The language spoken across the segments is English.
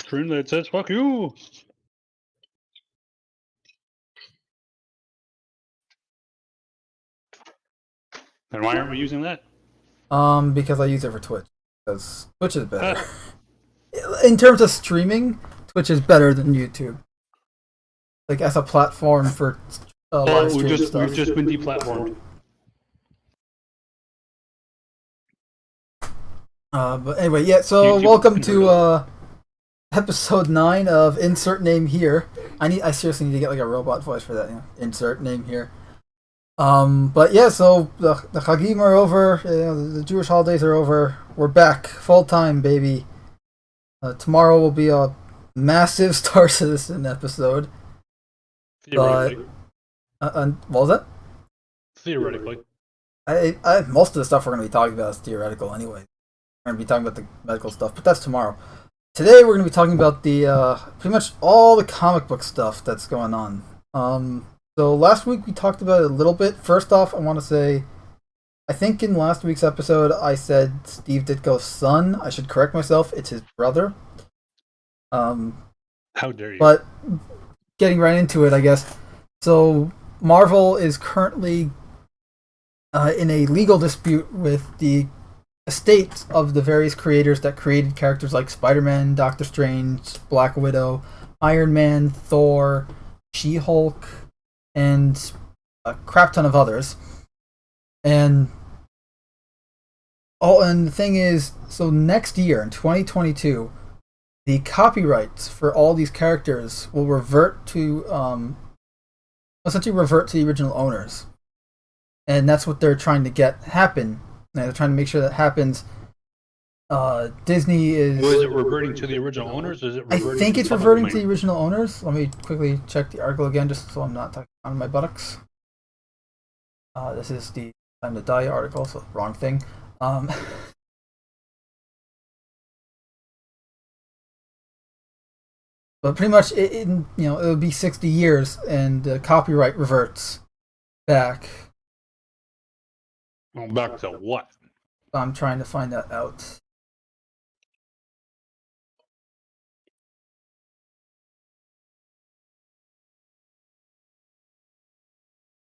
stream that says "fuck you." And why aren't we using that? Because I use it for Twitch. Because Twitch is better. In terms of streaming, Twitch is better than YouTube. Like as a platform for live stream stuff. We've just been deplatformed. But anyway, yeah. So welcome to episode 9 of Insert Name Here. I seriously need to get like a robot voice for that. You know? Insert Name Here. But yeah, so the Chagim are over. The Jewish holidays are over. We're back full time, baby. Tomorrow will be a massive Star Citizen episode. Theoretically. What was that? Theoretically. I most of the stuff we're going to be talking about is theoretical anyway. We're going to be talking about the medical stuff, but that's tomorrow. Today we're going to be talking about the pretty much all the comic book stuff that's going on. So last week we talked about it a little bit. First off, I want to say, I think in last week's episode I said Steve Ditko's son. I should correct myself. It's his brother. How dare you? But getting right into it, I guess. So Marvel is currently in a legal dispute with the estate of the various creators that created characters like Spider-Man, Doctor Strange, Black Widow, Iron Man, Thor, She-Hulk, and a crap ton of others. And the thing is, so next year in 2022, the copyrights for all these characters will revert to essentially revert to the original owners. And that's what they're trying to get happen. And they're trying to make sure that happens. Disney is... Was it reverting to the original owners? Or is it reverting I think it's reverting to the original owners. Let me quickly check the article again, just so I'm not talking on my buttocks. This is the Time to Die article, so wrong thing. But pretty much, it'll be 60 years, and the copyright reverts back. Well, back to what? I'm trying to find that out.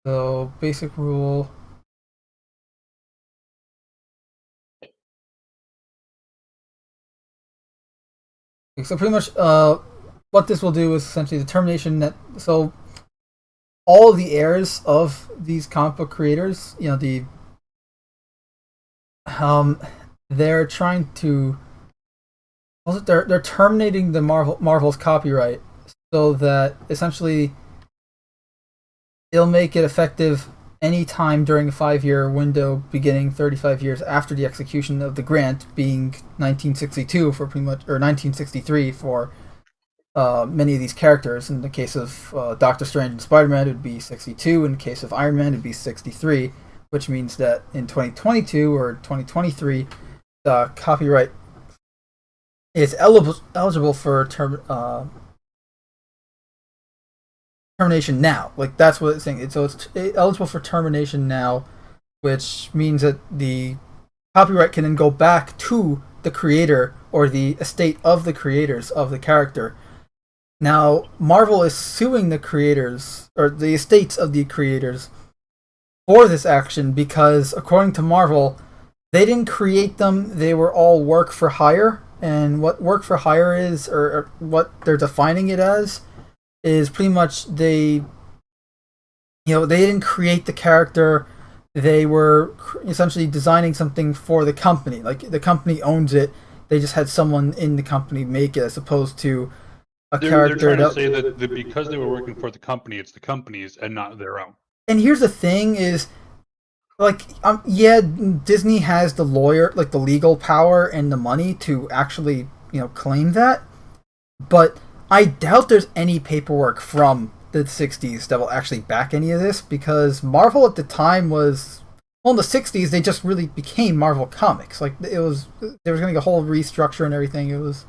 So, basic rule. So pretty much, what this will do is essentially the termination that... So, all of the heirs of these comic book creators, they're trying to... They're terminating the Marvel's copyright so that essentially it'll make it effective any time during a 5-year window beginning 35 years after the execution of the grant, being 1962 for pretty much, or 1963 for many of these characters. In the case of Doctor Strange and Spider-Man, it would be 62. In the case of Iron Man, it would be 63, which means that in 2022 or 2023, the copyright is eligible for termination now. Like, that's what it's saying. So it's eligible for termination now, which means that the copyright can then go back to the creator or the estate of the creators of the character. Now, Marvel is suing the creators, or the estates of the creators, for this action because, according to Marvel, they didn't create them. They were all work for hire. And what work for hire is, or what they're defining it as, is pretty much they didn't create the character. They were essentially designing something for the company. Like, the company owns it. They just had someone in the company make it, as opposed to a character. They're trying to say that because they were working for the company, it's the company's and not their own. And here's the thing is, like, yeah, Disney has the legal power and the money to actually, claim that. But I doubt there's any paperwork from the 60s that will actually back any of this, because Marvel at the time was... Well, in the 60s, they just really became Marvel Comics. Like, there was going to be a whole restructure and everything. It was...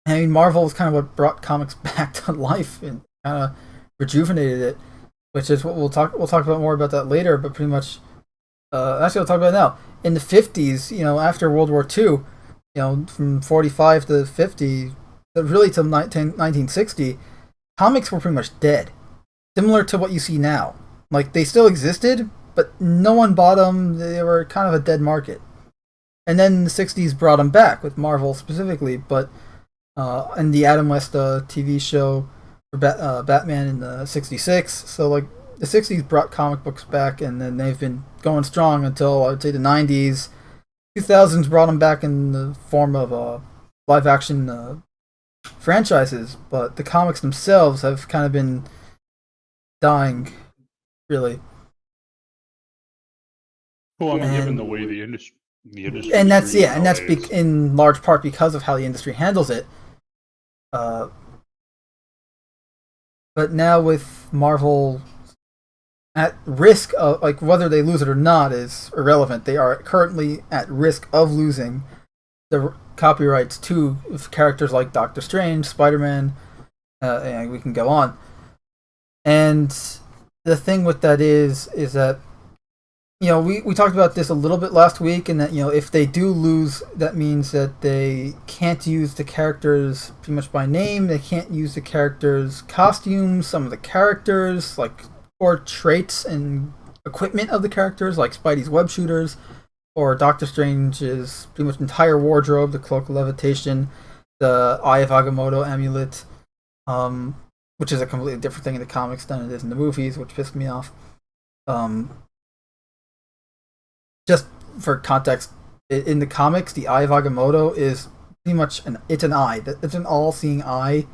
Marvel was kind of what brought comics back to life and kind of rejuvenated it, which is what we'll talk about more about that later, but pretty much... actually, I'll talk about it now. In the 50s, after World War II, from 45 to 50, really till 1960, comics were pretty much dead. Similar to what you see now. Like, they still existed, but no one bought them. They were kind of a dead market. And then the 60s brought them back, with Marvel specifically, but and the Adam West TV show for Batman in the 66. So, like, the 60s brought comic books back, and then they've been going strong until, I would say, the 90s. 2000s brought them back in the form of live-action franchises, but the comics themselves have kind of been dying, really. Well, I mean, given the way the industry and that's nowadays. In large part because of how the industry handles it. But now with Marvel at risk of, like, whether they lose it or not is irrelevant. They are currently at risk of losing the copyrights to characters like Doctor Strange, Spider-Man, and we can go on. And the thing with that is that, we talked about this a little bit last week, and that, if they do lose, that means that they can't use the characters pretty much by name. They can't use the characters' costumes, some of the characters, like, or traits and equipment of the characters, like Spidey's web shooters, or Doctor Strange's pretty much entire wardrobe, the cloak of levitation, the Eye of Agamotto amulet, which is a completely different thing in the comics than it is in the movies, which pissed me off. Just for context, in the comics, the Eye of Agamotto is pretty much it's an eye. It's an all-seeing eye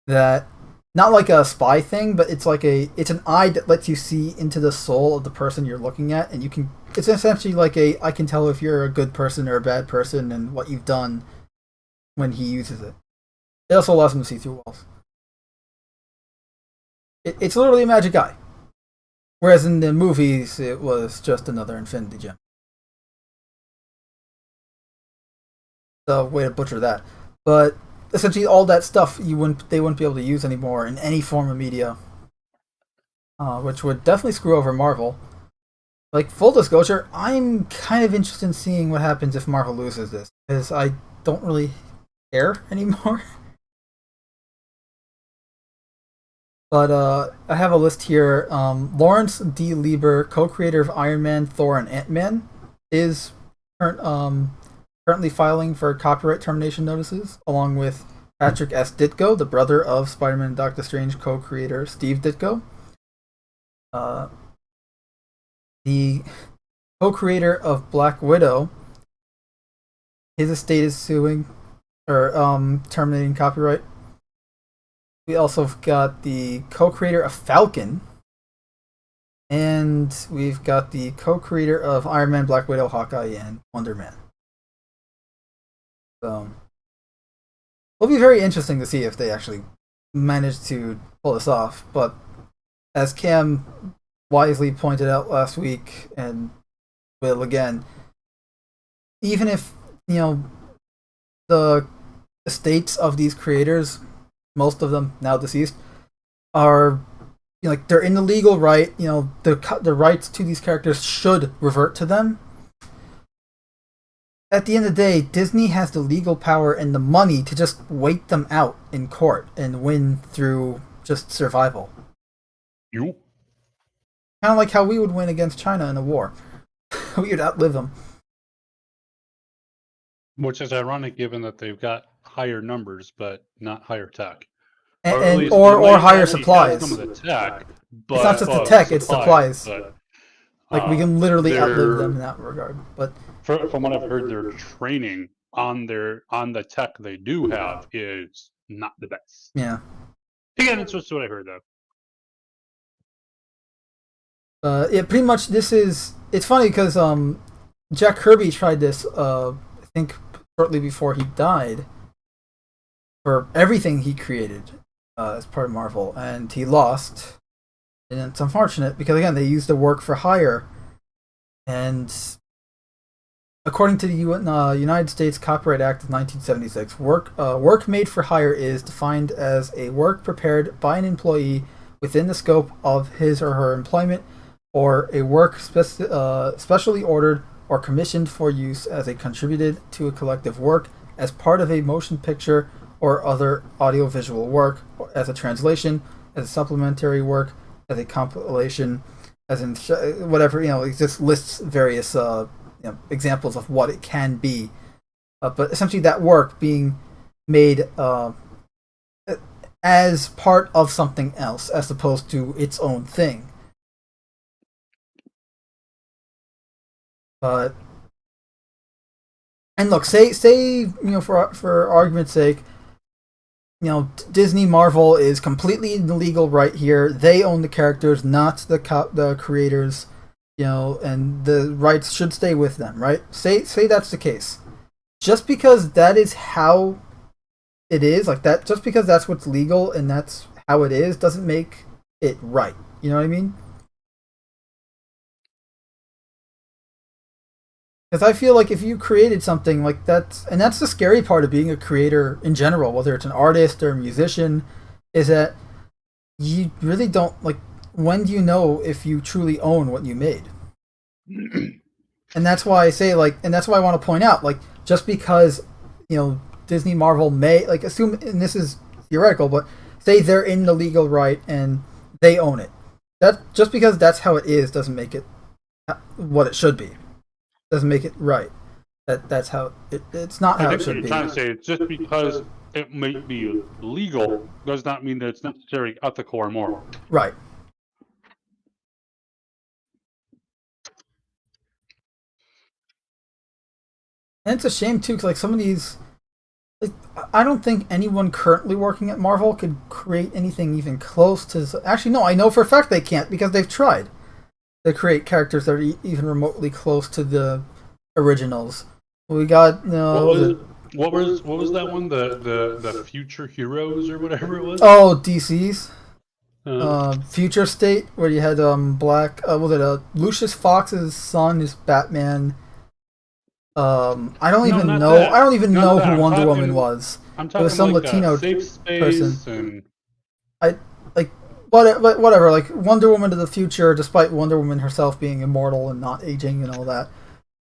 that, not like a spy thing, but it's an eye that lets you see into the soul of the person you're looking at, and it's essentially like I can tell if you're a good person or a bad person and what you've done when he uses it. It also allows him to see through walls. It's literally a magic eye. Whereas in the movies, it was just another Infinity Gem. So, way to butcher that. But essentially, all that stuff they wouldn't be able to use anymore in any form of media, which would definitely screw over Marvel. Like, full disclosure, I'm kind of interested in seeing what happens if Marvel loses this, because I don't really care anymore. But I have a list here. Lawrence D. Lieber, co-creator of Iron Man, Thor, and Ant-Man, is currently filing for copyright termination notices, along with Patrick S. Ditko, the brother of Spider-Man and Doctor Strange co-creator Steve Ditko. The co-creator of Black Widow, his estate is suing, or terminating copyright. We also got the co-creator of Falcon, and we've got the co-creator of Iron Man, Black Widow, Hawkeye, and Wonder Man. So, it'll be very interesting to see if they actually manage to pull this off. But as Cam wisely pointed out last week, and will again, even if, the estates of these creators, most of them now deceased, are they're in the legal right. The rights to these characters should revert to them. At the end of the day, Disney has the legal power and the money to just wait them out in court and win through just survival. You? Kind of like how we would win against China in a war. We would outlive them. Which is ironic, given that they've got higher numbers, but not higher tech. Or higher supplies. Some of the tech, but, it's not just the tech, it's supplies. But, we can literally outlive them in that regard. But from what I've heard, their training on the tech they do have is not the best. Yeah. Again, it's just what I heard though. Pretty much it's funny because Jack Kirby tried this I think shortly before he died for everything he created as part of Marvel, and he lost, and it's unfortunate because again they used the work for hire, and according to the United States Copyright Act of 1976, work made for hire is defined as a work prepared by an employee within the scope of his or her employment, or a work specially ordered or commissioned for use as a contributed to a collective work, as part of a motion picture or other audiovisual work, or as a translation, as a supplementary work, as a compilation, as in whatever, it just lists various examples of what it can be. But essentially that work being made as part of something else, as opposed to its own thing. And look, say for argument's sake, Disney Marvel is completely in the legal right here. They own the characters, not the creators, and the rights should stay with them, right? Say that's the case. Just because that is how it is, like that, just because that's what's legal and that's how it is, doesn't make it right. You know what I mean? Because I feel like if you created something like that, and that's the scary part of being a creator in general, whether it's an artist or a musician, is that you really don't, when do you know if you truly own what you made? And that's why I say, and that's why I want to point out, just because, Disney Marvel may, assume, and this is theoretical, but say they're in the legal right and they own it. That, just because that's how it is doesn't make it what it should be. Doesn't make it right. That's how it's not how it should be. Trying to say, just because it might be legal does not mean that it's necessarily ethical or moral. Right. And it's a shame too, because some of these, I don't think anyone currently working at Marvel could create anything even close to. Actually, no, I know for a fact they can't, because they've tried to create characters that are even remotely close to the originals. We got what was that one? The Future Heroes or whatever it was. Oh, DC's Future State, where you had Lucius Fox's son is Batman. I don't even know who Wonder Woman was. I'm talking it was some Latino Safe Space person. Whatever, Wonder Woman to the future, despite Wonder Woman herself being immortal and not aging and all that.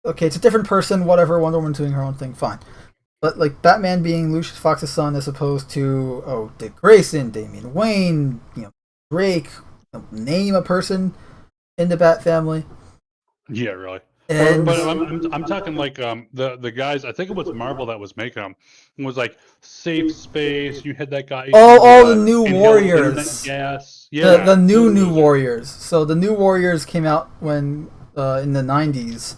Okay, it's a different person, whatever, Wonder Woman's doing her own thing, fine. But, Batman being Lucius Fox's son as opposed to, Dick Grayson, Damian Wayne, Drake, name a person in the Bat family. Yeah, really. And, but I'm talking the guys. I think it was Marvel that was making them. It was Safe Space. You had that guy. The New Warriors. Gas. Yeah, the new Warriors. So the New Warriors came out when in the 90s,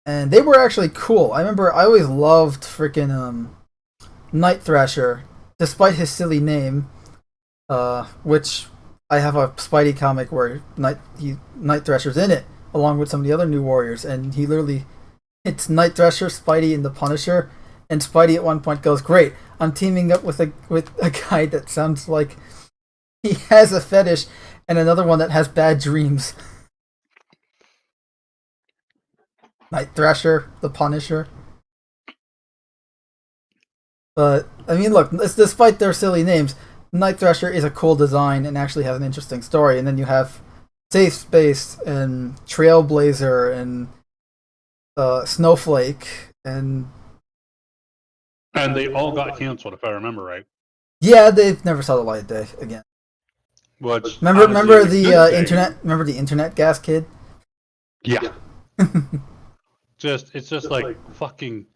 and they were actually cool. I remember I always loved freaking Night Thrasher, despite his silly name, which. I have a Spidey comic where Night Thrasher's in it, along with some of the other New Warriors, and it's Night Thrasher, Spidey, and the Punisher, and Spidey at one point goes, "Great, I'm teaming up with a guy that sounds like he has a fetish, and another one that has bad dreams." Night Thrasher, the Punisher. But I mean, look, despite their silly names, Night Thrasher is a cool design and actually has an interesting story. And then you have Safe Space and Trailblazer and Snowflake and they all got canceled, if I remember right. Yeah, they've never saw the light of day again. Which remember the internet? Remember the internet gas kid? Yeah. It's just fucking.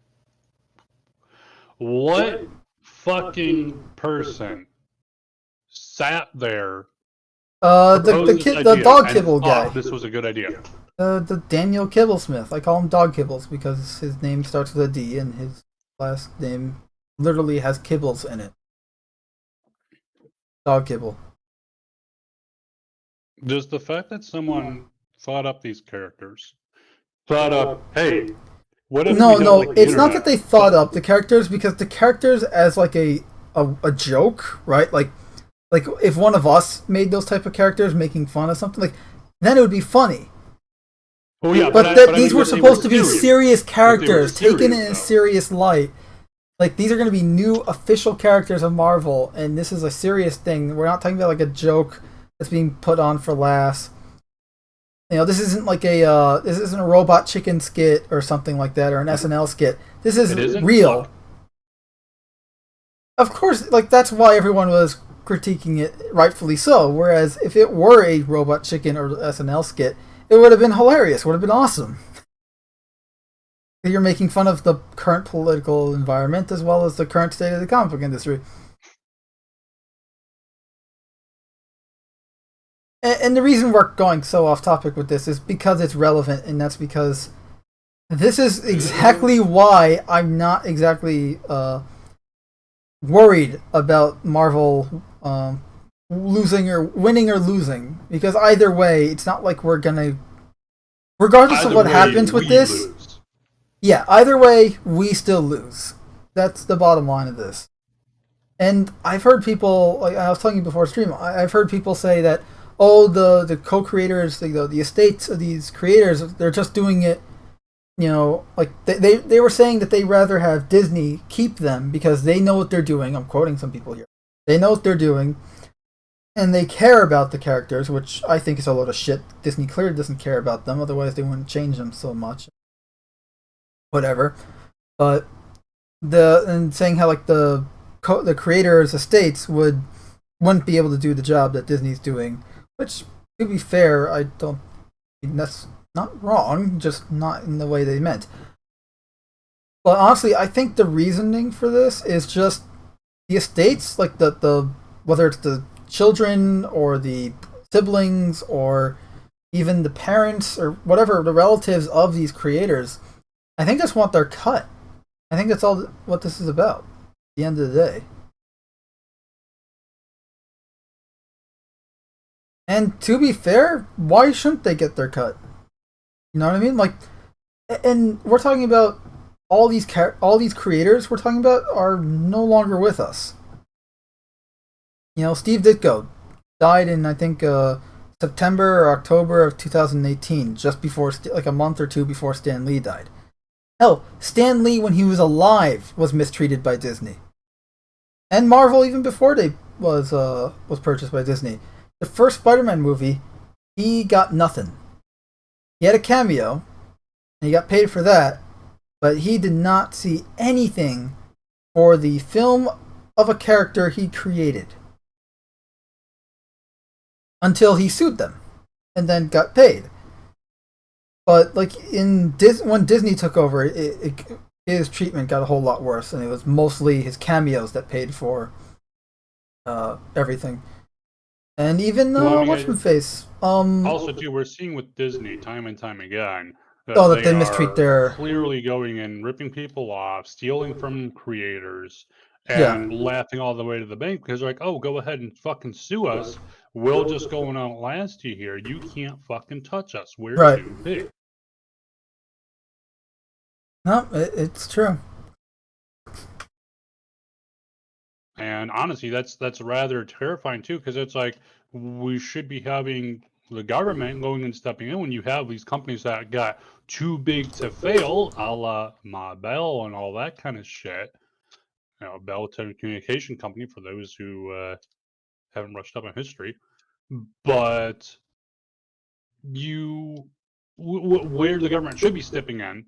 What fucking person sat there? The dog kibble guy. This was a good idea. The Daniel Kibblesmith. I call him Dog Kibbles because his name starts with a D and his last name literally has kibbles in it. Dog Kibble. Does the fact that someone thought up these characters, hey, what if No, it's not that they thought up the characters, because the characters as a joke, right? Like if one of us made those type of characters making fun of something, then it would be funny. Oh yeah, but these were supposed to be serious characters, taken in a serious light. These are going to be new official characters of Marvel, and this is a serious thing. We're not talking about a joke that's being put on for laughs. This isn't like this isn't a Robot Chicken skit or something like that, or an SNL skit. This is real. Of course, like that's why everyone was critiquing it, rightfully so. Whereas if it were a Robot Chicken or SNL skit, it would have been hilarious. Would have been awesome. You're making fun of the current political environment as well as the current state of the comic book industry. And the reason we're going so off topic with this is because it's relevant, and that's because this is exactly why I'm not exactly worried about Marvel losing or winning or losing. Because either way, it's not like we're gonna, regardless of what happens with this, lose. Yeah, either way, we still lose. That's the bottom line of this. And I've heard people, like I was telling you before stream, I've heard people say that, oh, the co-creators, the estates of these creators, they're just doing it, like they were saying that they rather have Disney keep them because they know what they're doing. I'm quoting some people here. They know what they're doing, and they care about the characters, which I think is a load of shit. Disney clearly doesn't care about them, otherwise they wouldn't change them so much. Whatever. But and saying how like the creators' estates wouldn't be able to do the job that Disney's doing. Which, to be fair, that's not wrong, just not in the way they meant. But honestly, I think the reasoning for this is just the estates, like the whether it's the children or the siblings or even the parents or whatever, the relatives of these creators, I think just want their cut. I think that's all what this is about, at the end of the day. And to be fair, why shouldn't they get their cut? You know what I mean? Like, and we're talking about all these creators we're talking about are no longer with us. Steve Ditko died in I think September or October of 2018, just before like a month or two before Stan Lee died. Hell, Stan Lee when he was alive was mistreated by Disney, and Marvel even before they was purchased by Disney. The first Spider-Man movie, he got nothing. He had a cameo, and he got paid for that, but he did not see anything for the film of a character he created. Until he sued them, and then got paid. But like when Disney took over, his treatment got a whole lot worse, and it was mostly his cameos that paid for everything. And even what's-my-face. Also, too, we're seeing with Disney time and time again that they mistreat their clearly going and ripping people off, stealing from creators, and laughing all the way to the bank because they're like, "Oh, go ahead and fucking sue us. We'll just go and outlast you here. You can't fucking touch us. We're too big." No, it's true. And honestly, that's rather terrifying too, because it's like we should be having the government going and stepping in when you have these companies that got too big to fail, a la Bell and all that kind of shit. Bell Telecommunication Company for those who haven't brushed up on history. But where the government should be stepping in,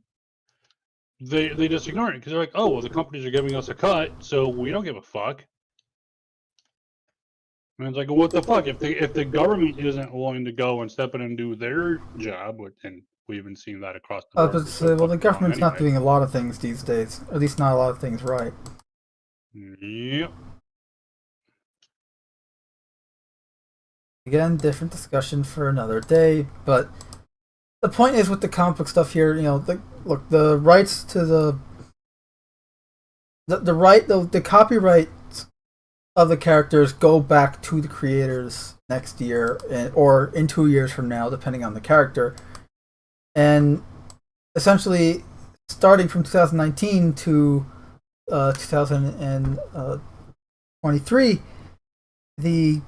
they just ignore it because they're like, oh, well, the companies are giving us a cut, so we don't give a fuck. And it's like, well, what the fuck? If the government isn't willing to go and step in and do their job, and we've been seeing that across the board. Well, the government's not doing a lot of things these days. Or at least not a lot of things right. Yep. Again, different discussion for another day, but the point is with the comic book stuff here, the rights to the copyright of the characters go back to the creators next year or in 2 years from now, depending on the character. And essentially, starting from 2019 to 2023, the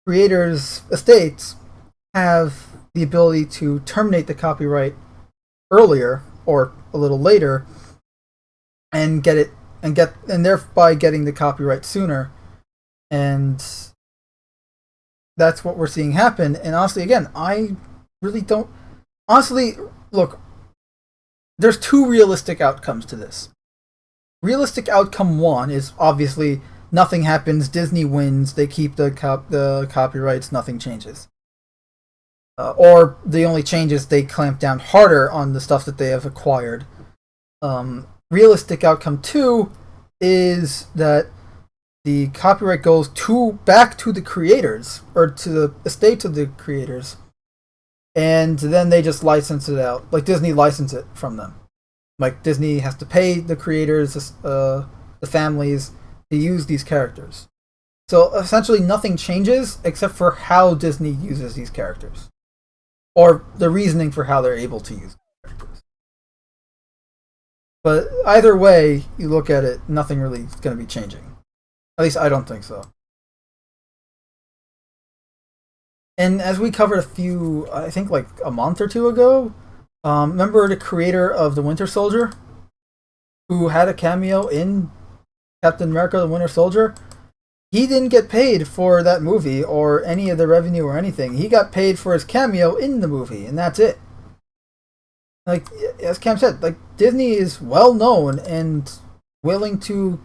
creators' estates have the ability to terminate the copyright earlier or a little later and thereby getting the copyright sooner. And that's what we're seeing happen. And honestly, again, I really don't. Honestly, look, there's two realistic outcomes to this. Realistic outcome one is obviously nothing happens, Disney wins, they keep the copyrights, nothing changes. Or the only change is they clamp down harder on the stuff that they have acquired. Realistic outcome two is that the copyright goes back to the creators, or to the estate of the creators, and then they just license it out. Like Disney license it from them. Like Disney has to pay the creators, the families, to use these characters. So essentially nothing changes except for how Disney uses these characters. Or the reasoning for how they're able to use characters. But either way you look at it, nothing really is going to be changing. At least I don't think so. And as we covered I think like a month or two ago, remember the creator of the Winter Soldier, who had a cameo in Captain America: The Winter Soldier? He didn't get paid for that movie or any of the revenue or anything. He got paid for his cameo in the movie, and that's it. Like, as Cam said, like Disney is well known and willing to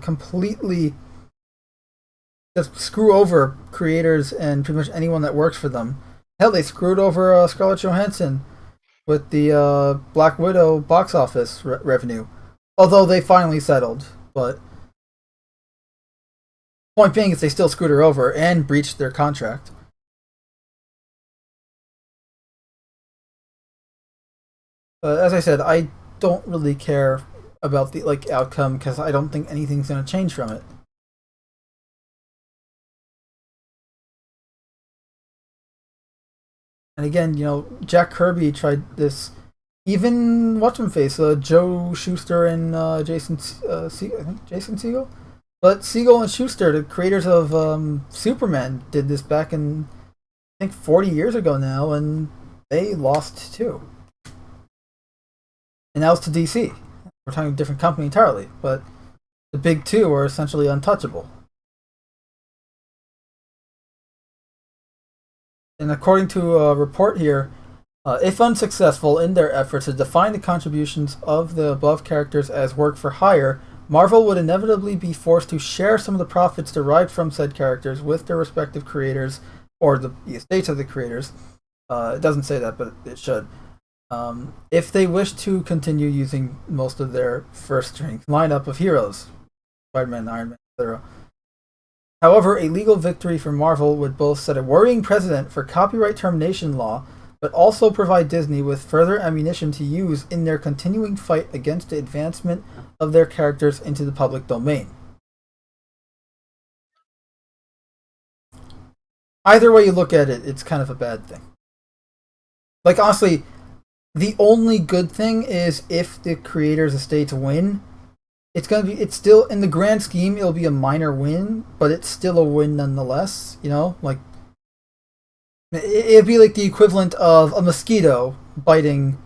completely just screw over creators and pretty much anyone that works for them. Hell, they screwed over Scarlett Johansson with the Black Widow box office revenue. Although they finally settled, but point being is they still screwed her over and breached their contract. As I said, I don't really care about the outcome because I don't think anything's going to change from it. And again, Jack Kirby tried this. Even what's-him-face, Joe Shuster and Jason Segel? But Segel and Shuster, the creators of Superman, did this back in, I think, 40 years ago now, and they lost too. And that was to DC. We're talking a different company entirely, but the big two are essentially untouchable. And according to a report here, if unsuccessful in their efforts to define the contributions of the above characters as work for hire, Marvel would inevitably be forced to share some of the profits derived from said characters with their respective creators, or the estates of the creators. It doesn't say that, but it should. If they wish to continue using most of their first-string lineup of heroes, Spider-Man, Iron Man, etc. However, a legal victory for Marvel would both set a worrying precedent for copyright termination law, but also provide Disney with further ammunition to use in their continuing fight against the advancement of their characters into the public domain. Either way you look at it, it's kind of a bad thing. Like, honestly, the only good thing is if the creators' estates win, it's still, in the grand scheme, it'll be a minor win, but it's still a win nonetheless, like, it'd be like the equivalent of a mosquito biting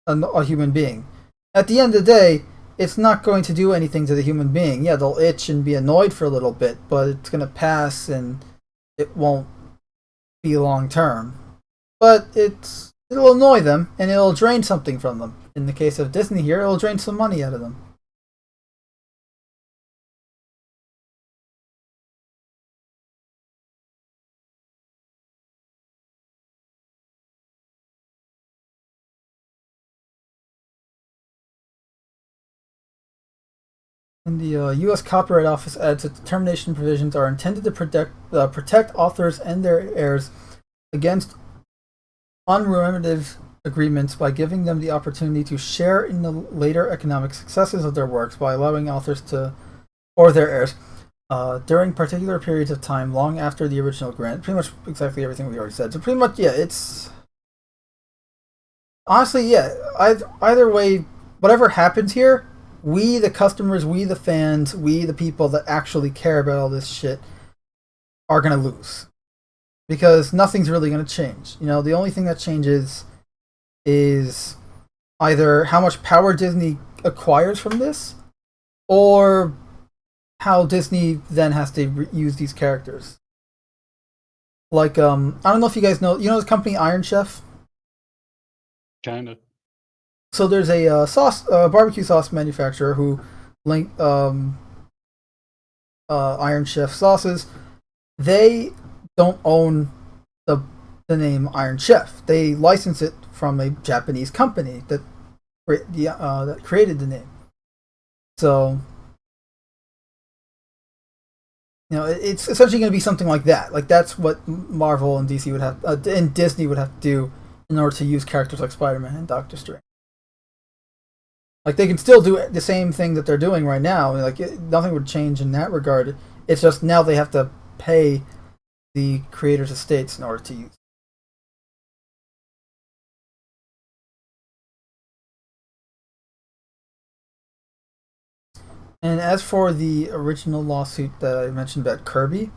a human being. At the end of the day, it's not going to do anything to the human being. Yeah, they'll itch and be annoyed for a little bit, but it's going to pass and it won't be long term. But it'll annoy them and it'll drain something from them. In the case of Disney here, it'll drain some money out of them. And the U.S. Copyright Office adds that the termination provisions are intended to protect authors and their heirs against unremunerative agreements by giving them the opportunity to share in the later economic successes of their works by allowing authors or their heirs during particular periods of time long after the original grant. Pretty much exactly everything we already said. So pretty much, yeah, it's... Honestly, yeah, either way, whatever happens here, we, the customers, we, the fans, we, the people that actually care about all this shit, are going to lose. Because nothing's really going to change. The only thing that changes is either how much power Disney acquires from this, or how Disney then has to use these characters. Like, I don't know if you guys know, this company Iron Chef? Kind of. So there's a barbecue sauce manufacturer who link Iron Chef sauces. They don't own the name Iron Chef. They license it from a Japanese company that that created the name. So, it's essentially going to be something like that. Like, that's what Marvel and DC would have, and Disney would have to do in order to use characters like Spider-Man and Doctor Strange. Like, they can still do the same thing that they're doing right now. Like, nothing would change in that regard. It's just now they have to pay the creators' estates in order to use. And as for the original lawsuit that I mentioned about Kirby,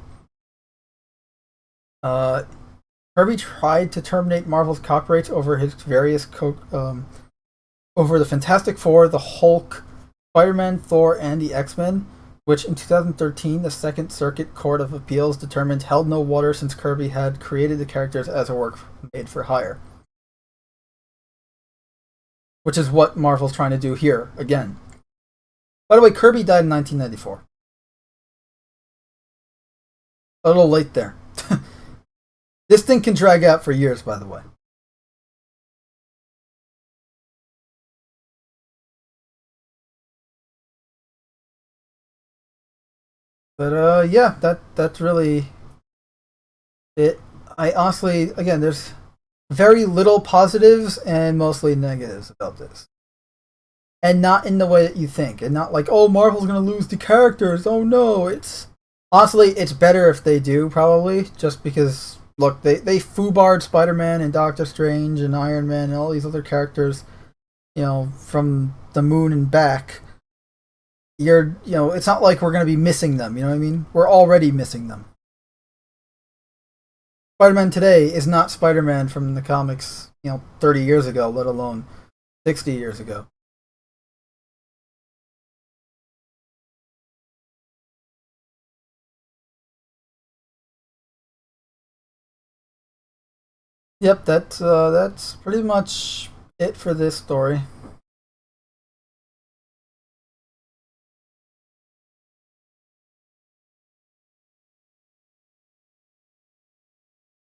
Kirby tried to terminate Marvel's copyrights over his various over the Fantastic Four, the Hulk, Spider-Man, Thor, and the X-Men, which in 2013 the Second Circuit Court of Appeals determined held no water since Kirby had created the characters as a work made for hire. Which is what Marvel's trying to do here, again. By the way, Kirby died in 1994. A little late there. This thing can drag out for years, by the way. But yeah, that's really it. I honestly, again, there's very little positives and mostly negatives about this. And not in the way that you think. And not like, oh, Marvel's going to lose the characters. Oh, no. Honestly, it's better if they do, probably. Just because, look, they foobarred Spider-Man and Doctor Strange and Iron Man and all these other characters, from the moon and back. It's not like we're going to be missing them, you know what I mean? We're already missing them. Spider-Man today is not Spider-Man from the comics, 30 years ago, let alone 60 years ago. Yep, that's pretty much it for this story.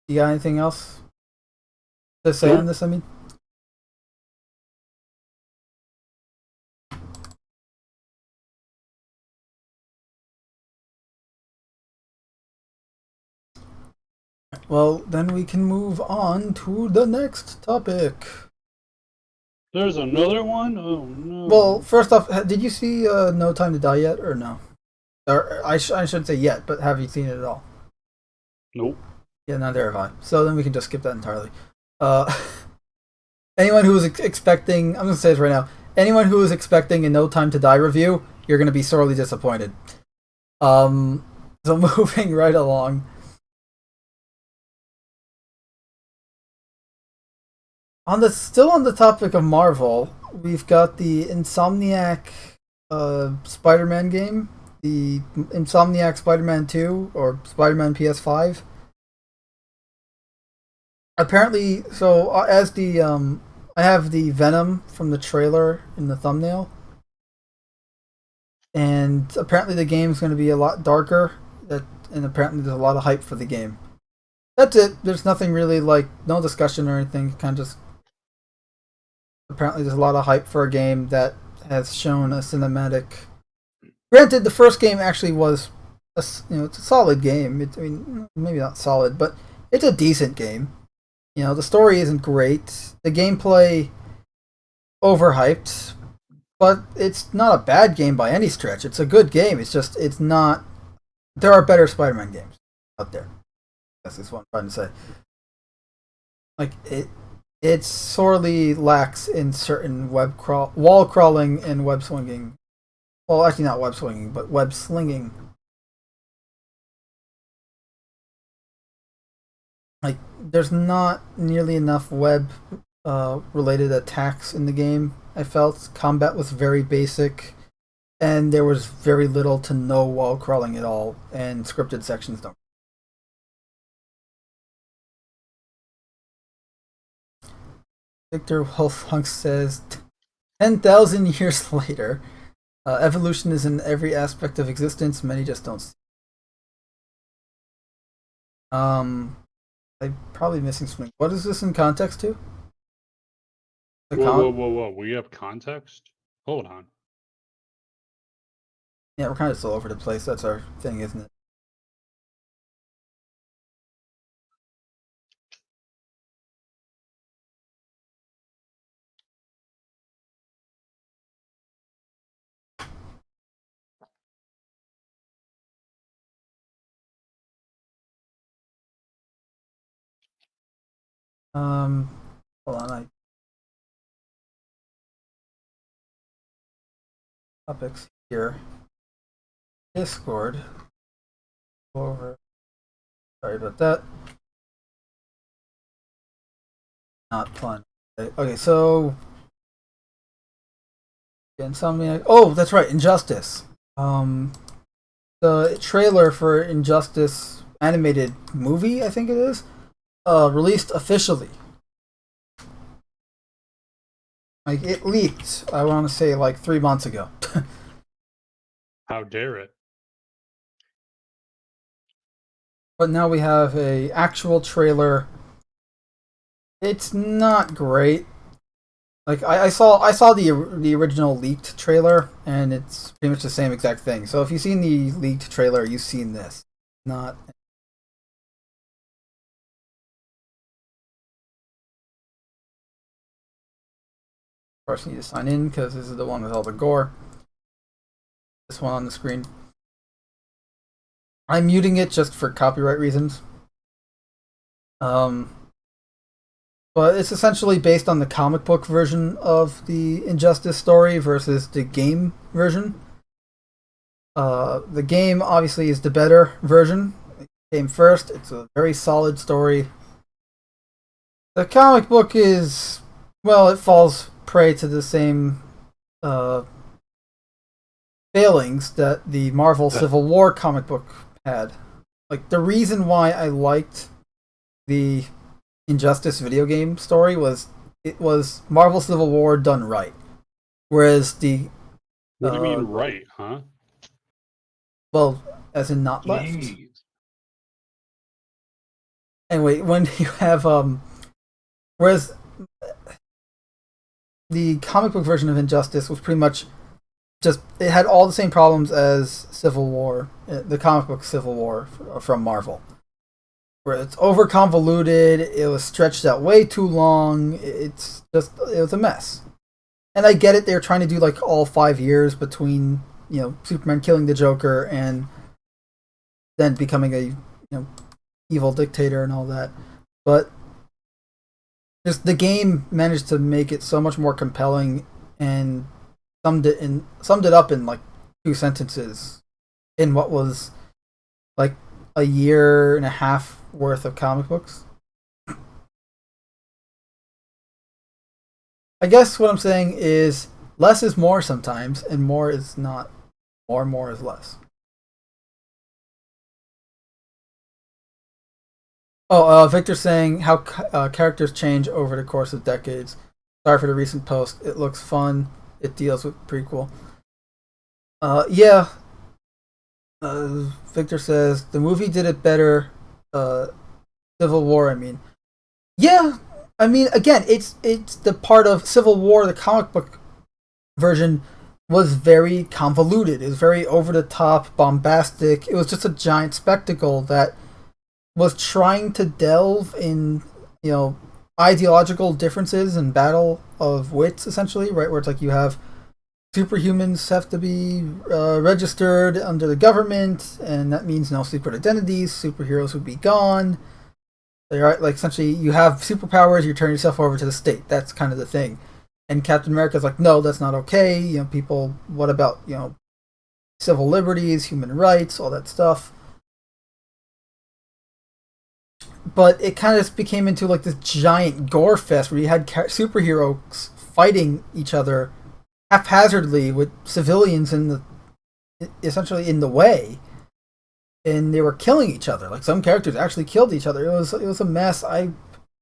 You got anything else to say on this? I mean, well, then we can move on to the next topic. There's another one? Oh, no. Well, first off, did you see No Time to Die yet, or no? Or I shouldn't say yet, but have you seen it at all? Nope. Yeah, neither have I. So then we can just skip that entirely. Anyone who was expecting, I'm going to say this right now, anyone who was expecting a No Time to Die review, you're going to be sorely disappointed. So moving right along. Still on the topic of Marvel, we've got the Insomniac Spider-Man game, the Insomniac Spider-Man 2 or Spider-Man PS5. Apparently, so as the I have the Venom from the trailer in the thumbnail, and apparently the game's going to be a lot darker. And apparently there's a lot of hype for the game. That's it. There's nothing really, like, no discussion or anything. Kind of just apparently there's a lot of hype for a game that has shown a cinematic. Granted, the first game actually was it's a solid game. I mean, maybe not solid, but it's a decent game. The story isn't great. The gameplay overhyped, but it's not a bad game by any stretch. It's a good game. It's not. There are better Spider-Man games out there. That's what I'm trying to say. Like it sorely lacks in certain wall crawling and web swinging. Well, actually not web swinging, but web slinging. Like, there's not nearly enough web related attacks in the game. I felt combat was very basic, and there was very little to no wall crawling at all, and scripted sections don't. Victor Wolfhunk says 10,000 years later, evolution is in every aspect of existence. Many just don't see. I'm probably missing something. What is this in context to? Whoa. We have context? Hold on. Yeah, we're kind of still over the place. That's our thing, isn't it? Hold on. Topics here. Discord. Over. Sorry about that. Not fun. Okay, so Insomniac. Oh, that's right, Injustice. The trailer for Injustice animated movie, I think it is, released officially. Like, it leaked, I want to say, like 3 months ago. How dare it? But now we have a actual trailer. It's not great. Like, I saw the original leaked trailer, and it's pretty much the same exact thing. So if you've seen the leaked trailer, you've seen this. Not. Of course, you need to sign in because this is the one with all the gore. This one on the screen. I'm muting it just for copyright reasons. But it's essentially based on the comic book version of the Injustice story versus the game version. The game obviously is the better version. It came first. It's a very solid story. The comic book is, well, it falls prey to the same failings that the Marvel Civil War comic book had. Like, the reason why I liked the Injustice video game story was it was Marvel Civil War done right. Whereas the what do you mean right, huh? Well, as in not left. Anyway, when you have whereas the comic book version of Injustice was pretty much just, it had all the same problems as Civil War, the comic book Civil War from Marvel. Where it's over convoluted, it was stretched out way too long, it was a mess. And I get it, they were trying to do like all 5 years between, Superman killing the Joker and then becoming a, evil dictator and all that. But just the game managed to make it so much more compelling and summed it up in like 2 sentences in what was like a year and a half worth of comic books. I guess what I'm saying is less is more sometimes, and more is not. More is less. Victor's saying how characters change over the course of decades. Sorry for the recent post. It looks fun. It deals with prequel. Yeah. Victor says the movie did it better. Civil War, I mean. Yeah, I mean, again, it's the part of Civil War, the comic book version was very convoluted. It was very over the top, bombastic. It was just a giant spectacle that was trying to delve in, ideological differences and battle of wits, essentially, right? Where it's like you have superhumans have to be registered under the government, and that means no secret identities. Superheroes would be gone. Right? Like, essentially, you have superpowers, you turn yourself over to the state. That's kind of the thing. And Captain America's like, no, that's not okay. People, what about, civil liberties, human rights, all that stuff. But it kind of just became into like this giant gore fest where you had superheroes fighting each other haphazardly with civilians essentially in the way, and they were killing each other. Like, some characters actually killed each other. It was a mess. I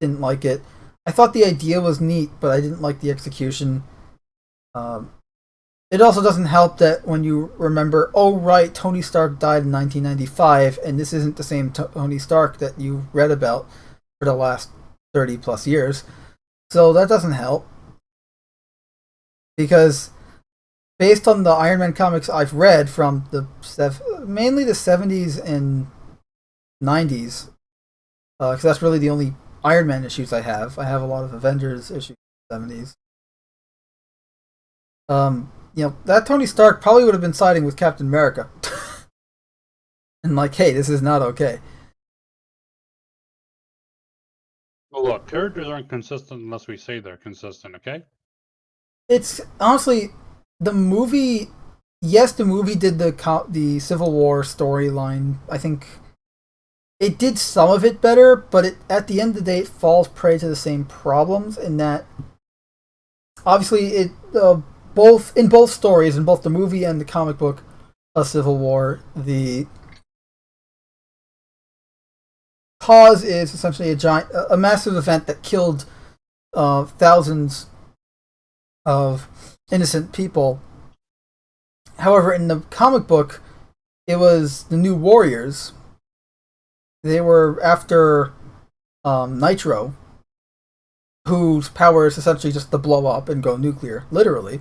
didn't like it. I thought the idea was neat, but I didn't like the execution. It also doesn't help that when you remember, oh right, Tony Stark died in 1995, and this isn't the same Tony Stark that you read about for the last 30 plus years. So that doesn't help. Because based on the Iron Man comics I've read from mainly the 70s and 90s, because that's really the only Iron Man issues I have. I have a lot of Avengers issues in the 70s. That Tony Stark probably would have been siding with Captain America. And like, hey, this is not okay. Well, look, characters aren't consistent unless we say they're consistent, okay? It's honestly the movie. Yes, the movie did the Civil War storyline. I think it did some of it better, but at the end of the day, it falls prey to the same problems in that obviously both in both stories, in both the movie and the comic book of Civil War, the cause is essentially a massive event that killed thousands of innocent people. However, in the comic book, it was the New Warriors. They were after Nitro, whose power is essentially just to blow up and go nuclear, literally.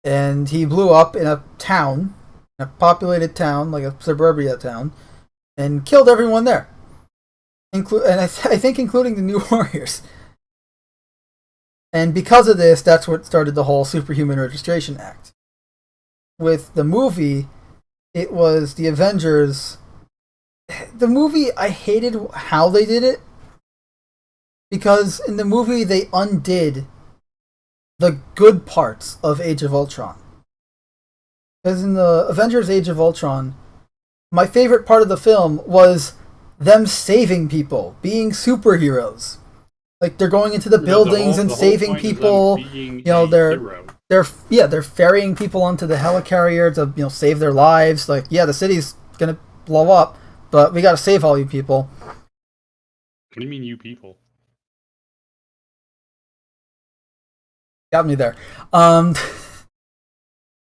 And he blew up in a town, a populated town, like a suburbia town, and killed everyone there. And I think including the New Warriors. And because of this, that's what started the whole Superhuman Registration Act. With the movie, it was the Avengers. The movie, I hated how they did it. Because in the movie, they undid the good parts of Age of Ultron. Because in the Avengers Age of Ultron, my favorite part of the film was them saving people, being superheroes. Like they're going into the buildings and saving people. They're ferrying people onto the helicarrier to save their lives. Like the city's gonna blow up, but we gotta save all you people. What do you mean, you people? Got me there.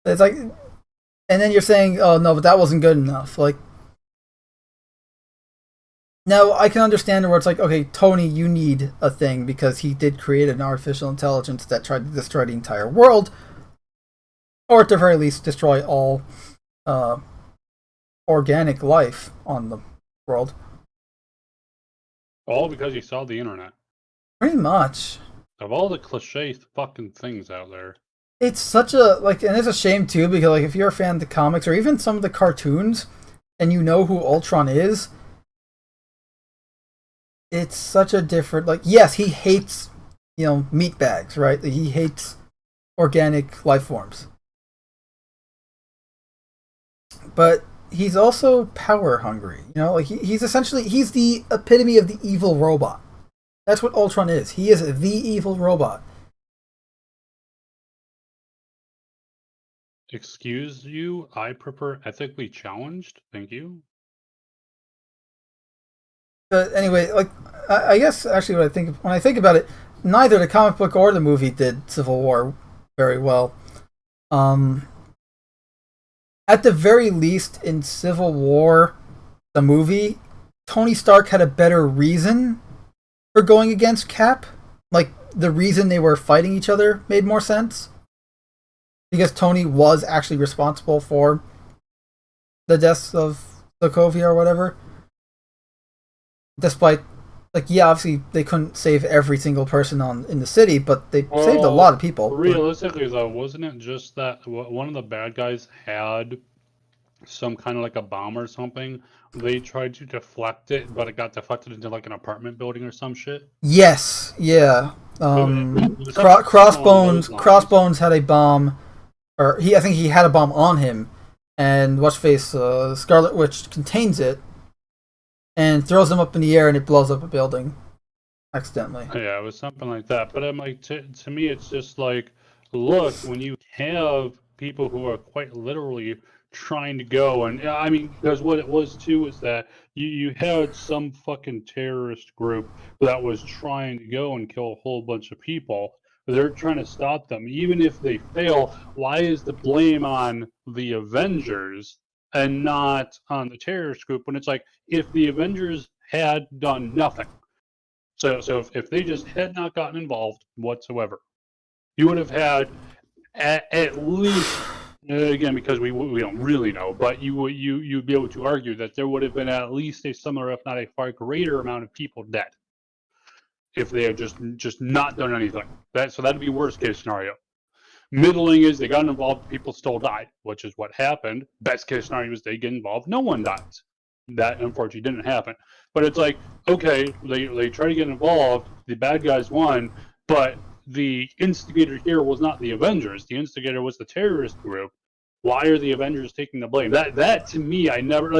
It's like, and then you're saying, oh no, but that wasn't good enough. Like, now I can understand where it's like, okay, Tony, you need a thing because he did create an artificial intelligence that tried to destroy the entire world, or at the very least, destroy all organic life on the world. All because you saw the internet. Pretty much. Of all the cliche fucking things out there. It's such a, and it's a shame too, because if you're a fan of the comics, or even some of the cartoons, and you know who Ultron is, it's such a different, yes, he hates, meat bags, right? He hates organic life forms. But he's also power hungry, he's essentially, he's the epitome of the evil robot. That's what Ultron is. He is the evil robot. Excuse you, I prefer ethically challenged. Thank you. But anyway, I guess actually when I think about it, neither the comic book or the movie did Civil War very well. At the very least, in Civil War, the movie, Tony Stark had a better reason for going against Cap. The reason they were fighting each other made more sense. Because Tony was actually responsible for the deaths of Sokovia or whatever. Despite, obviously they couldn't save every single person in the city, but they saved a lot of people. Realistically, though, wasn't it just that one of the bad guys had some kind of a bomb or something? They tried to deflect it, but it got deflected into an apartment building or some shit. Yes, yeah. Crossbones had a bomb, or I think he had a bomb on him, and Scarlet Witch contains it and throws him up in the air, and it blows up a building accidentally. Yeah, it was something like that. But I'm to me, it's just look, when you have people who are quite literally trying to go. And I mean, because what it was too is that you had some fucking terrorist group that was trying to go and kill a whole bunch of people. They're trying to stop them. Even if they fail, why is the blame on the Avengers and not on the terrorist group? When it's like, if the Avengers had done nothing, so if they just had not gotten involved whatsoever, you would have had at least, again, because we don't really know, but you'd be able to argue that there would have been at least a similar, if not a far greater amount of people dead if they had just not done anything. So that'd be worst case scenario. Middling is they got involved, people still died, which is what happened. Best case scenario is they get involved, no one dies. That unfortunately didn't happen. But it's like, okay, they try to get involved, the bad guys won, but the instigator here was not the Avengers. The instigator was the terrorist group. Why are the Avengers taking the blame? That to me, I never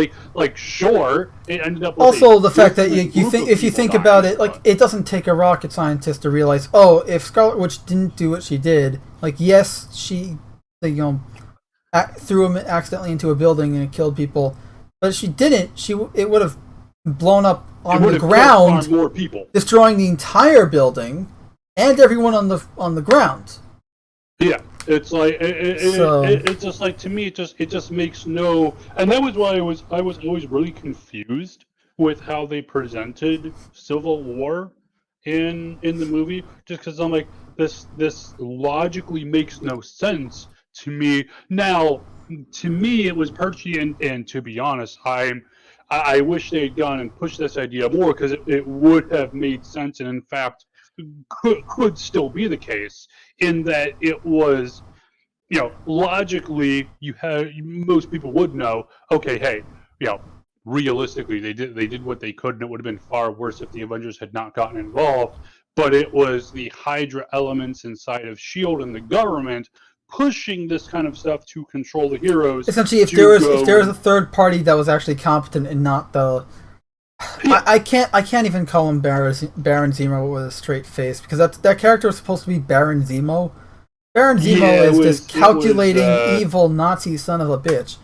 sure it ended up with also the fact that you think, if you think about it, like, it doesn't take a rocket scientist to realize, oh, if Scarlet Witch didn't do what she did, like, yes, she threw him accidentally into a building and it killed people, but if she didn't, it would have blown up on the ground, more people, destroying the entire building and everyone on the ground. Yeah, it's like it's just like, to me, it just makes no. And that was why I was always really confused with how they presented Civil War in the movie, just because I'm like, this logically makes no sense to me. Now, to me, it was partially, and to be honest, I wish they had gone and pushed this idea more, because it would have made sense, and in fact could still be the case, in that it was, logically, most people would know, okay, hey, realistically, they did what they could, and it would have been far worse if the Avengers had not gotten involved. But it was the Hydra elements inside of S.H.I.E.L.D. and the government pushing this kind of stuff to control the heroes. Essentially, if there was a third party that was actually competent and not the, I can't even call him Baron Zemo with a straight face, because that character was supposed to be Baron Zemo. Baron Zemo is this calculating, evil Nazi son of a bitch.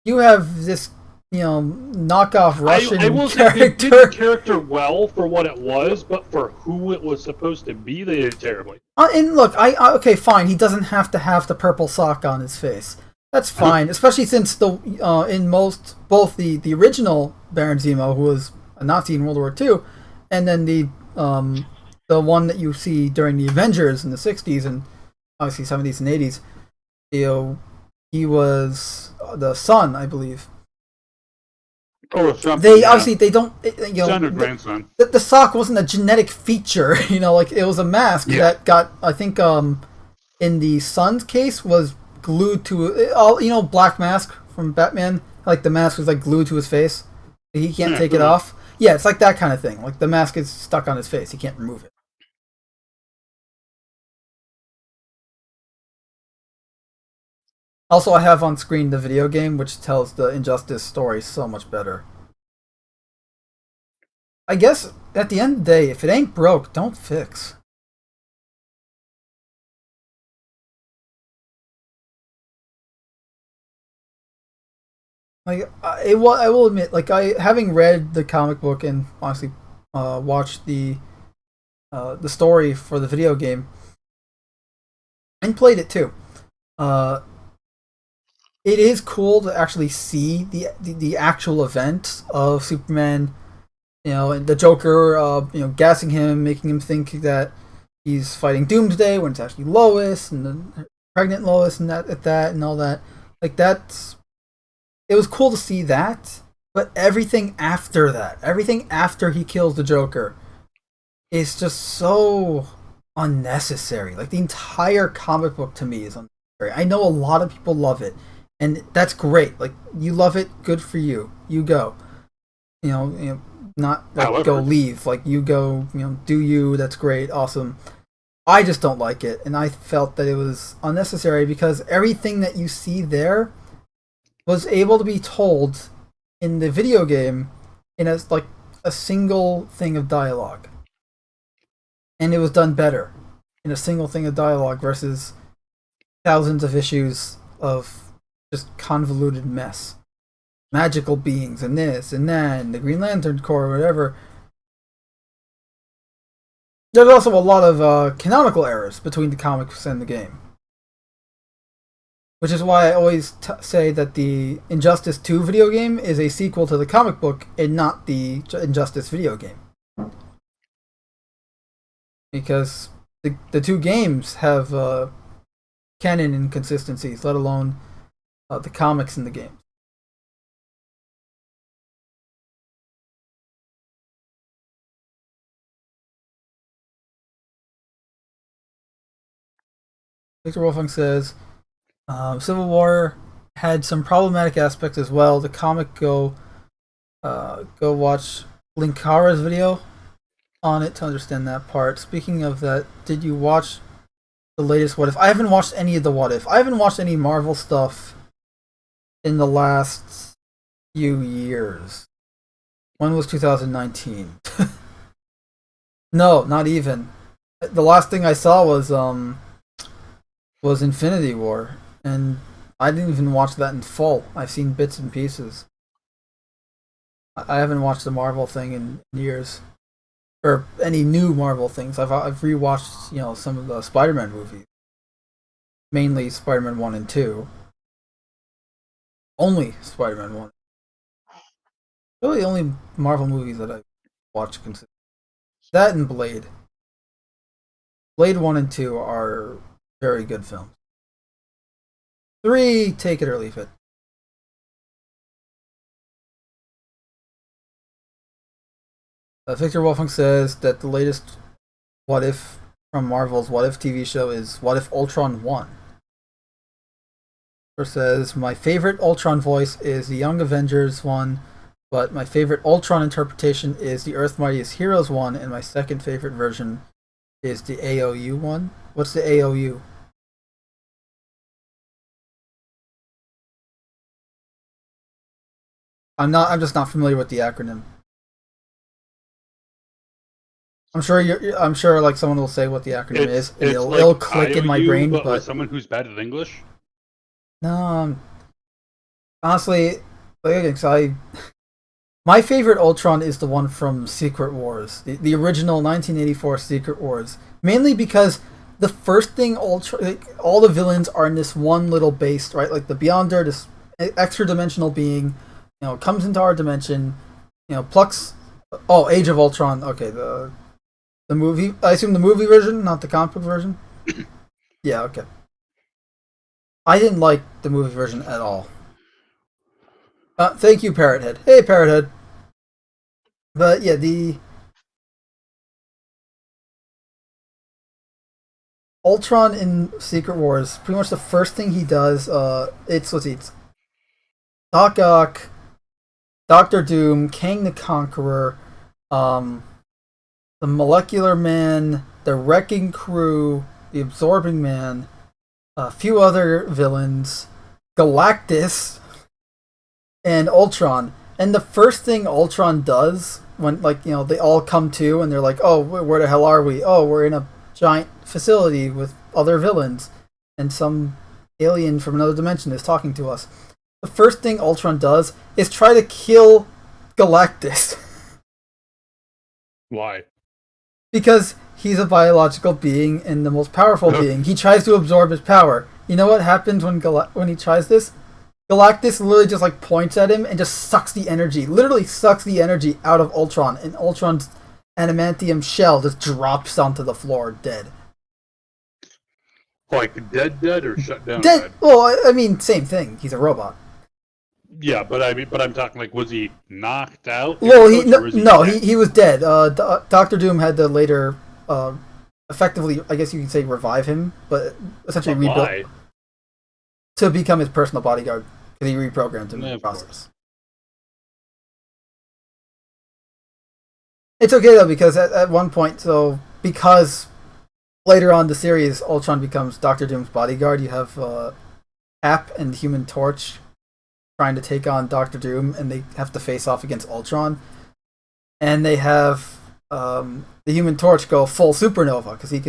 You have this, knockoff Russian I will character. say they did the character well for what it was, but for who it was supposed to be, they did terribly. And look, okay, fine. He doesn't have to have the purple sock on his face. That's fine, especially since in both the original Baron Zemo, who was a Nazi in World War II, and then the one that you see during the Avengers in the 60s and obviously 70s and 80s, he was the son, I believe. Oh, something. They obviously they don't, son or grandson. The sock wasn't a genetic feature, like it was a mask that got, I think, in the son's case, was glued to Black Mask from Batman. Like the mask was like glued to his face. He can't take it off. Yeah, it's like that kind of thing. Like the mask is stuck on his face. He can't remove it. Also, I have on screen the video game, which tells the Injustice story so much better. I guess, at the end of the day, if it ain't broke, don't fix. Like, I will admit, like, having read the comic book and honestly watched the story for the video game and played it too, it is cool to actually see the actual event of Superman, and the Joker, gassing him, making him think that he's fighting Doomsday when it's actually Lois, and the pregnant Lois, and that and all that. Like, it was cool to see that, but everything after that, everything after he kills the Joker, is just so unnecessary. Like, the entire comic book to me is unnecessary. I know a lot of people love it, and that's great. Like, you love it, good for you. You go. Not like, however, go leave. Like, you go, do you, that's great, awesome. I just don't like it, and I felt that it was unnecessary, because everything that you see there was able to be told in the video game in a single thing of dialogue. And it was done better in a single thing of dialogue versus thousands of issues of just convoluted mess. Magical beings and this and that and the Green Lantern Corps or whatever. There's also a lot of canonical errors between the comics and the game. Which is why I always say that the Injustice 2 video game is a sequel to the comic book and not the Injustice video game. Because the two games have canon inconsistencies, let alone the comics in the game. Victor Wolfgang says, Civil War had some problematic aspects as well. The comic, go watch Linkara's video on it to understand that part. Speaking of that, did you watch the latest What If? I haven't watched any of the What If. I haven't watched any Marvel stuff in the last few years. When was 2019? No, not even. The last thing I saw was Infinity War, and I didn't even watch that in full. I've seen bits and pieces. I haven't watched the Marvel thing in years, or any new Marvel things. I've rewatched some of the Spider-Man movies, mainly Spider-Man 1 and 2. Only Spider-Man 1. Really, the only Marvel movies that I watched consistently. That and Blade. Blade 1 and 2 are very good films. 3, take it or leave it. Victor Wolfgang says that the latest What If from Marvel's What If TV show is What If Ultron won? Or says, my favorite Ultron voice is the Young Avengers one, but my favorite Ultron interpretation is the Earth Mightiest Heroes one, and my second favorite version is the AOU one. What's the AOU? I'm just not familiar with the acronym. I'm sure like someone will say what the acronym is, and it'll click in my brain. But with someone who's bad at English. No, honestly, my favorite Ultron is the one from Secret Wars, the original 1984 Secret Wars. Mainly because the first thing all the villains are in this one little base, right? Like the Beyonder, this extra dimensional being, comes into our dimension, plucks. Oh, Age of Ultron. Okay, the movie. I assume the movie version, not the comic book version. Yeah, okay. I didn't like the movie version at all. Thank you, Parrothead. Hey, Parrothead. But yeah, the Ultron in Secret Wars, pretty much the first thing he does, it's Doc Ock, Doctor Doom, Kang the Conqueror, the Molecular Man, the Wrecking Crew, the Absorbing Man, a few other villains, Galactus, and Ultron. And the first thing Ultron does when, they all come to and they're like, oh, where the hell are we? Oh, we're in a giant facility with other villains and some alien from another dimension is talking to us. The first thing Ultron does is try to kill Galactus. Why? Because he's a biological being and the most powerful being. He tries to absorb his power. You know what happens when he tries this? Galactus literally just points at him and just sucks the energy. Literally sucks the energy out of Ultron, and Ultron's adamantium shell just drops onto the floor dead. Like dead or shut down? Dead. Well, I mean, same thing. He's a robot. Yeah, but I'm talking was he knocked out? Well, he was dead. Doctor Doom had to later, effectively, I guess you could say, revive him, but essentially rebuild to become his personal bodyguard because he reprogrammed him in the process. It's okay though because at one point, because later on in the series, Ultron becomes Doctor Doom's bodyguard. You have Cap and Human Torch trying to take on Doctor Doom, and they have to face off against Ultron. And they have the Human Torch go full supernova because he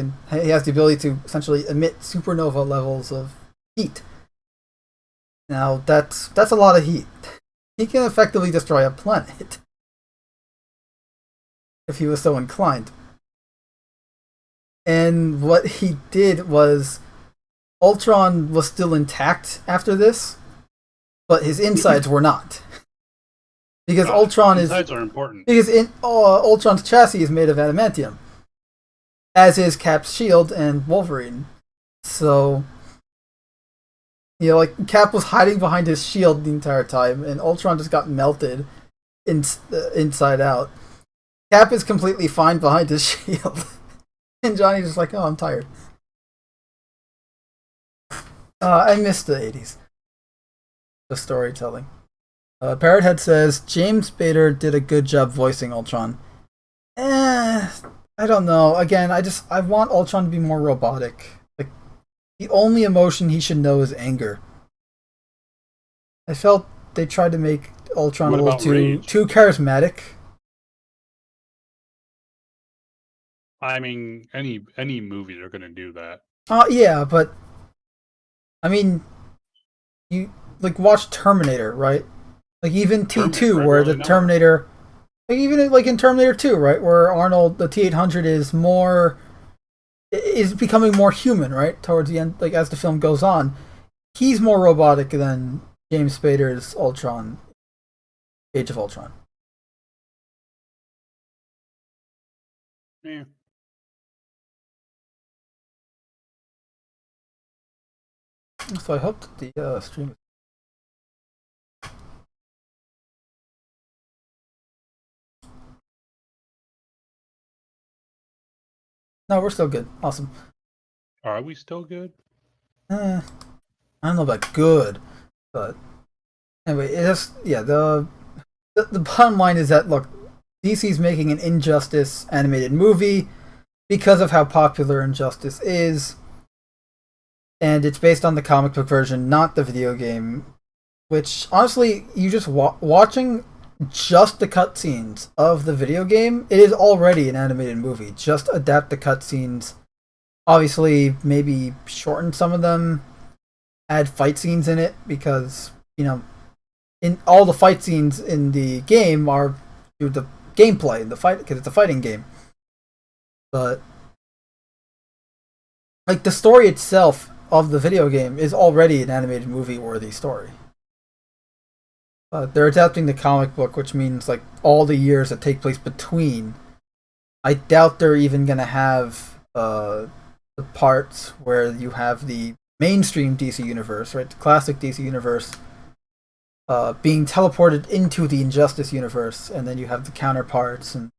has the ability to essentially emit supernova levels of heat. Now that's a lot of heat. He can effectively destroy a planet if he was so inclined. And what he did was Ultron was still intact after this, but his insides were not. Because insides are important. Because Ultron's chassis is made of adamantium, as is Cap's shield and Wolverine. So, like Cap was hiding behind his shield the entire time, and Ultron just got melted inside out. Cap is completely fine behind his shield, and Johnny's just like, "Oh, I'm tired." I missed the 80s. The storytelling. Parrothead says, James Spader did a good job voicing Ultron. I don't know. Again, I want Ultron to be more robotic. Like, the only emotion he should know is anger. I felt they tried to make Ultron a little too charismatic. I mean, any movie they're gonna do that. Yeah, but I mean, you watch Terminator, right? Like even T2, where the Terminator, like even like in Terminator 2, right, where Arnold, the T-800 is becoming more human, right, towards the end, like as the film goes on, he's more robotic than James Spader's Ultron, Age of Ultron. Yeah. So I hope that the stream. No, we're still good. Awesome. Are we still good? I don't know about good, but anyway, the bottom line is that look, DC's making an Injustice animated movie because of how popular Injustice is, and it's based on the comic book version, not the video game. Which honestly, you just watching just the cutscenes of the video game, it is already an animated movie. Just adapt the cutscenes. Obviously, maybe shorten some of them. Add fight scenes in it because, in all the fight scenes in the game are through the gameplay, the fight, because it's a fighting game. But like the story itself of the video game is already an animated movie worthy story. They're adapting the comic book, which means like all the years that take place between. I doubt they're even gonna have the parts where you have the mainstream DC universe, right, the classic DC universe, being teleported into the Injustice universe, and then you have the counterparts and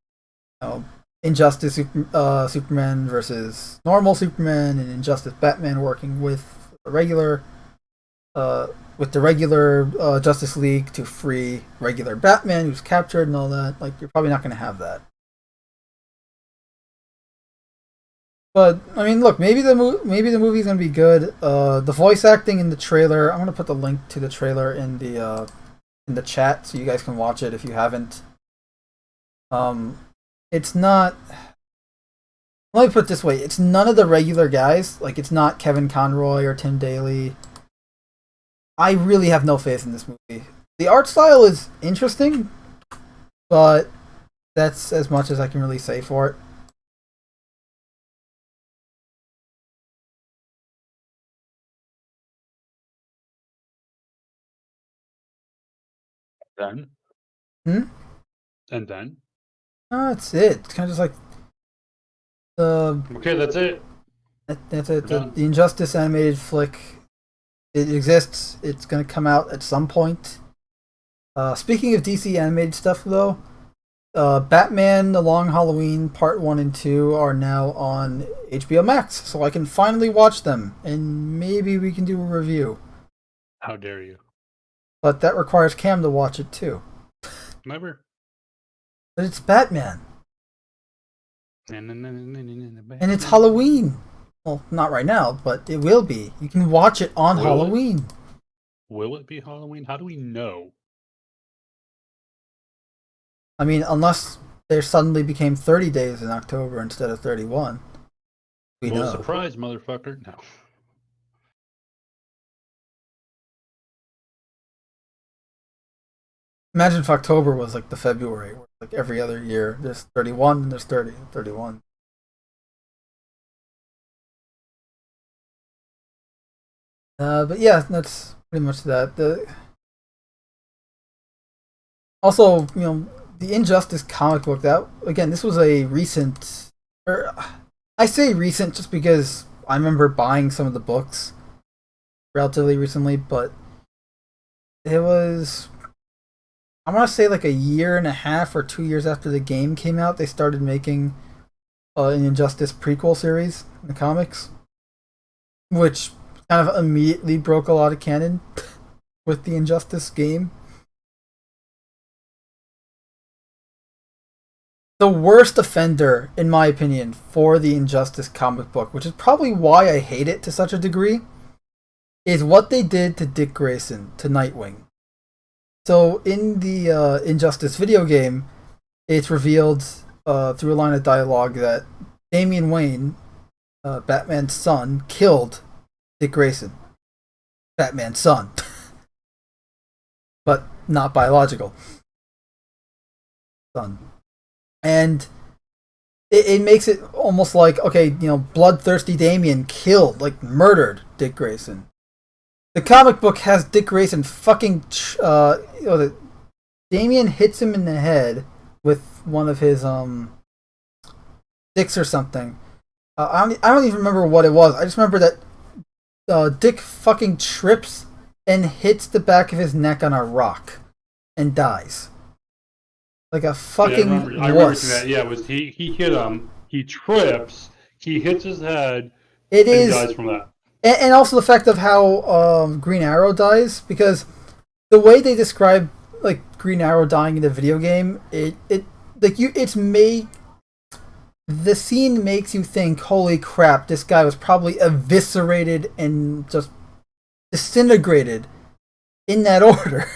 Injustice Superman versus normal Superman, and Injustice Batman working with the regular. Justice League to free regular Batman who's captured and all that. Like, you're probably not going to have that. But I mean, look, maybe the movie's going to be good. The voice acting in the trailer, I'm going to put the link to the trailer in the chat so you guys can watch it if you haven't. It's not. Let me put it this way: it's none of the regular guys. Like, it's not Kevin Conroy or Tim Daly. I really have no faith in this movie. The art style is interesting, but that's as much as I can really say for it. Then? And then? That's it. It's kind of just like the... Okay, that's it. That's it. The Injustice animated flick. It exists. It's going to come out at some point. Speaking of DC animated stuff, though, Batman The Long Halloween Part 1 and 2 are now on HBO Max, so I can finally watch them, and maybe we can do a review. How dare you? But that requires Cam to watch it, too. Never. But it's Batman. And it's Halloween. Well, not right now, but it will be. You can watch it on Halloween. Will it be Halloween? How do we know? I mean, unless there suddenly became 30 days in October instead of 31. We know. Surprise, motherfucker. No. Imagine if October was like the February, where like every other year there's 31 and there's 30 and 31. But yeah, that's pretty much that. Also, the Injustice comic book, that again, this was a recent, or I say recent just because I remember buying some of the books relatively recently, but it was, I want to say like a year and a half or 2 years after the game came out, they started making an Injustice prequel series in the comics, which kind of immediately broke a lot of canon with the Injustice game. The worst offender, in my opinion, for the Injustice comic book, which is probably why I hate it to such a degree, is what they did to Dick Grayson, to Nightwing. So in the Injustice video game, it's revealed through a line of dialogue that Damian Wayne, Batman's son, killed Dick Grayson. Batman's son. But not biological son. And it makes it almost like, okay, bloodthirsty Damian killed, like murdered Dick Grayson. The comic book has Dick Grayson fucking, Damian hits him in the head with one of his sticks or something. I don't even remember what it was. I just remember that Dick fucking trips and hits the back of his neck on a rock and dies. Like a fucking I remember that. Yeah, it was he hit him, he trips, he hits his head, and dies from that. And also the fact of how Green Arrow dies, because the way they describe like Green Arrow dying in the video game, the scene makes you think, holy crap, this guy was probably eviscerated and just disintegrated in that order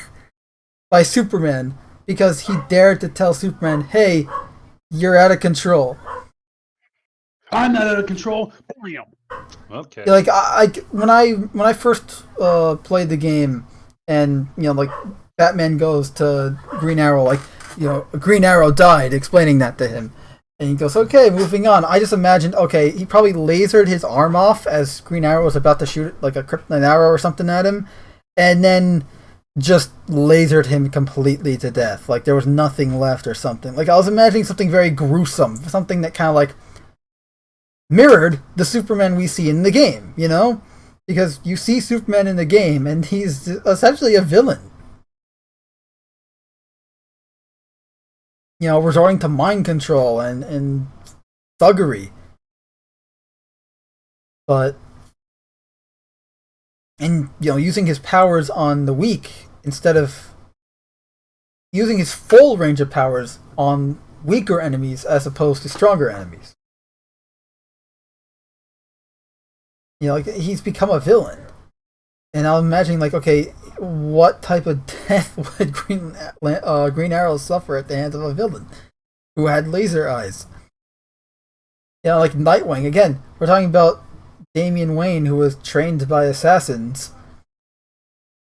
by Superman, because he dared to tell Superman, hey, you're out of control. I'm not out of control. Bam. Okay. Like when I first played the game, and like Batman goes to Green Arrow, like Green Arrow died, explaining that to him, and he goes, okay, moving on. I just imagined, okay, he probably lasered his arm off as Green Arrow was about to shoot like a kryptonite arrow or something at him, and then just lasered him completely to death. Like there was nothing left or something. Like I was imagining something very gruesome, something that kind of like mirrored the Superman we see in the game, because you see Superman in the game and he's essentially a villain, resorting to mind control and thuggery, but using his powers on the weak instead of using his full range of powers on weaker enemies as opposed to stronger enemies. Like he's become a villain, and I'm imagining like, okay, what type of death would Green Arrow suffer at the hands of a villain who had laser eyes? Like Nightwing. Again, we're talking about Damian Wayne, who was trained by assassins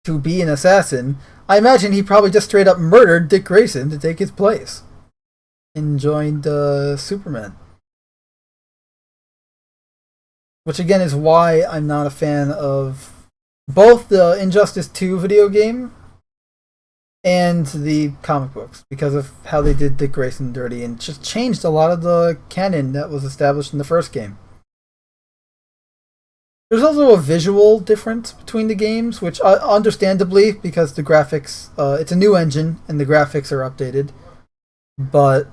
to be an assassin. I imagine he probably just straight up murdered Dick Grayson to take his place and joined Superman. Which again is why I'm not a fan of both the Injustice 2 video game and the comic books, because of how they did Dick Grayson dirty and just changed a lot of the canon that was established in the first game. There's also a visual difference between the games, which understandably, because the graphics, it's a new engine and the graphics are updated, but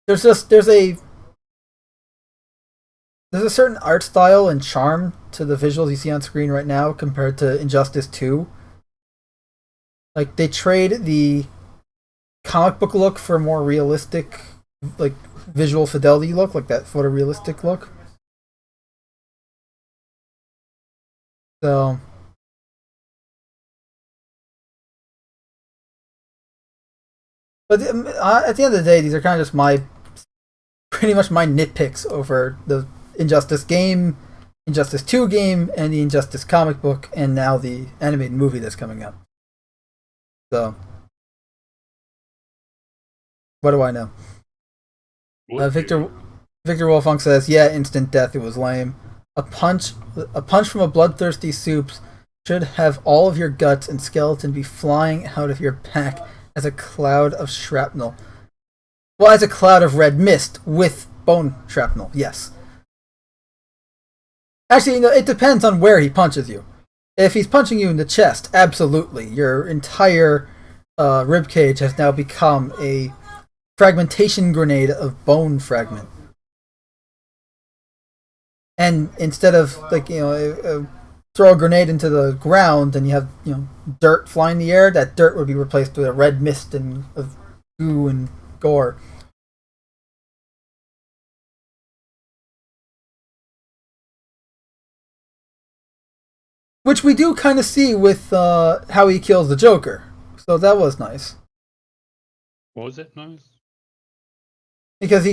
there's a certain art style and charm to the visuals you see on screen right now compared to Injustice 2. Like, they trade the comic book look for a more realistic, like, visual fidelity look, like that photorealistic look. So, but at the end of the day, these are kind of just pretty much my nitpicks over the Injustice game, Injustice 2 game, and the Injustice comic book, and now the animated movie that's coming up. So, What do I know? What do Victor you- Victor Wolfunk says, "Yeah, instant death. It was lame. A punch from a bloodthirsty soup should have all of your guts and skeleton be flying out of your back as a cloud of shrapnel. Well, as a cloud of red mist with bone shrapnel. Yes. Actually, no, it depends on where he punches you. If he's punching you in the chest, absolutely. Your entire rib cage has now become a fragmentation grenade of bone fragment. And instead of throw a grenade into the ground and you have dirt flying in the air, that dirt would be replaced with a red mist and of goo and gore. Which we do kind of see with how he kills the Joker. So that was nice. Was it nice? Because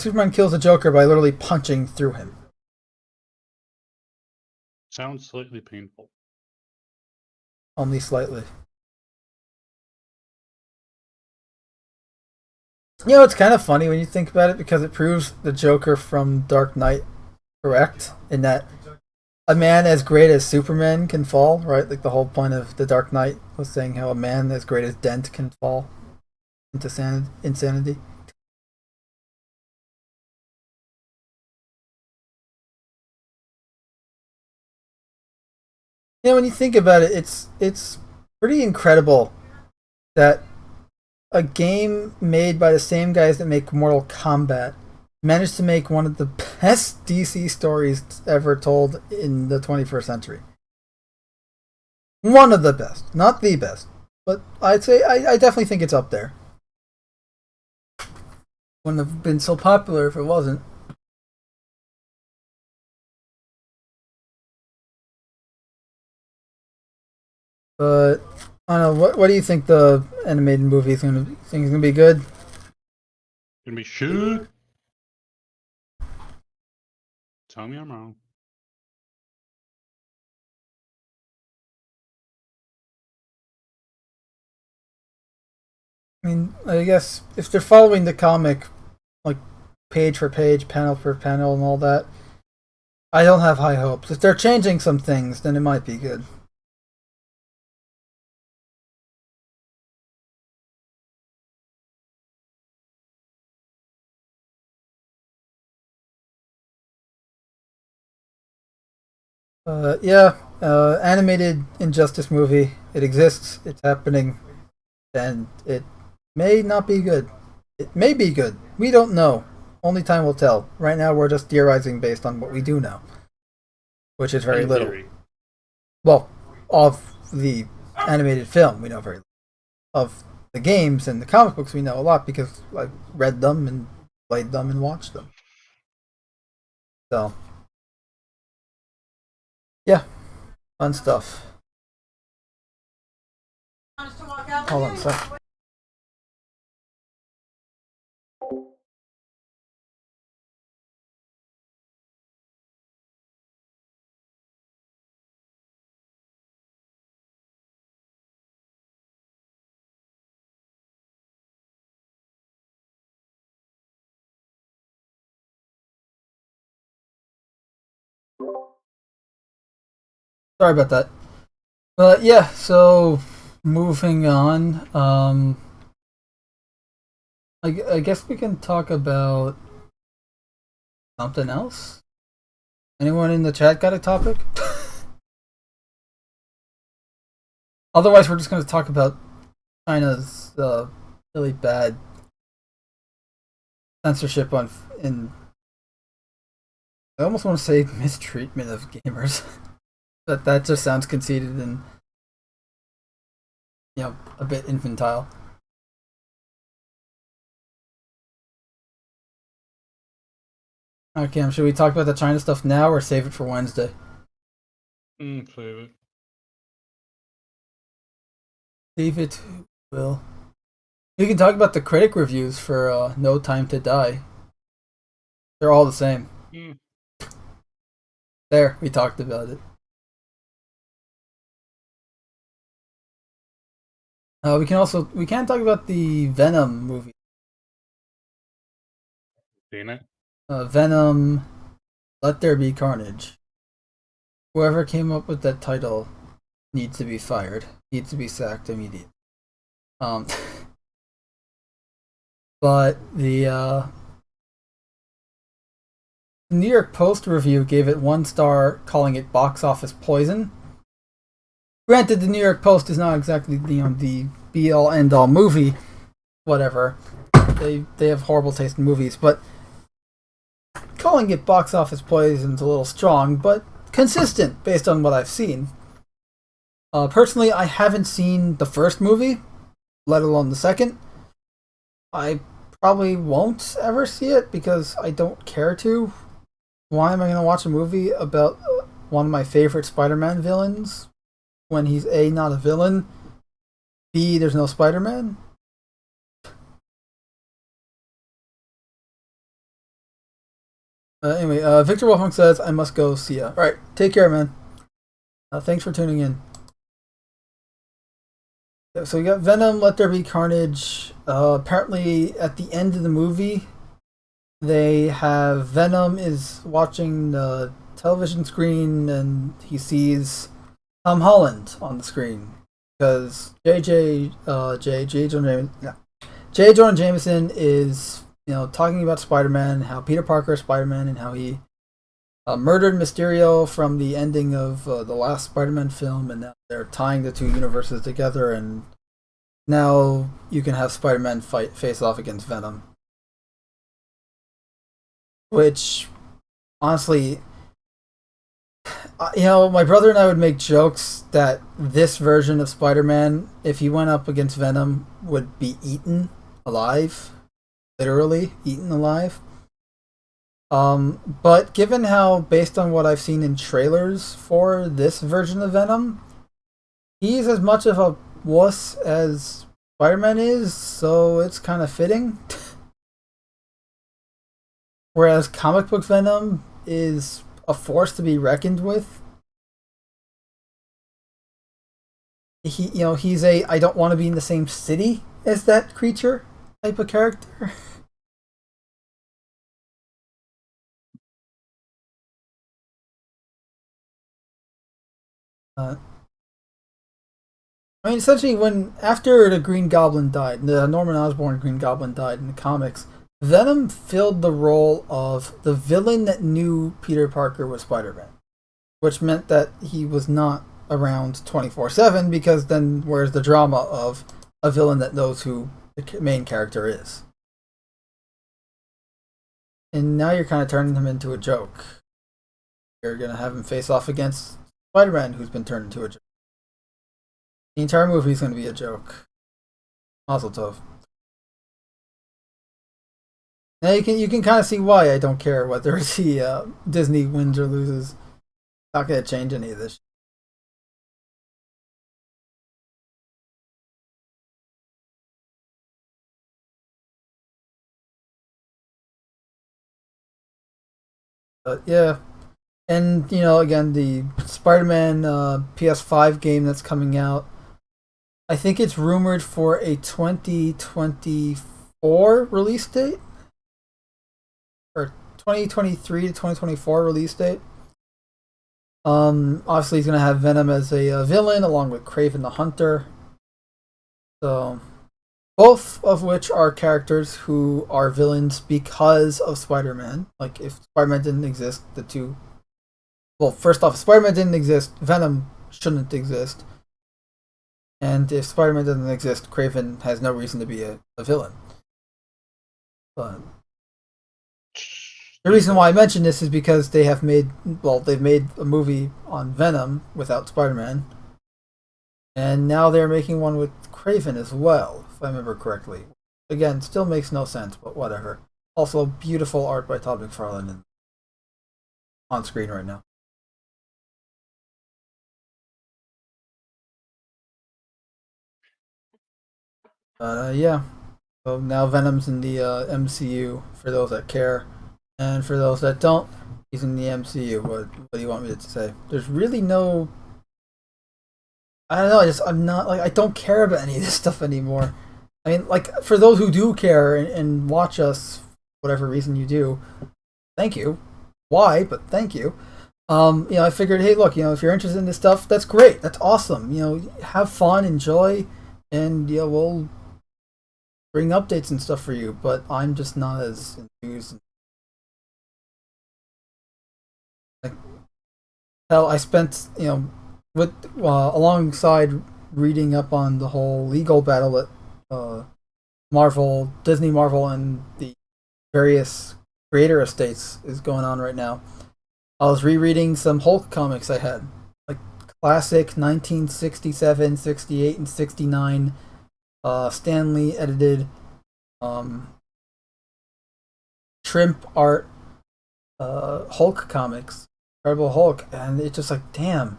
Superman kills the Joker by literally punching through him. Sounds slightly painful. Only slightly. It's kind of funny when you think about it because it proves the Joker from Dark Knight correct in that a man as great as Superman can fall, right? Like the whole point of the Dark Knight was saying how a man as great as Dent can fall into insanity. When you think about it, it's pretty incredible that a game made by the same guys that make Mortal Kombat managed to make one of the best DC stories ever told in the 21st century. One of the best. Not the best. But I'd say I definitely think it's up there. Wouldn't have been so popular if it wasn't. But I don't know. What do you think the animated movie is gonna? Think it's gonna be good? Gonna be shoot. Tell me I'm wrong. I mean, I guess if they're following the comic, like page for page, panel for panel, and all that, I don't have high hopes. If they're changing some things, then it might be good. Animated Injustice movie. It exists. It's happening, and it may not be good. It may be good. We don't know. Only time will tell. Right now, we're just theorizing based on what we do know, which is very In little. theory. Well, of the animated film, we know very little. Of the games and the comic books, we know a lot because I've read them and played them and watched them. So, yeah, fun stuff. Hold on a sec. Sorry about that. But yeah, so moving on. I guess we can talk about something else. Anyone in the chat got a topic? Otherwise, we're just going to talk about China's really bad censorship in. I almost want to say mistreatment of gamers, but that just sounds conceited and a bit infantile. Okay, should we talk about the China stuff now or save it for Wednesday? Save it. Save it, Will. We can talk about the critic reviews for No Time to Die. They're all the same. There, we talked about it. We can talk about the Venom movie Seen it? Venom, Let There Be Carnage. Whoever came up with that title needs to be fired. Needs to be sacked immediately. But the New York Post review gave it 1 star, calling it box office poison. Granted, the New York Post is not exactly the be all end all movie. Whatever, they have horrible taste in movies, but calling it box office poison is a little strong, but consistent based on what I've seen. Personally, I haven't seen the first movie, let alone the second. I probably won't ever see it because I don't care to. Why am I going to watch a movie about one of my favorite Spider-Man villains when he's A, not a villain, B, there's no Spider-Man? Anyway, Victor Wolfgang says, I must go, see ya. Alright, take care, man. Thanks for tuning in. So we got Venom, Let There Be Carnage. Apparently, at the end of the movie, they have Venom is watching the television screen and he sees Tom Holland on the screen because J. Jonah Jameson is talking about Spider-Man, how Peter Parker is Spider-Man, and how he murdered Mysterio from the ending of the last Spider-Man film, and now they're tying the two universes together, and now you can have Spider-Man face off against Venom. Which, honestly, my brother and I would make jokes that this version of Spider-Man, if he went up against Venom, would be eaten alive. Literally eaten alive. But given how, based on what I've seen in trailers for this version of Venom, he's as much of a wuss as Spider-Man is, so it's kind of fitting. Whereas comic book Venom is a force to be reckoned with. He's a I don't want to be in the same city as that creature type of character. Essentially, after the Green Goblin died, the Norman Osborn Green Goblin died in the comics, Venom filled the role of the villain that knew Peter Parker was Spider-Man, which meant that he was not around 24/7 because then where's the drama of a villain that knows who the main character is? And now you're kind of turning him into a joke. You're going to have him face off against Spider-Man, who's been turned into a joke. The entire movie is going to be a joke. Mazel tov. Now you can kind of see why I don't care whether Disney wins or loses. Not going to change any of this. But yeah. And, again, the Spider-Man PS5 game that's coming out, I think it's rumored for a 2024 release date? Or 2023 to 2024 release date. Obviously, he's going to have Venom as a villain, along with Kraven the Hunter. So, both of which are characters who are villains because of Spider-Man. Like, if Spider-Man didn't exist, the two... Well, first off, if Spider-Man didn't exist, Venom shouldn't exist. And if Spider-Man doesn't exist, Kraven has no reason to be a villain. But the reason why I mention this is because they've made a movie on Venom without Spider-Man. And now they're making one with Kraven as well, if I remember correctly. Again, still makes no sense, but whatever. Also, beautiful art by Todd McFarlane on screen right now. Yeah. So now Venom's in the MCU for those that care, and for those that don't, he's in the MCU. What do you want me to say? There's really no. I don't know. I'm not I don't care about any of this stuff anymore. I mean, for those who do care and watch us whatever reason you do, thank you. Why? But thank you. I figured, hey, look, if you're interested in this stuff, that's great. That's awesome. Have fun, enjoy, and we'll bring updates and stuff for you. But I'm just not as enthused. Hell, I spent, with alongside reading up on the whole legal battle that Disney Marvel, and the various creator estates is going on right now. I was rereading some Hulk comics I had, like classic 1967, 68, and 69 Stan Lee edited shrimp art Hulk comics, Incredible Hulk, and it's just like, damn,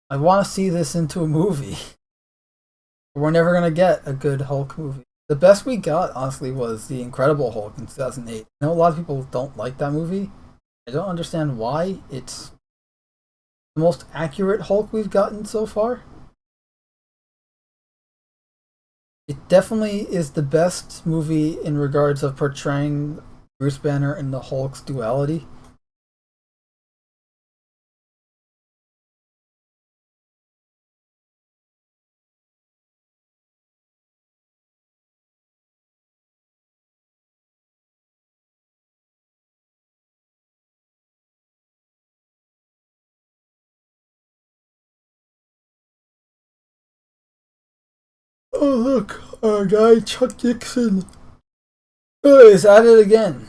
I want to see this into a movie. We're never going to get a good Hulk movie. The best we got, honestly, was the Incredible Hulk in 2008. I know a lot of people don't like that movie. I don't understand why. It's the most accurate Hulk we've gotten so far. It definitely is the best movie in regards of portraying Bruce Banner and the Hulk's duality. Oh look, our guy Chuck Dixon is at it again.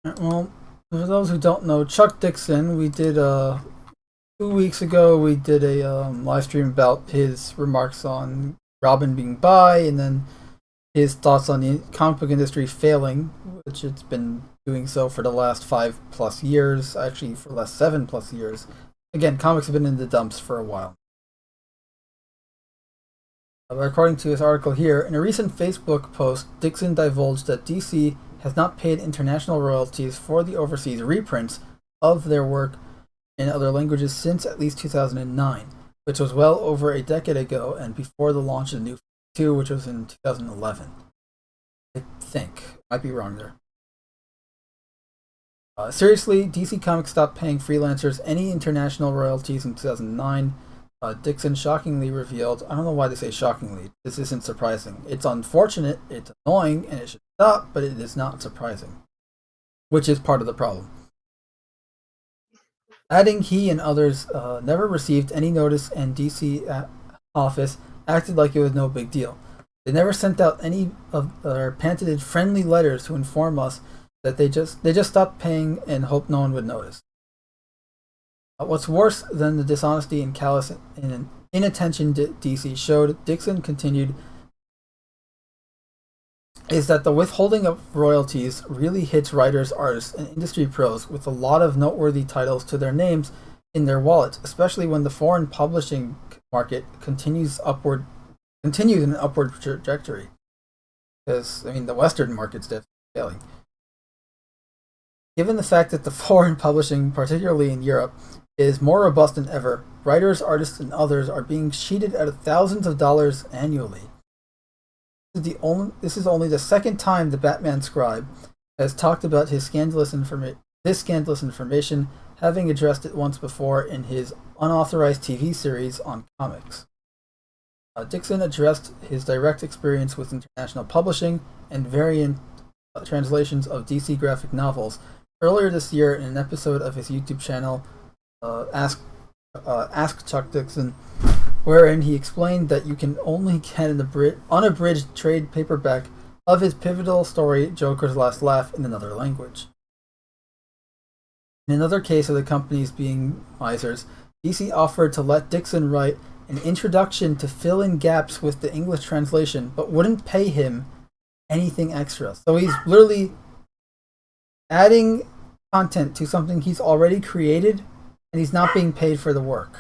Well, for those who don't know, Chuck Dixon, we did 2 weeks ago we did a live stream about his remarks on Robin being bi, and then his thoughts on the comic book industry failing, which it's been doing so for the last 5+ years, actually for the last 7+ years. Again, comics have been in the dumps for a while. According to his article here, in a recent Facebook post, Dixon divulged that DC has not paid international royalties for the overseas reprints of their work in other languages since at least 2009, which was well over a decade ago and before the launch of the New 52, which was in 2011. I think. Might be wrong there. Seriously, DC Comics stopped paying freelancers any international royalties in 2009. Dixon shockingly revealed, I don't know why they say shockingly, this isn't surprising. It's unfortunate, it's annoying, and it should stop, but it is not surprising. Which is part of the problem. Adding he and others never received any notice, and DC office acted like it was no big deal. They never sent out any of their patented friendly letters to inform us that they just stopped paying and hoped no one would notice. What's worse than the dishonesty and callous inattention DC showed, Dixon continued, is that the withholding of royalties really hits writers, artists, and industry pros with a lot of noteworthy titles to their names in their wallets, especially when the foreign publishing market continues in an upward trajectory. Because, the Western market's definitely failing. Given the fact that the foreign publishing, particularly in Europe, is more robust than ever, writers, artists, and others are being cheated out of thousands of dollars annually. This is only the second time the Batman scribe has talked about this scandalous information, having addressed it once before in his unauthorized TV series on comics. Dixon addressed his direct experience with international publishing and variant translations of DC graphic novels earlier this year in an episode of his YouTube channel, Ask Chuck Dixon, wherein he explained that you can only get an unabridged trade paperback of his pivotal story Joker's Last Laugh in another language. In another case of the companies being misers, DC offered to let Dixon write an introduction to fill in gaps with the English translation, but wouldn't pay him anything extra. So he's literally adding content to something he's already created, and he's not being paid for the work.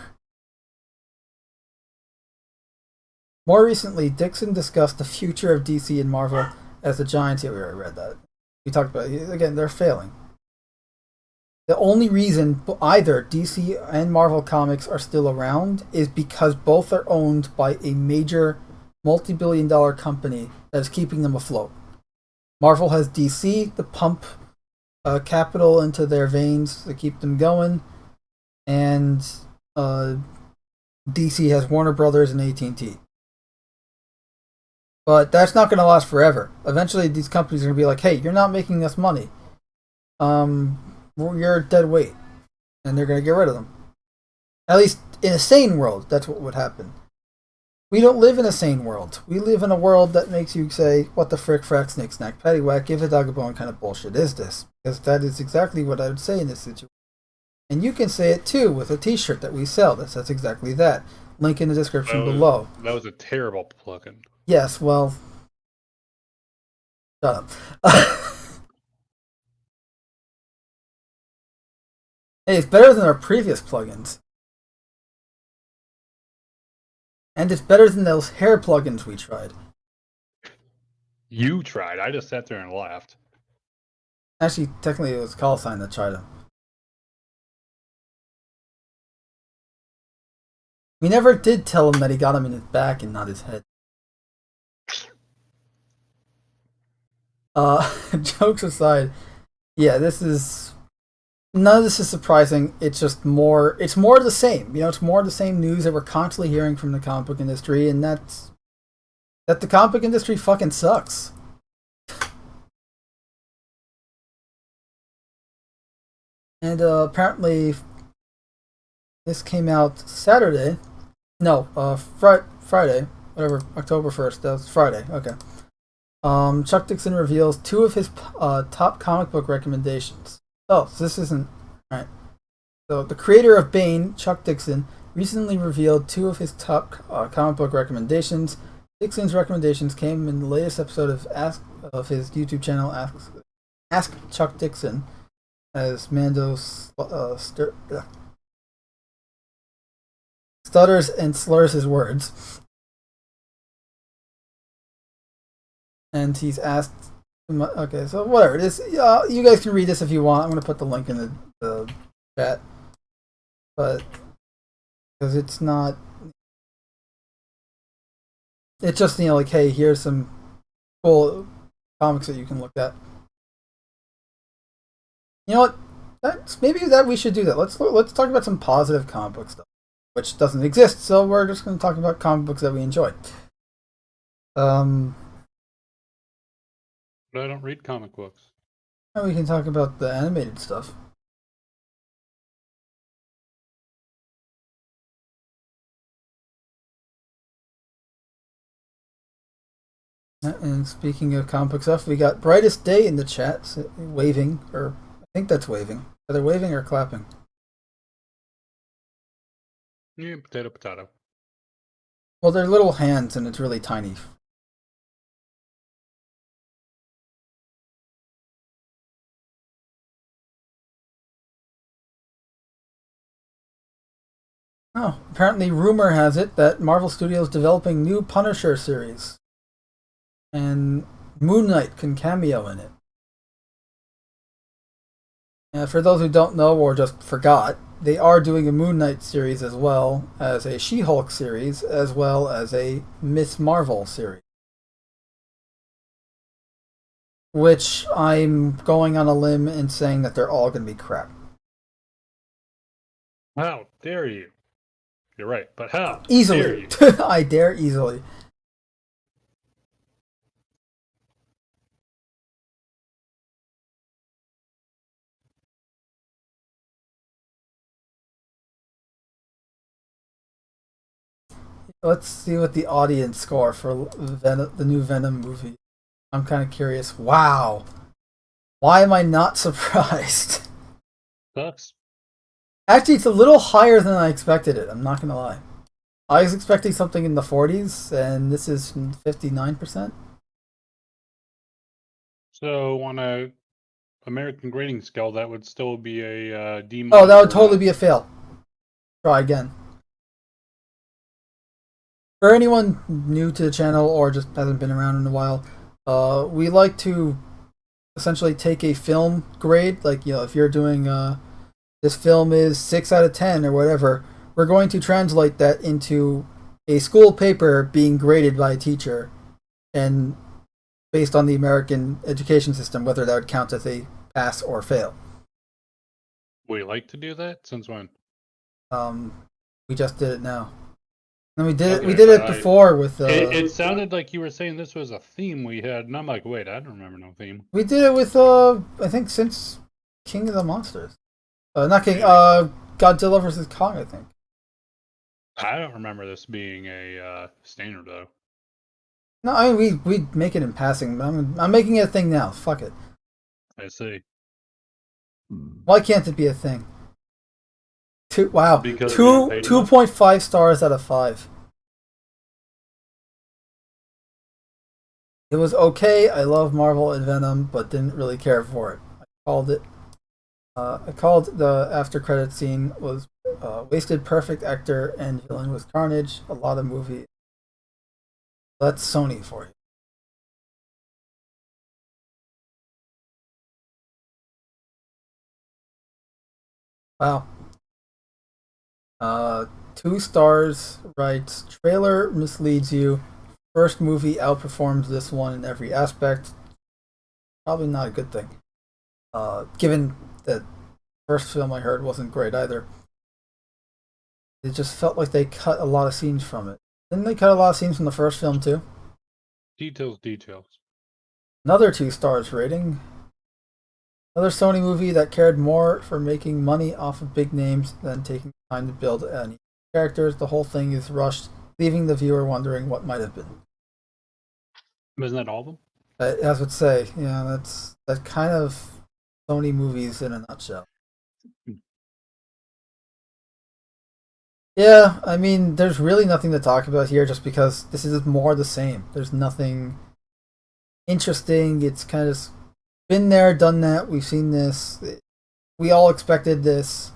More recently, Dixon discussed the future of DC and Marvel as the giants. Yeah, we already read that. We talked about it. Again, they're failing. The only reason either DC and Marvel comics are still around is because both are owned by a major multi-billion-dollar company that is keeping them afloat. Marvel has DC to pump capital into their veins to keep them going, and DC has Warner Brothers and AT&T. But that's not going to last forever. Eventually, these companies are going to be like, "Hey, you're not making us money. You're a dead weight," and they're going to get rid of them. At least in a sane world, that's what would happen. We don't live in a sane world. We live in a world that makes you say, "What the frick, frack, snick, snack, paddywhack, give a dog a bone kind of bullshit is this?" Because that is exactly what I would say in this situation. And you can say it too with a t-shirt that we sell that says exactly that. Link in the description below. That was a terrible plugin. Yes, well... Shut up. Hey, it's better than our previous plugins. And it's better than those hair plugins we tried. You tried. I just sat there and laughed. Actually, technically it was Callsign that tried them. We never did tell him that he got him in his back and not his head. Jokes aside, yeah, none of this is surprising. It's just more of the same. You know, it's more of the same news that we're constantly hearing from the comic book industry, and that's that the comic book industry fucking sucks. And apparently, this came out Saturday. No, Friday. Whatever, October 1st. That was Friday. Okay. Chuck Dixon reveals 2 of his top comic book recommendations. Oh, so this isn't... Alright. So, the creator of Bane, Chuck Dixon, recently revealed 2 of his top comic book recommendations. Dixon's recommendations came in the latest episode of his YouTube channel, Ask Chuck Dixon, as Mando stutters and slurs his words. And he's asked... Okay, so whatever it is, you guys can read this if you want. I'm going to put the link in the chat. But, because it's not... It's just, you know, like, hey, here's some cool comics that you can look at. You know what? Maybe that we should do that. Let's talk about some positive comic book stuff, which doesn't exist. So we're just going to talk about comic books that we enjoy. But I don't read comic books. And we can talk about the animated stuff. And speaking of comic book stuff, we got Brightest Day in the chat, waving, or I think that's waving. Are they waving or clapping? Yeah, potato. Well, they're little hands and it's really tiny. Oh, apparently rumor has it that Marvel Studios is developing new Punisher series. And Moon Knight can cameo in it. For those who don't know or just forgot, they are doing a Moon Knight series as well as a She-Hulk series, as well as a Miss Marvel series. Which I'm going on a limb and saying that they're all going to be crap. How dare you? You're right, but how? Easily. I dare easily. Let's see what the audience score for the new Venom movie. I'm kind of curious. Wow. Why am I not surprised? Sucks. Actually, it's a little higher than I expected it. I'm not going to lie. I was expecting something in the 40s, and this is 59%. So, on a American grading scale, that would still be a D-. Oh, that would totally be a fail. Try again. For anyone new to the channel or just hasn't been around in a while, we like to essentially take a film grade. Like, you know, if you're doing this film is 6 out of 10 or whatever, we're going to translate that into a school paper being graded by a teacher, and based on the American education system, whether that would count as a pass or fail. We like to do that? Since when? We just did it now. And we did Okay, it. We did it but before with. It sounded like you were saying this was a theme we had, and I'm like, wait, I don't remember no theme. We did it with. I think since King of the Monsters. Not King. Godzilla versus Kong. I think. I don't remember this being a standard though. No, I mean we make it in passing. I'm making it a thing now. Fuck it. I see. Why can't it be a thing? Because 2.5 stars out of 5. It was okay. I love Marvel and Venom, but didn't really care for it. I called the after credit scene was wasted. Perfect actor and villain was Carnage. A lot of movie. That's Sony for you. Wow. 2 stars writes, trailer misleads you. First movie outperforms this one in every aspect. Probably not a good thing. Given that first film I heard wasn't great either. It just felt like they cut a lot of scenes from it. Didn't they cut a lot of scenes from the first film too? Details. Another 2 stars rating. Another Sony movie that cared more for making money off of big names than taking time to build any characters. The whole thing is rushed, leaving the viewer wondering what might have been. Isn't that all of them? As would say, yeah, that's kind of Sony movies in a nutshell. Yeah, I mean, there's really nothing to talk about here just because this is more the same. There's nothing interesting. It's kind of been there, done that. We've seen this. We all expected this.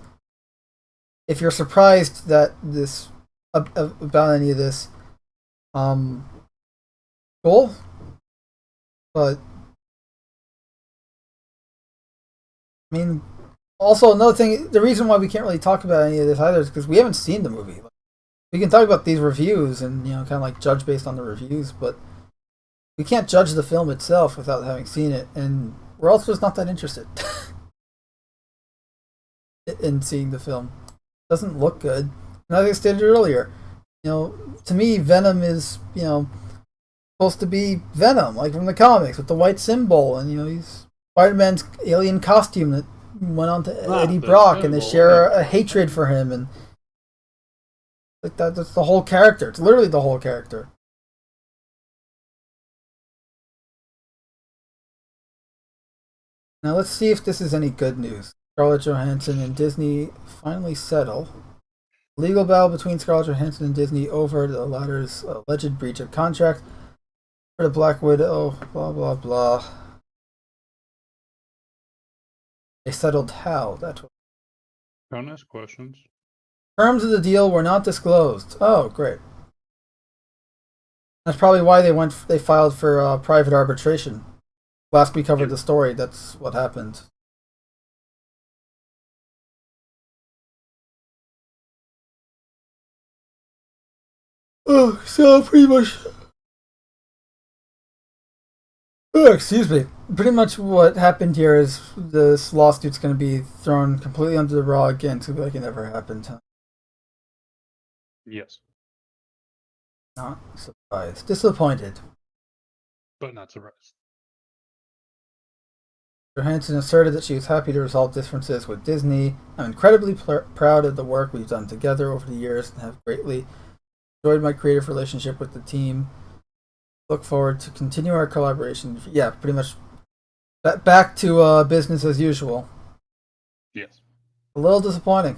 If you're surprised that this about any of this, cool. But I mean, also another thing. The reason why we can't really talk about any of this either is because we haven't seen the movie. We can talk about these reviews and kind of like judge based on the reviews, but we can't judge the film itself without having seen it, and we're also just not that interested in seeing the film. It doesn't look good. And as I stated earlier, to me, Venom is, supposed to be Venom, like from the comics, with the white symbol, and he's Spider-Man's alien costume that went on to Eddie Brock, and they share a hatred for him, and like that's the whole character. It's literally the whole character. Now let's see if this is any good news. Scarlett Johansson and Disney finally settle. Legal battle between Scarlett Johansson and Disney over the latter's alleged breach of contract for the Black Widow, blah blah blah. They settled how? Don't ask questions. Terms of the deal were not disclosed. Oh, great. That's probably why they filed for private arbitration. Last we covered the story, that's what happened. Oh, so pretty much. Oh, excuse me. Pretty much what happened here is this lawsuit's going to be thrown completely under the rug and it's going to be like it never happened. Huh? Yes. Not surprised. Disappointed. But not surprised. Johansson asserted that she was happy to resolve differences with Disney. I'm incredibly proud of the work we've done together over the years and have greatly enjoyed my creative relationship with the team. Look forward to continue our collaboration. Yeah, pretty much back to business as usual. Yes. A little disappointing.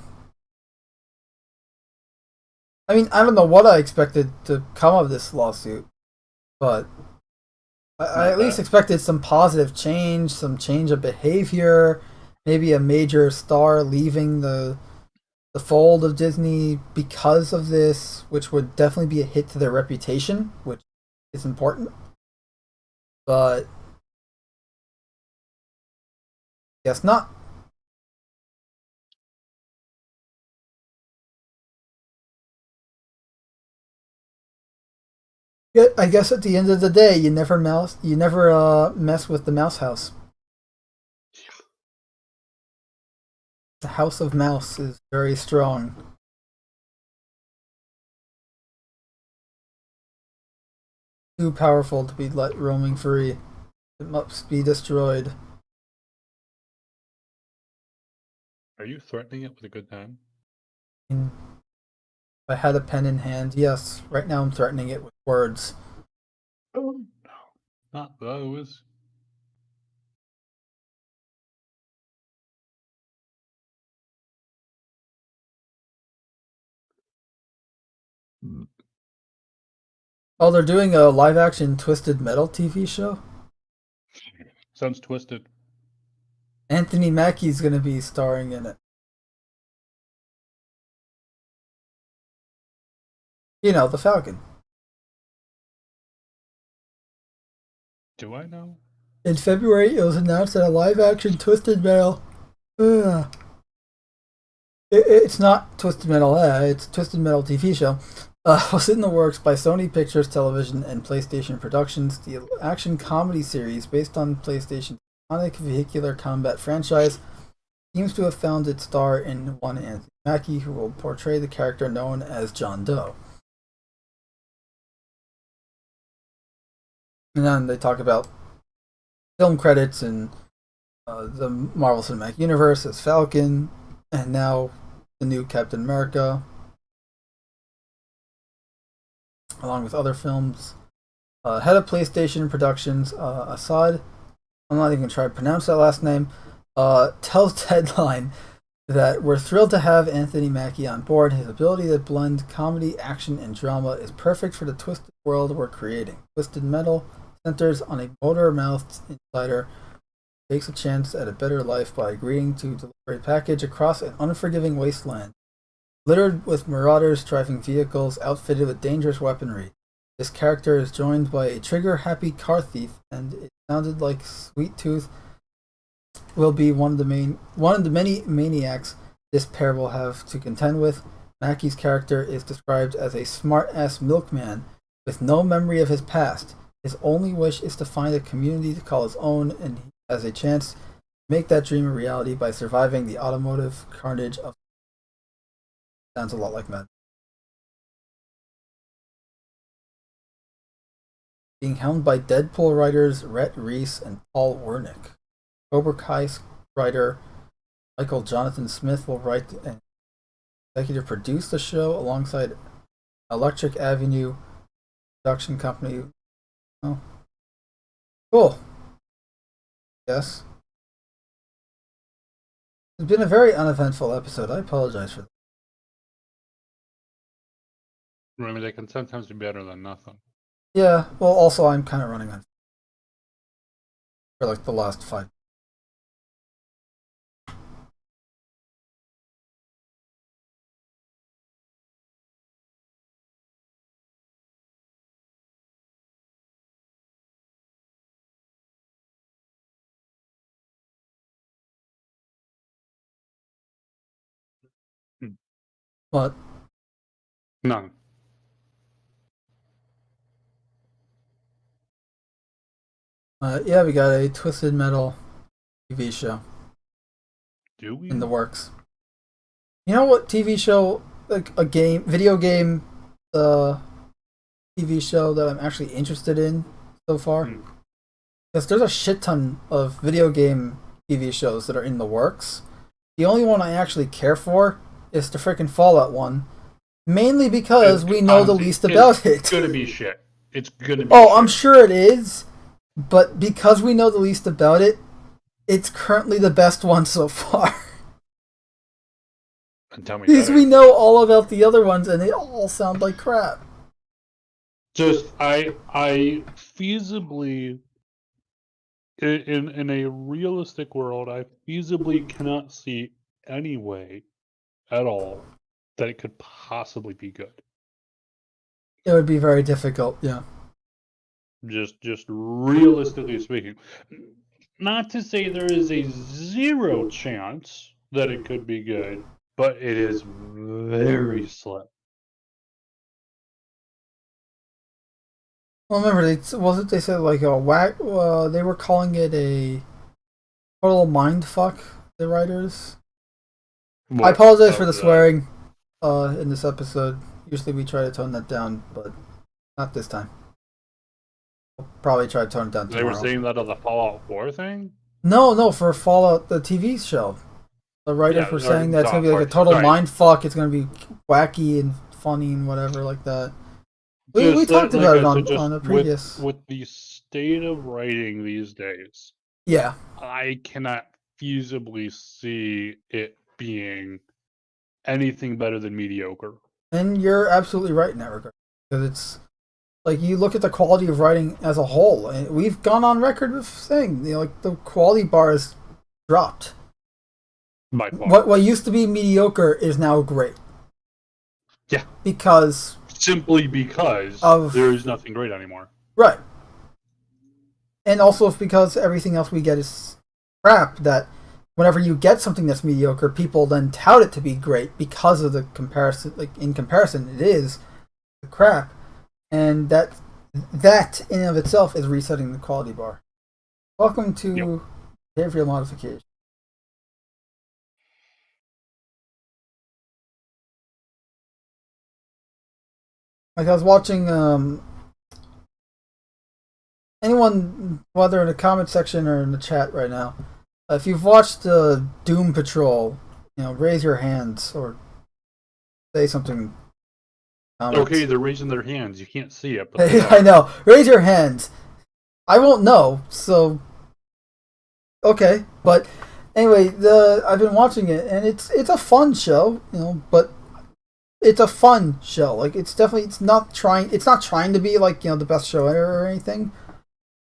I mean, I don't know what I expected to come of this lawsuit, but I at least expected some positive change, some change of behavior, maybe a major star leaving the fold of Disney because of this, which would definitely be a hit to their reputation, which is important. But guess not. Yeah, I guess at the end of the day, you never mess with the mouse house. The House of Mouse is very strong. Too powerful to be let roaming free. It must be destroyed. Are you threatening it with a good time? If I had a pen in hand, yes. Right now I'm threatening it with words. Oh, no. Not those. Oh, they're doing a live-action Twisted Metal TV show? Sounds twisted. Anthony Mackie's gonna be starring in it. You know, the Falcon. Do I know? In February, it was announced that a live-action Twisted Metal... It's not Twisted Metal, it's Twisted Metal TV show. Was in the works by Sony Pictures Television and PlayStation Productions. The action comedy series, based on PlayStation's iconic vehicular combat franchise, seems to have found its star in one Anthony Mackie, who will portray the character known as John Doe. And then they talk about film credits and the Marvel Cinematic Universe as Falcon, and now the new Captain America, along with other films. Head of PlayStation Productions, Assad, I'm not even going to try to pronounce that last name, tells Deadline that we're thrilled to have Anthony Mackie on board. His ability to blend comedy, action, and drama is perfect for the twisted world we're creating. Twisted Metal centers on a motor-mouthed insider who takes a chance at a better life by agreeing to deliver a package across an unforgiving wasteland, littered with marauders driving vehicles outfitted with dangerous weaponry. This character is joined by a trigger-happy car thief, and it sounded like Sweet Tooth will be one of the many maniacs this pair will have to contend with. Mackie's character is described as a smart-ass milkman with no memory of his past. His only wish is to find a community to call his own, and he has a chance to make that dream a reality by surviving the automotive carnage of... Sounds a lot like Mando. Being helmed by Deadpool writers Rhett Reese and Paul Wernick. Cobra Kai writer Michael Jonathan Smith will write and executive produce the show alongside Electric Avenue production company. Oh, cool. Yes. It's been a very uneventful episode. I apologize for that. I mean, they can sometimes be better than nothing. Yeah, well, also, I'm kind of running on for like the last 5. What? None. Yeah, we got a Twisted Metal TV show Do we? in the works. You know what TV show, like a video game TV show that I'm actually interested in so far? Because there's a shit ton of video game TV shows that are in the works. The only one I actually care for is the freaking Fallout one. Mainly because we know the least about it. It's gonna be shit. It's gonna be Oh, shit. I'm sure it is. But because we know the least about it, it's currently the best one so far. And tell me Because we know all about the other ones and they all sound like crap. Just I feasibly in a realistic world, I feasibly cannot see any way at all that it could possibly be good. It would be very difficult, yeah. Just realistically speaking. Not to say there is a 0 chance that it could be good, but it is very slim. Well, remember, they said like a whack. They were calling it a total mind fuck. The writers. I apologize for the swearing in this episode. Usually we try to tone that down, but not this time. We'll probably try to tone it down tomorrow. They were saying that on the Fallout 4 thing? No, for Fallout, the TV show. The writers were saying that it's going to be like a total mind fuck. It's going to be wacky and funny and whatever like that. We talked about it on the previous... With the state of writing these days, yeah, I cannot feasibly see it being anything better than mediocre. And you're absolutely right in that regard. Because it's like you look at the quality of writing as a whole, and we've gone on record with saying, like the quality bar is dropped. By far. What used to be mediocre is now great. Yeah. Simply because there is nothing great anymore. Right. And also because everything else we get is crap, that whenever you get something that's mediocre, people then tout it to be great because of the comparison. Like, in comparison, it is crap. And that in and of itself is resetting the quality bar. Welcome to behavioral modification. Like, I was watching anyone, whether in the comment section or in the chat right now, if you've watched Doom Patrol, raise your hands or say something. Okay, they're raising their hands. You can't see it, but I know. Raise your hands. I won't know, so okay. But anyway, I've been watching it, and it's a fun show, but it's a fun show. Like, it's not trying to be like, the best show ever or anything.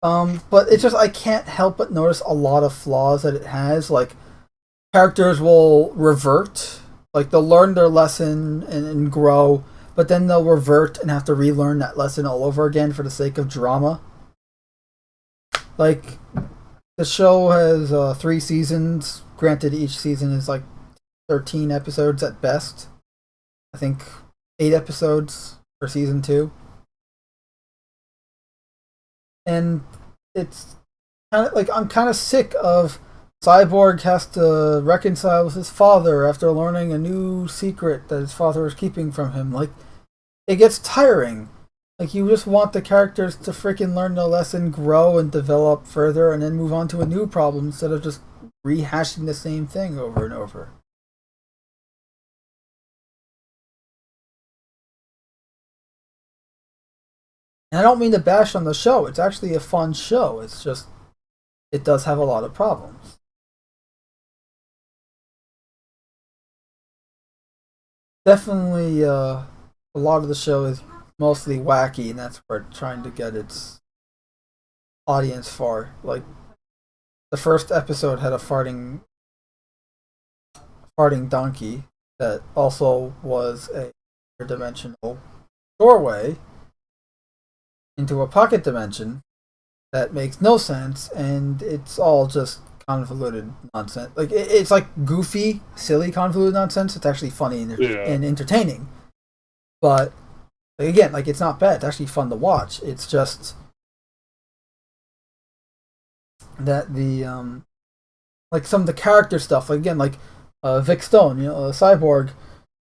But it's just, I can't help but notice a lot of flaws that it has. Like, characters will revert, like they'll learn their lesson and grow, but then they'll revert and have to relearn that lesson all over again for the sake of drama. Like, the show has 3 seasons. Granted, each season is like 13 episodes at best. I think 8 episodes for season 2. And it's kind of like, I'm kind of sick of Cyborg has to reconcile with his father after learning a new secret that his father was keeping from him. Like, it gets tiring. Like, you just want the characters to freaking learn the lesson, grow, and develop further, and then move on to a new problem instead of just rehashing the same thing over and over. And I don't mean to bash on the show. It's actually a fun show. It's just, it does have a lot of problems. Definitely, a lot of the show is mostly wacky, and that's where it's trying to get its audience for. Like, the first episode had a farting donkey that also was a dimensional doorway into a pocket dimension that makes no sense, and it's all just convoluted nonsense. Like, it's like goofy, silly, convoluted nonsense. It's actually funny and entertaining. But, like, again, like, it's not bad. It's actually fun to watch. It's just that the, like, some of the character stuff, like, again, like, Vic Stone, Cyborg,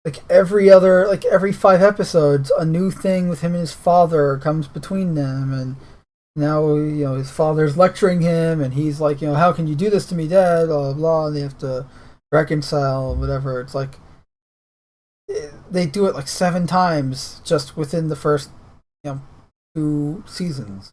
like, every 5 episodes, a new thing with him and his father comes between them, and now, his father's lecturing him, and he's like, how can you do this to me, Dad, blah, blah, blah, and they have to reconcile, whatever. It's like, they do it like 7 times just within the first, 2 seasons.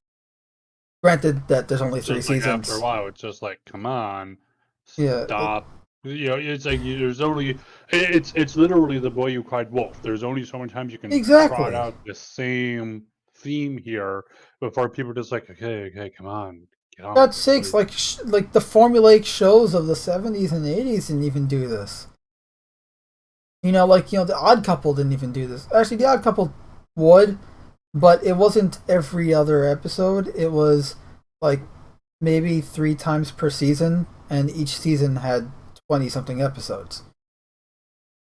Granted that there's only 3 seasons. After a while, it's just like, come on, stop. It's like there's only it's literally the boy who cried wolf. There's only so many times you can trot out the same theme here before people are just like, okay, come on, get on. God's sakes, like the formulaic shows of the 70s and 80s didn't even do this. The Odd Couple didn't even do this. Actually, the Odd Couple would, but it wasn't every other episode. It was like maybe 3 times per season, and each season had 20-something episodes.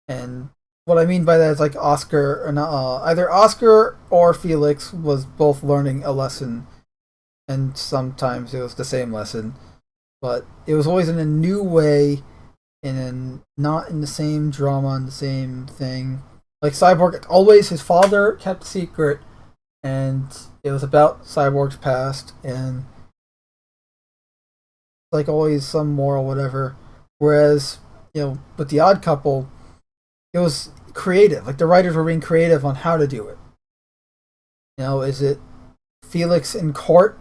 And what I mean by that is like Oscar, or not, either Oscar or Felix was both learning a lesson, and sometimes it was the same lesson, but it was always in a new way, not in the same drama and the same thing. Like Cyborg, always his father kept secret, and it was about Cyborg's past, and like always some moral whatever. Whereas with the Odd Couple, it was creative. Like the writers were being creative on how to do it. Is it Felix in court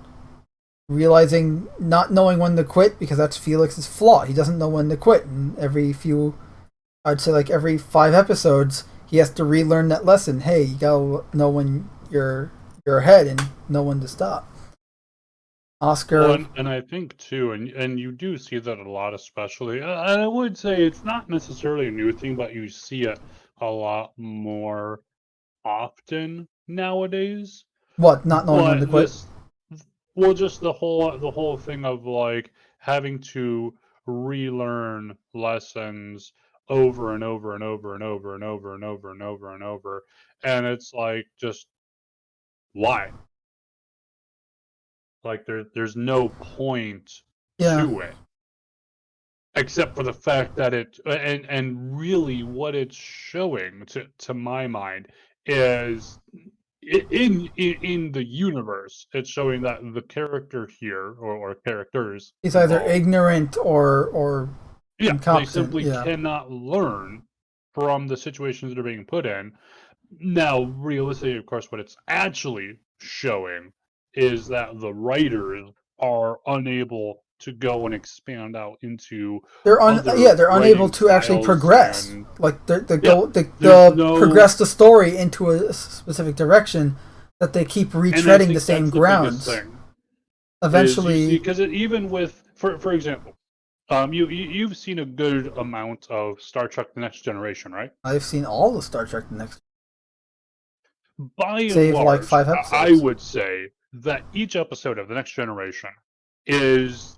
realizing, not knowing when to quit, because that's Felix's flaw. He doesn't know when to quit, and I'd say like every 5 episodes, he has to relearn that lesson. Hey, you gotta know when you're ahead and know when to stop. Oscar, Well, and I think too, and you do see that a lot, especially. I would say it's not necessarily a new thing, but you see it a lot more often nowadays. what? Not knowing when to But quit? well, just the whole thing of like having to relearn lessons over and over and over and over and over and over and over and over, and it's like, just why? Like there's no point Yeah. to it, except for the fact that and really what it's showing, to my mind, is in the universe, it's showing that the character here, or characters He's either involved, ignorant or yeah, they incompetent. simply Yeah. cannot learn from the situations that are being put in. Now, realistically, of course, what it's actually showing is that the writers are unable to go and expand out into They're other they're unable writing to actually styles, progress. and Like yeah, there's no, progress the story into a specific direction, that they keep and I retreading the think same that's the biggest grounds. thing, is you see, Eventually, because even with, for example, you've seen a good amount of Star Trek: The Next Generation, right? I've seen all the Star Trek the next, By and save like large, 5 I episodes. would say that each episode of The Next Generation is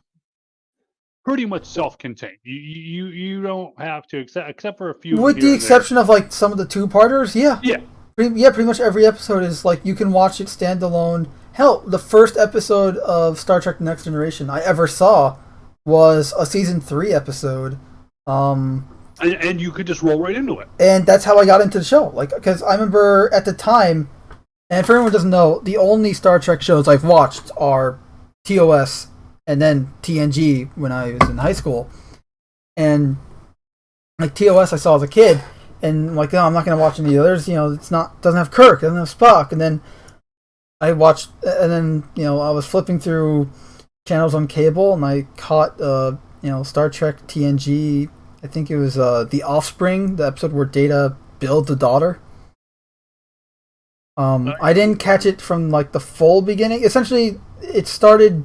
pretty much self-contained. You don't have to, except for a few With here the and there. exception of like some of the two-parters, yeah. Yeah, Pretty much every episode is like you can watch it standalone. Hell, the first episode of Star Trek: The Next Generation I ever saw was a season 3 episode. Um, and you could just roll right into it. and that's how I got into the show. Like, because I remember at the time, and for anyone who doesn't know, the only Star Trek shows I've watched are TOS and then TNG when I was in high school. And like TOS, I saw as a kid, and I'm like, no, I'm not gonna watch any others. Doesn't have Kirk, doesn't have Spock. And then I watched, and then I was flipping through channels on cable, and I caught Star Trek TNG. I think it was The Offspring, the episode where Data builds a daughter. I didn't catch it from like the full beginning. Essentially, it started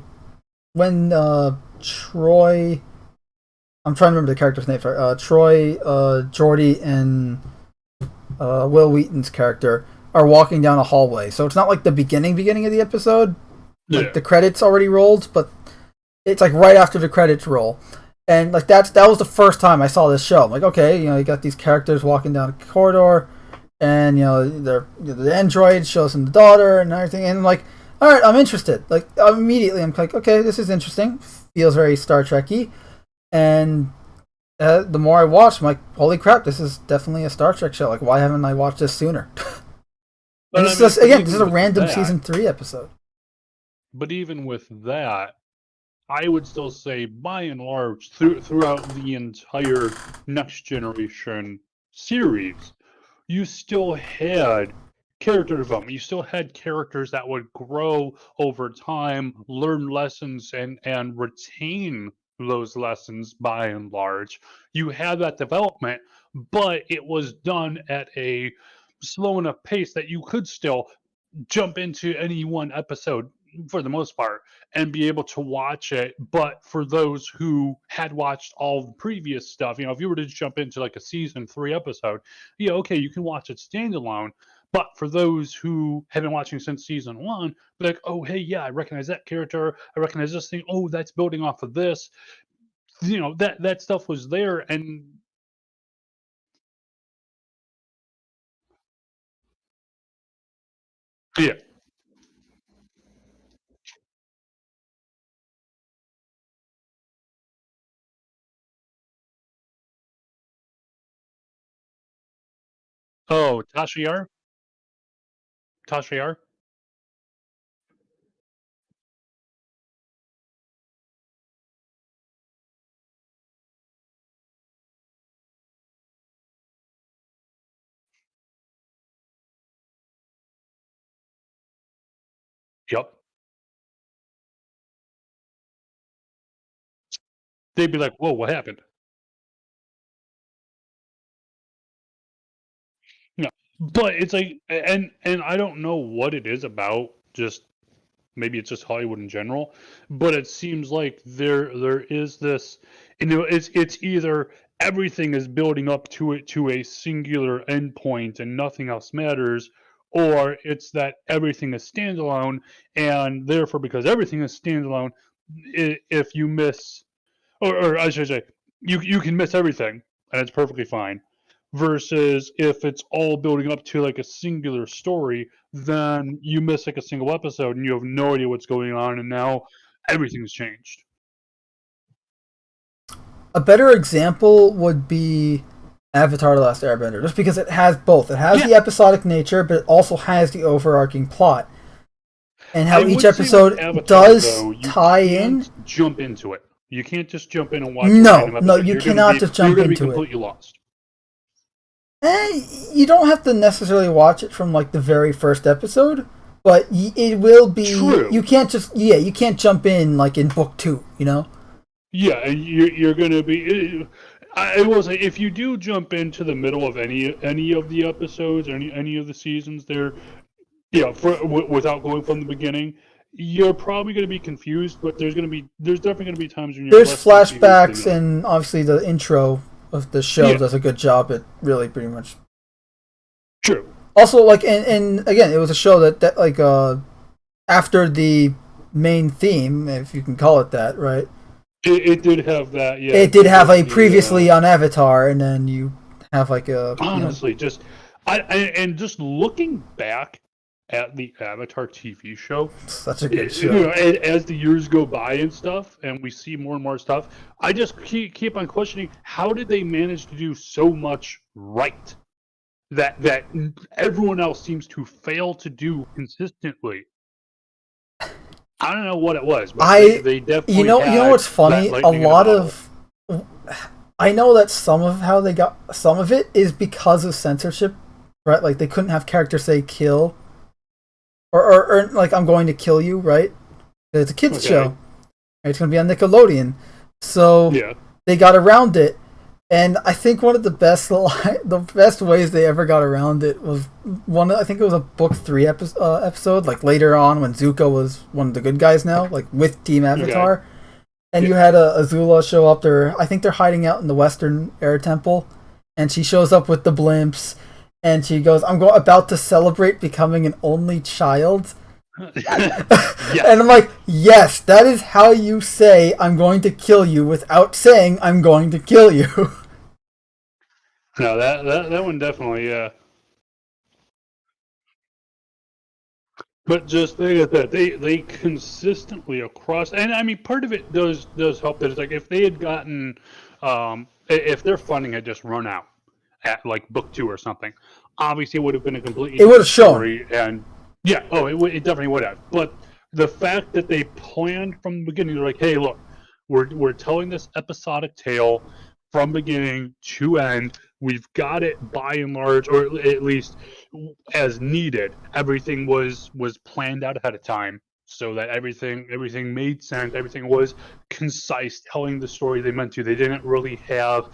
when Troy. I'm trying to remember the character's name. Sorry, Troy, Geordi, and Will Wheaton's character are walking down a hallway. So it's not like the beginning of the episode. Like Yeah. the credits already rolled, but it's like right after the credits roll. And like that was the first time I saw this show. I'm like, okay, you got these characters walking down a corridor, and the android shows them the daughter and everything, and I'm like, all right, I'm interested. Like immediately, I'm like, okay, this is interesting. Feels very Star Trek-y. And the more I watch, I'm like, holy crap, this is definitely a Star Trek show. Like, why haven't I watched this sooner? But And I this mean, is again, this is a even with random that, season 3 episode. but even with that, I would still say, by and large, throughout the entire Next Generation series, you still had character development. You still had characters that would grow over time, learn lessons, and retain those lessons by and large. You had that development, but it was done at a slow enough pace that you could still jump into any one episode for the most part and be able to watch it. But for those who had watched all the previous stuff, if you were to jump into like a season 3 episode, yeah, okay, you can watch it standalone. But for those who have been watching since season 1, be like, oh, hey, yeah, I recognize that character, I recognize this thing, oh, that's building off of this. That stuff was there, and Yeah. Oh, Tasha Yar. Yep. They'd be like, "Whoa, what happened?" Yeah, but it's like, and I don't know what it is about. Just maybe it's just Hollywood in general, but it seems like there is this, it's either everything is building up to it to a singular endpoint and nothing else matters, or it's that everything is standalone, and therefore because everything is standalone, if you miss, or I should say, you can miss everything and it's perfectly fine. Versus if it's all building up to like a singular story, then you miss like a single episode and you have no idea what's going on, and now everything's changed. A better example would be Avatar: The Last Airbender, just because it has both. It has Yeah. the episodic nature, but it also has the overarching plot, and how I each would say episode with Avatar, does though, you tie in. can't jump into it. You can't just jump in and watch a No, random no, episode. you You're gonna cannot be, just jump you're gonna be into it. completely lost. You don't have to necessarily watch it from like the very first episode, but it will be. True. You can't just you can't jump in like in book 2. You know. Yeah, and you're gonna be. I will say, if you do jump into the middle of any of the episodes, or any of the seasons, there, yeah, without going from the beginning, you're probably going to be confused. But there's definitely going to be times when you're There's less confused flashbacks, than and obviously the intro of the show Yeah. does a good job at really pretty much. True. Also, like, and again, it was a show that like after the main theme, if you can call it that, right? It did have that. Yeah. It did have a the, previously on Avatar, and then you have like a honestly, just and just looking back at the Avatar TV show, such a good you know, show. as the years go by and stuff, and we see more and more stuff, I just keep on questioning, how did they manage to do so much right that everyone else seems to fail to do consistently? I don't know what it was, but they definitely you know what's funny? that A lightning in lot bottle. of I know that some of how they got some of it is because of censorship, right? Like they couldn't have characters say kill, or like I'm going to kill you, right? It's a kids Okay. show. It's going to be on Nickelodeon, so Yeah. they got around it. And I think one of the best ways they ever got around it was I think it was a book 3 episode, like later on when Zuko was one of the good guys now, like with Team Avatar. Okay. And you had Azula show up there. I think they're hiding out in the Western Air Temple, and she shows up with the blimps, and she goes, "I'm about to celebrate becoming an only child." Yeah. And I'm like, yes, that is how you say I'm going to kill you without saying I'm going to kill you. No, that one definitely, yeah. But just think of that, they consistently across, and I mean, part of it does help that it's like if they had gotten, if their funding had just run out at like book 2 or something, obviously it would have been a completely It would have different shown. story, and yeah, it definitely would have. But the fact that they planned from the beginning, they're like, hey, look, we're telling this episodic tale from beginning to end. We've got it by and large, or at least as needed. Everything was planned out ahead of time, so that everything made sense. Everything was concise, telling the story they meant to. They didn't really have,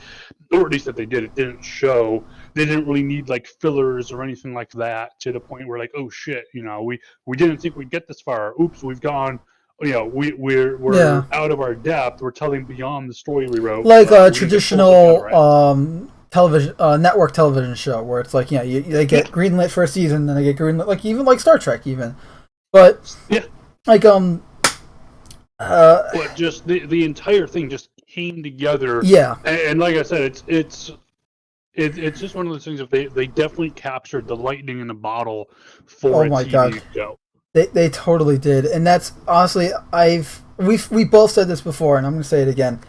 or at least that they did, it didn't show. They didn't really need like fillers or anything like that, to the point where like, oh shit, we didn't think we'd get this far. Oops, we've gone. We're Yeah. out of our depth. We're telling beyond the story we wrote. Like We a need to traditional focus on it. television network television show where it's like, they get greenlit for a season, then they get greenlit, like even like Star Trek even. But Yeah. like But just the entire thing just came together. yeah. And like I said, it's It's just one of those things. If they definitely captured the lightning in a bottle for Oh a my TV God. show. They totally did, and that's honestly we both said this before, and I'm gonna say it again.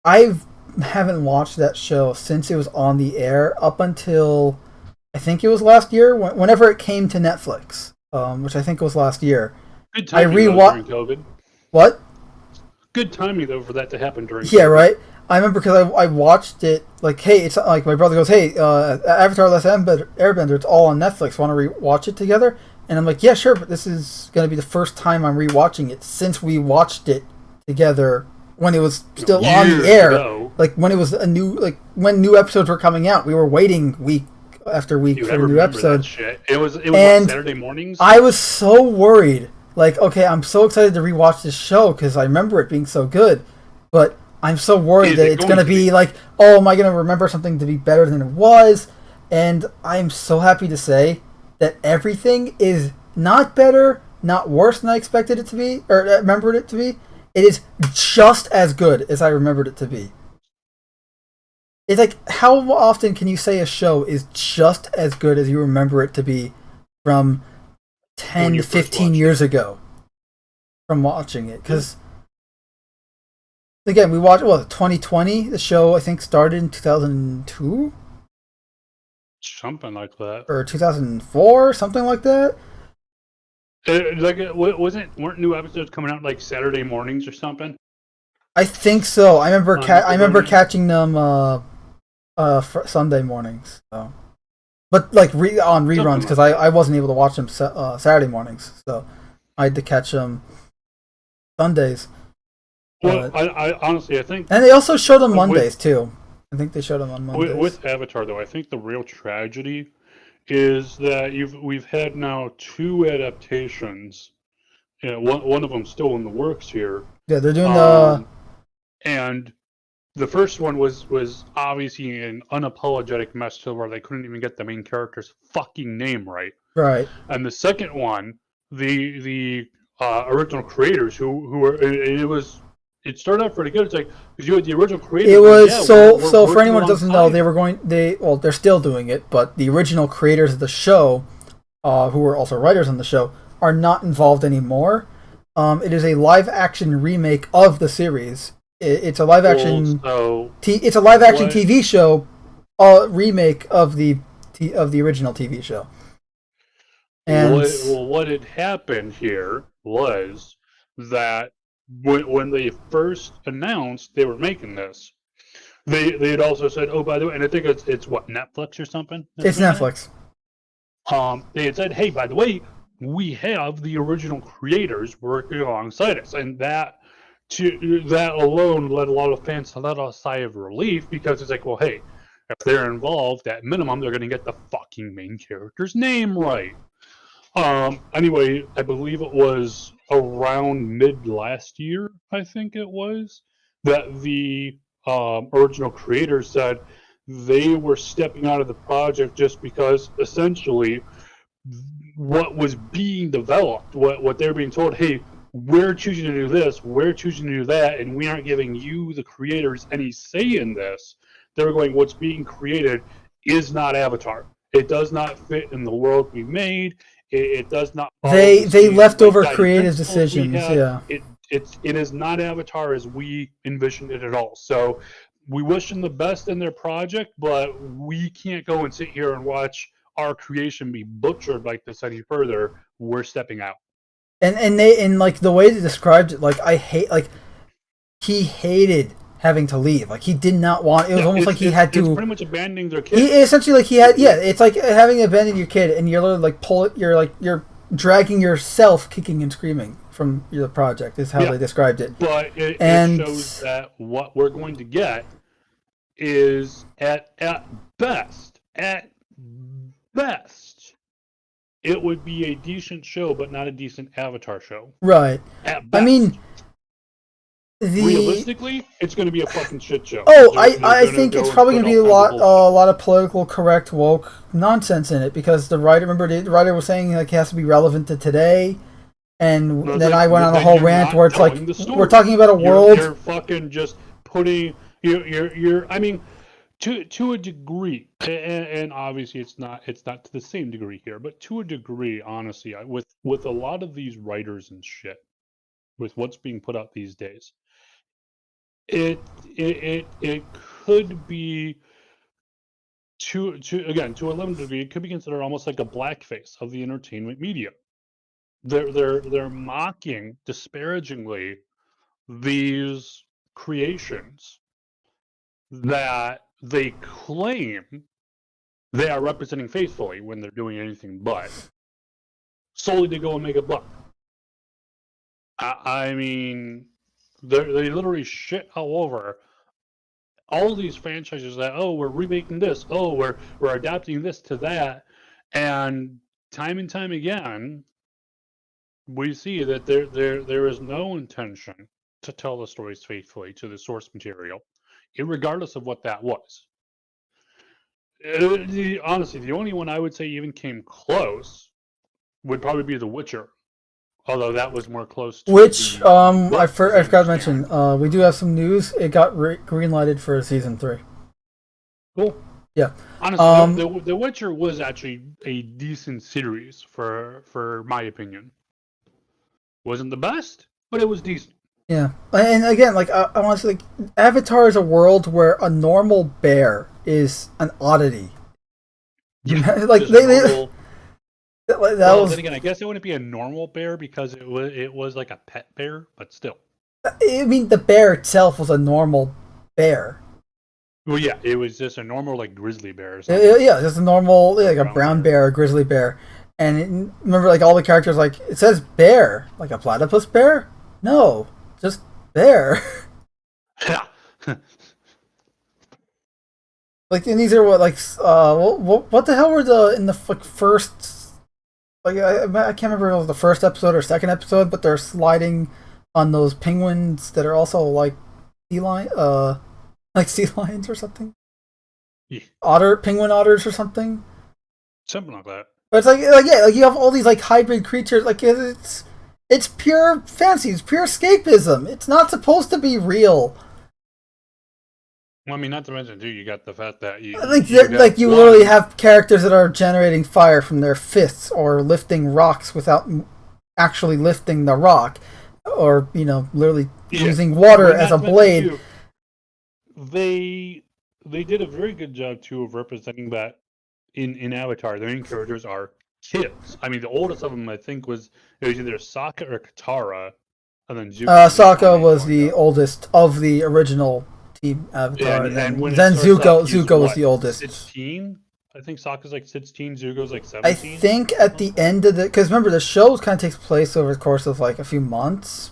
I haven't watched that show since it was on the air up until I think it was last year, whenever it came to Netflix, which I think was last year. Good timing during COVID. What? Good timing though for that to happen during. Yeah, COVID. right. I remember because I watched it like, hey, it's like my brother goes, hey, Avatar: Last Airbender, it's all on Netflix. Want to rewatch it together? And I'm like, yeah, sure, but this is going to be the first time I'm rewatching it since we watched it together when it was still on the air. Like when it was when new episodes were coming out, we were waiting week after week for a new episode. It was Saturday mornings. I was so worried. Like, okay, I'm so excited to rewatch this show because I remember it being so good, but I'm so worried that it's going to be like, oh, am I going to remember something to be better than it was? And I'm so happy to say that everything is not better, not worse than I expected it to be, or remembered it to be. It is just as good as I remembered it to be. It's like, how often can you say a show is just as good as you remember it to be from 10 to 15 years ago from watching it? Because, again, we watched, 2020? The show, I think, started in 2002? Something like that. Or 2004, something like that. Weren't new episodes coming out like Saturday mornings or something? I think so. I remember catching them Sunday mornings. So. But like on reruns because I wasn't able to watch them Saturday mornings, so I had to catch them Sundays. Well, I honestly think, and they also showed them Mondays too. I think they showed them on Mondays. With Avatar, though, I think the real tragedy is that we've had now 2 adaptations. You know, one of them still in the works here. Yeah, they're doing and the first one was obviously an unapologetic mess to where they couldn't even get the main character's fucking name right. Right. And the second one, the original creators who were it started out pretty good. It's like because you had the original creators. It was so for anyone who doesn't know, they're still doing it, but the original creators of the show, who were also writers on the show, are not involved anymore. It is a live action remake of the series. It's a live action. It's a live action TV show, remake of the original TV show. And what had happened here was that when they first announced they were making this, they had also said, oh, by the way, and I think it's what, Netflix or something. It's Netflix. They had said, hey, by the way, we have the original creators working alongside us, and that alone led a lot of fans to let a sigh of relief because it's like, well, hey, if they're involved, at minimum, they're going to get the fucking main character's name right. Anyway, I believe it was around mid last year, I think it was, that the original creators said they were stepping out of the project just because essentially what was being developed, what they're being told, hey, we're choosing to do this, we're choosing to do that, and we aren't giving you, the creators, any say in this. They were going, what's being created is not Avatar. It does not fit in the world we made. It does not. They left over creative decisions. Yeah. It is not Avatar as we envisioned it at all. So we wish them the best in their project, but we can't go and sit here and watch our creation be butchered like this any further. We're stepping out. And like the way they described it, like he hated having to leave. Like he did not want. It was almost like he had to. It's pretty much abandoning their kid. Essentially, like he had. Yeah, it's like having abandoned your kid, and you're literally like you're dragging yourself, kicking and screaming from the project. Is how they described it. But it shows that what we're going to get is at best, it would be a decent show, but not a decent Avatar show. Right. At best. I mean. Realistically, it's going to be a fucking shit show. Oh, I think it's probably going to be a lot of political correct woke nonsense in it because the writer was saying like it has to be relevant to today, and then I went on a whole rant where it's like we're talking about a world. You're fucking just putting you're. I mean, To a degree, and obviously it's not to the same degree here, but to a degree, honestly, with a lot of these writers and shit, with what's being put out these days, it could be to a limited degree, it could be considered almost like a blackface of the entertainment media. They're mocking disparagingly these creations that they claim they are representing faithfully when they're doing anything but solely to go and make a buck. I mean, they literally shit all over all these franchises that, oh, we're remaking this, oh, we're adapting this to that, and time again, we see that there is no intention to tell the stories faithfully to the source material, regardless of what that was. Honestly, the only one I would say even came close would probably be The Witcher, although that was more close to Which, I forgot to mention, we do have some news. It got green-lighted for season 3. Cool. Yeah. Honestly, The Witcher was actually a decent series for my opinion. Wasn't the best, but it was decent. Yeah, and again, like I want to say, like, Avatar is a world where a normal bear is an oddity. Yeah, like then was. Then again, I guess it wouldn't be a normal bear because it was like a pet bear, but still. I mean, the bear itself was a normal bear. Well, yeah, it was just a normal like grizzly bear. Or something. Yeah, just a normal like a brown bear, a grizzly bear, and remember, like all the characters, like it says bear, like a platypus bear. No. Just bear. Yeah. Like, and these are what the hell were in the first, like I can't remember if it was the first episode or second episode, but they're sliding on those penguins that are also like sea lions or something. Yeah. Penguin otters or something. Something like that. But it's like you have all these like hybrid creatures, like it's pure fantasy. It's pure escapism. It's not supposed to be real. Well, I mean, not to mention, too, you got the fact that you literally have characters that are generating fire from their fists or lifting rocks without actually lifting the rock, or literally using water as a blade. They did a very good job too of representing that in Avatar. The main characters are kids. I mean, the oldest of them, I think, was either Sokka or Katara, and then Zuko. Sokka was the oldest of the original team Avatar, and then Zuko was the oldest. 16? I think Sokka's like 16, Zuko's like 17. I think at the end of because remember, the show kind of takes place over the course of like a few months.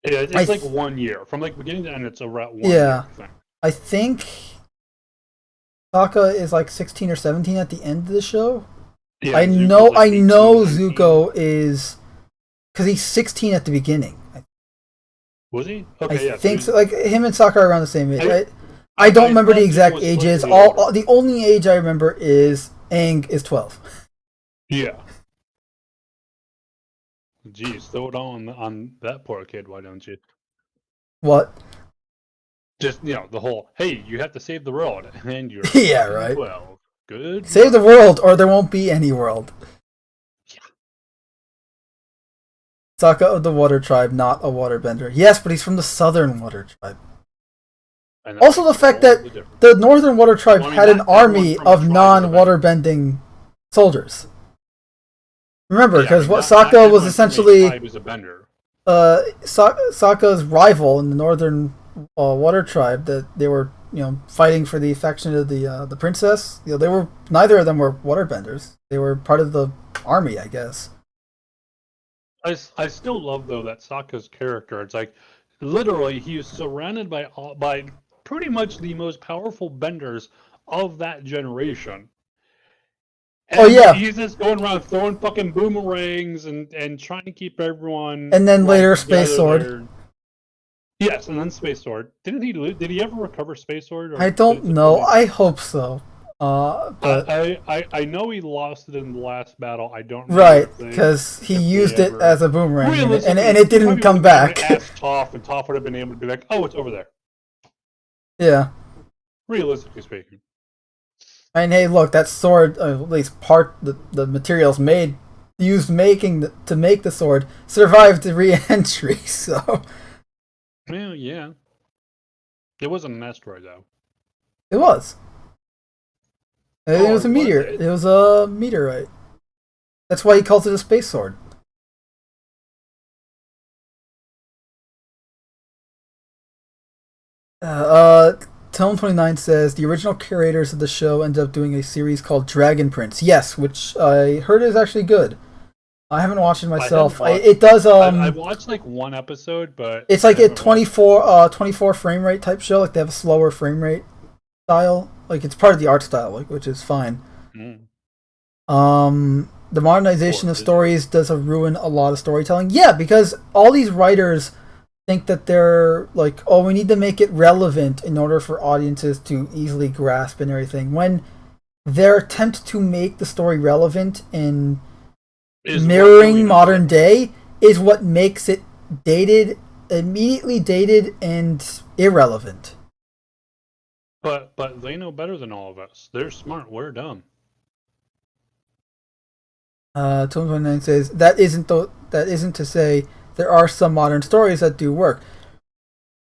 Yeah, it's like 1 year. From like beginning to end, it's around 1 year. I think Sokka is like 16 or 17 at the end of the show. Yeah, I know Zuko is, because he's 16 at the beginning. Was he? Okay, I think so. Like him and Sokka are around the same age. I don't remember the exact ages. The only age I remember is Aang is 12. Yeah. Geez, throw it on that poor kid, why don't you? What? Just, the whole, hey, you have to save the world, and you're yeah, right. 12. Good. Save the world, or there won't be any world. Yeah. Sokka of the Water Tribe, not a waterbender. Yes, but he's from the Southern Water Tribe. Also, the fact that the Northern Water Tribe had an army of non-waterbending soldiers. Remember, because Sokka was essentially Sokka's rival in the Northern Water Tribe. That they were, fighting for the affection of the princess. They were, neither of them were waterbenders. They were part of the army, I guess. I still love though that Sokka's character. It's like literally he is surrounded by pretty much the most powerful benders of that generation. And he's just going around throwing fucking boomerangs and trying to keep everyone. And then later, Space Sword. Yes, and then Space Sword. Did he ever recover Space Sword? I don't know. I hope so. But I know he lost it in the last battle. I don't know. Right, because he used it as a boomerang, and it didn't come back. Asked Toph, and Toph would have been able to be like, "Oh, it's over there." Yeah. Realistically speaking. And hey, look, that sword, at least the materials used to make the sword, survived the re-entry. So Well, yeah. It wasn't an asteroid, though. it was. It was a was meteor. it? It was a meteorite. That's why he calls it a space sword. Tone29 says the original curators of the show ended up doing a series called Dragon Prince. Yes, which I heard is actually good. I haven't watched it myself. It does. I've watched like one episode, but it's like a 24 frame rate type show. Like they have a slower frame rate style. Like it's part of the art style, like which is fine. The modernization of stories does ruin a lot of storytelling. Yeah, because all these writers think that they're like, oh, we need to make it relevant in order for audiences to easily grasp and everything. When their attempt to make the story relevant in mirroring modern day is what makes it immediately dated and irrelevant. But they know better than all of us. They're smart. We're dumb. Tone29 says that isn't to say there are some modern stories that do work.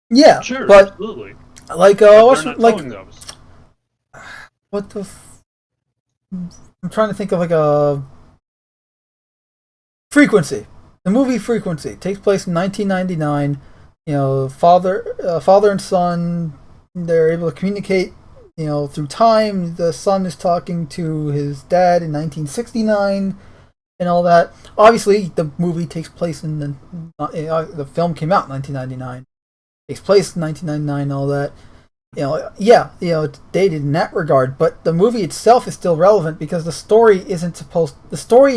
Yeah, sure, but absolutely. Like those. What the? I'm trying to think of like a Frequency. The movie Frequency takes place in 1999. You know, father and son, they're able to communicate, you know, through time. The son is talking to his dad in 1969 and all that. Obviously, the movie takes place in the film came out in 1999. Takes place in 1999 and all that. You know, yeah, you know, it's dated in that regard, but the movie itself is still relevant because the story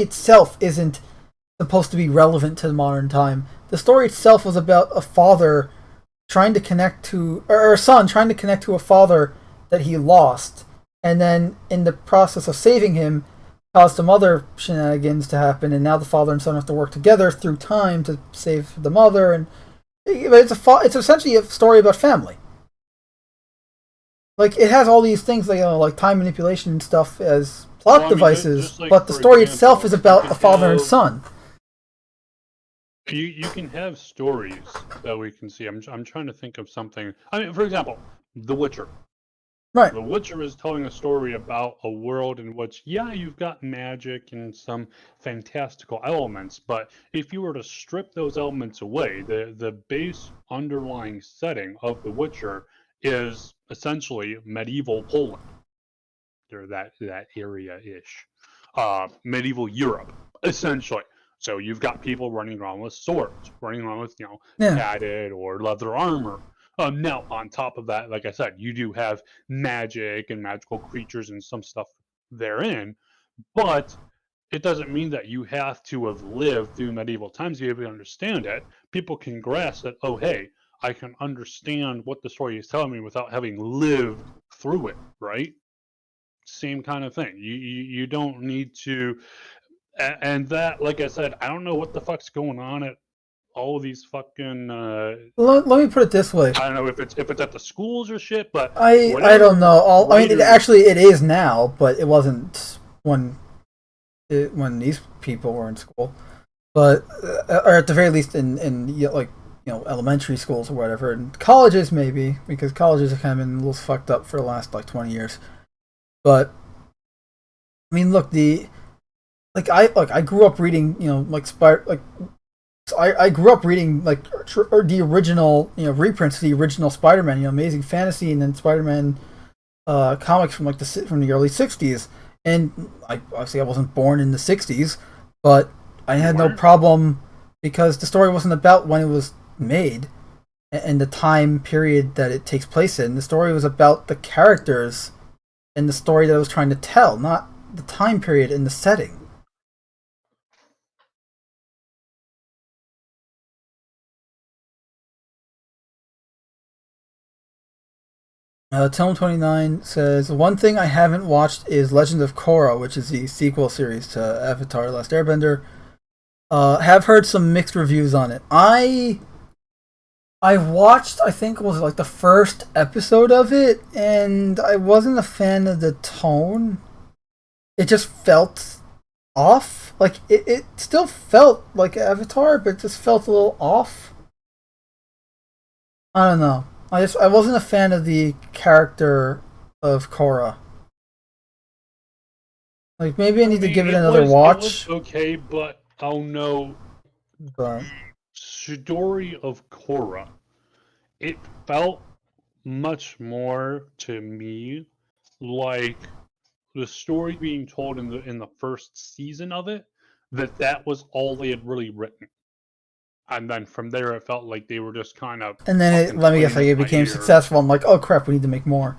itself isn't supposed to be relevant to the modern time. The story itself was about a father trying to connect to, or a son trying to connect to a father that he lost, and then in the process of saving him, caused some other shenanigans to happen, and now the father and son have to work together through time to save the mother, and it's essentially a story about family. Like, it has all these things, like, you know, like time manipulation and stuff as plot devices, like, but the story itself is about a father and son. You can have stories that we can see. I'm trying to think of something. I mean, for example, The Witcher. Right. The Witcher is telling a story about a world in which, yeah, you've got magic and some fantastical elements, but if you were to strip those elements away, the base underlying setting of The Witcher is essentially medieval Poland, or that area-ish, medieval Europe, essentially. So you've got people running around with swords, running around with, you know, padded or leather armor. Now, on top of that, like I said, you do have magic and magical creatures and some stuff therein, but it doesn't mean that you have to have lived through medieval times to be able to understand it. People can grasp that, oh, hey, I can understand what the story is telling me without having lived through it, right? Same kind of thing. You don't need to, and that, like I said, I don't know what the fuck's going on at all of these fucking. Let me put it this way. I don't know if it's at the schools or shit, but I don't know. I mean, it is now, but it wasn't when these people were in school, but or at the very least in like, you know, elementary schools or whatever, and colleges maybe, because colleges have kind of been a little fucked up for the last like 20 years. But I mean, look, I grew up reading, you know, I grew up reading like the original, you know, reprints of the original Spider-Man, you know, Amazing Fantasy, and then Spider-Man comics from the early 60s. And obviously I wasn't born in the 60s, but I had no problem because the story wasn't about when it was made and the time period that it takes place in. The story was about the characters and the story that I was trying to tell, not the time period and the setting. Tone29 says, one thing I haven't watched is Legend of Korra, which is the sequel series to Avatar: The Last Airbender. Have heard some mixed reviews on it. I I watched, I think it was like the first episode of it, and I wasn't a fan of the tone. It just felt off. Like it still felt like Avatar, but it just felt a little off. I don't know. I wasn't a fan of the character of Korra. Like maybe I need to give it another watch. It was okay, but oh no, But story of Korra. It felt much more to me like the story being told in the first season of it, that was all they had really written. And then from there, it felt like they were just kind of. and then let me guess, like it became successful. I'm like, oh crap, we need to make more.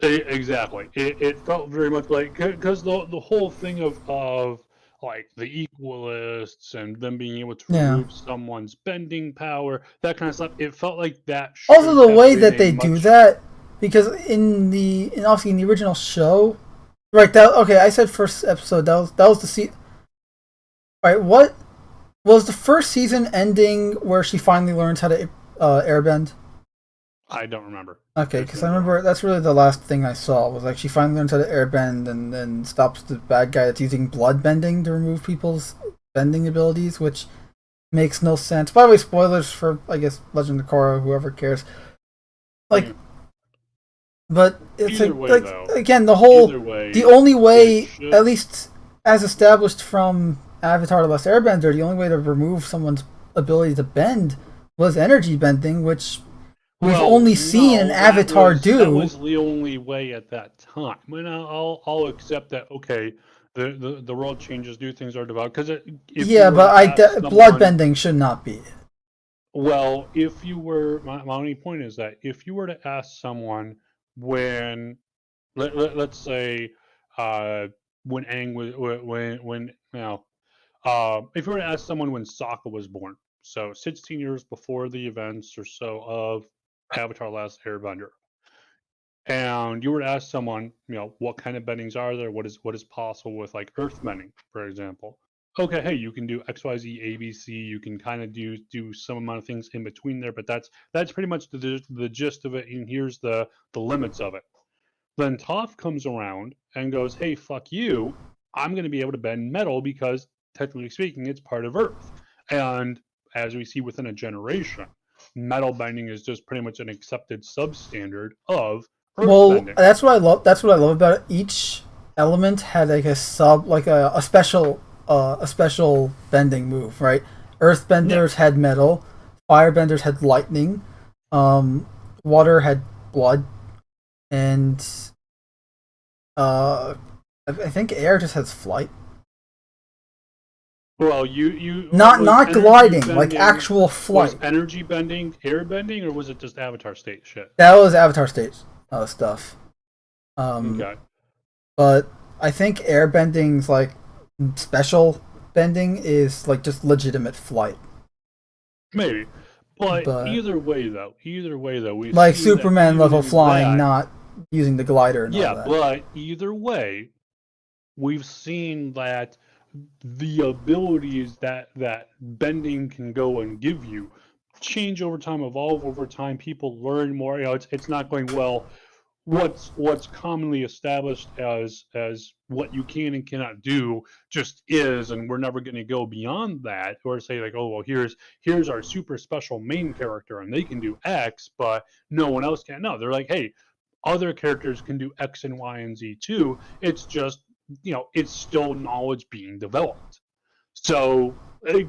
Exactly. It felt very much like because the whole thing of like the equalists and them being able to remove someone's bending power, that kind of stuff. It felt like that. Also, the way that they do that, because obviously in the original show, right? I said first episode. That was the season. All right, what was the first season ending where she finally learns how to airbend? I don't remember. Okay, because I remember that's really the last thing I saw was like she finally learns how to airbend and then stops the bad guy that's using blood bending to remove people's bending abilities, which makes no sense. By the way, spoilers for I guess Legend of Korra, whoever cares. Like, but it's again the only way, at least as established from Avatar: The Last Airbender, the only way to remove someone's ability to bend was energy bending, which we've only seen an Avatar do. That was the only way at that time. And I'll accept that. Okay, the world changes, new things are developed. But blood bending should not be. Well, if you were, my only point is that if you were to ask someone when, let's say, when Aang was if you were to ask someone when Sokka was born, so 16 years before the events or so of Avatar: Last Airbender, and you were to ask someone, what kind of bendings are there? What is possible with like earth bending, for example? Okay, hey, you can do X, Y, Z, A, B, C. You can kind of do some amount of things in between there, but that's pretty much the gist of it. And here's the limits of it. Then Toph comes around and goes, hey, fuck you. I'm going to be able to bend metal because, technically speaking, it's part of Earth. And as we see within a generation, metal bending is just pretty much an accepted substandard of Earth bending. That's what I love. That's what I love about it. Each element had like a special bending move, right? Earthbenders had metal, firebenders had lightning, water had blood, and I think air just has flight. Well, you not gliding, like actual flight. Was energy bending, air bending, or was it just Avatar state shit? That was Avatar state stuff. Okay. But I think air bending's like special bending is like just legitimate flight. Maybe. But either way though, we like Superman level flying, not using the glider and all that. But either way, we've seen that the abilities that bending can go and give you change over time, evolve over time. People learn more. It's not going well. What's commonly established as what you can and cannot do just is, and we're never going to go beyond that, or say like, oh well, here's our super special main character and they can do X, but no one else can. No, they're like, hey, other characters can do X and Y and Z too. It's just it's still knowledge being developed. So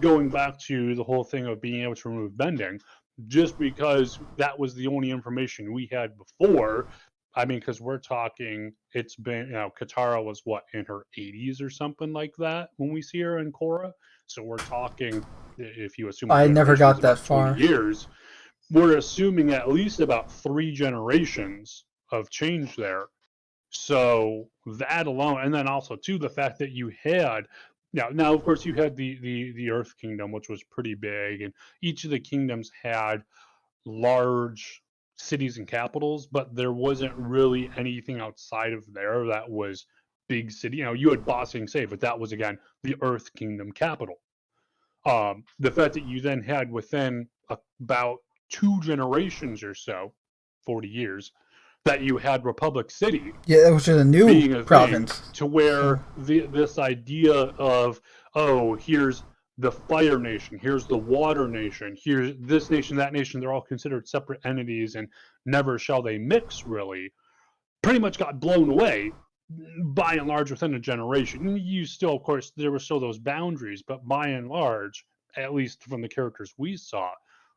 going back to the whole thing of being able to remove bending, just because that was the only information we had before. I mean, because we're talking, it's been, Katara was what, in her 80s or something like that when we see her in Korra. So we're talking, if you assume I never got that far. Years, we're assuming at least about 3 generations of change there. So that alone, and then also too the fact that you had now of course you had the Earth Kingdom, which was pretty big, and each of the kingdoms had large cities and capitals, but there wasn't really anything outside of there that was big city. You had Ba Sing Se, but that was again the Earth Kingdom capital. The fact that you then had within about 2 generations or so, 40 years, that you had Republic City. Yeah, which is a new province. To where this idea of, oh, here's the Fire Nation, here's the Water Nation, here's this nation, that nation, they're all considered separate entities and never shall they mix, really, pretty much got blown away by and large within a generation. You still, of course, there were still those boundaries, but by and large, at least from the characters we saw,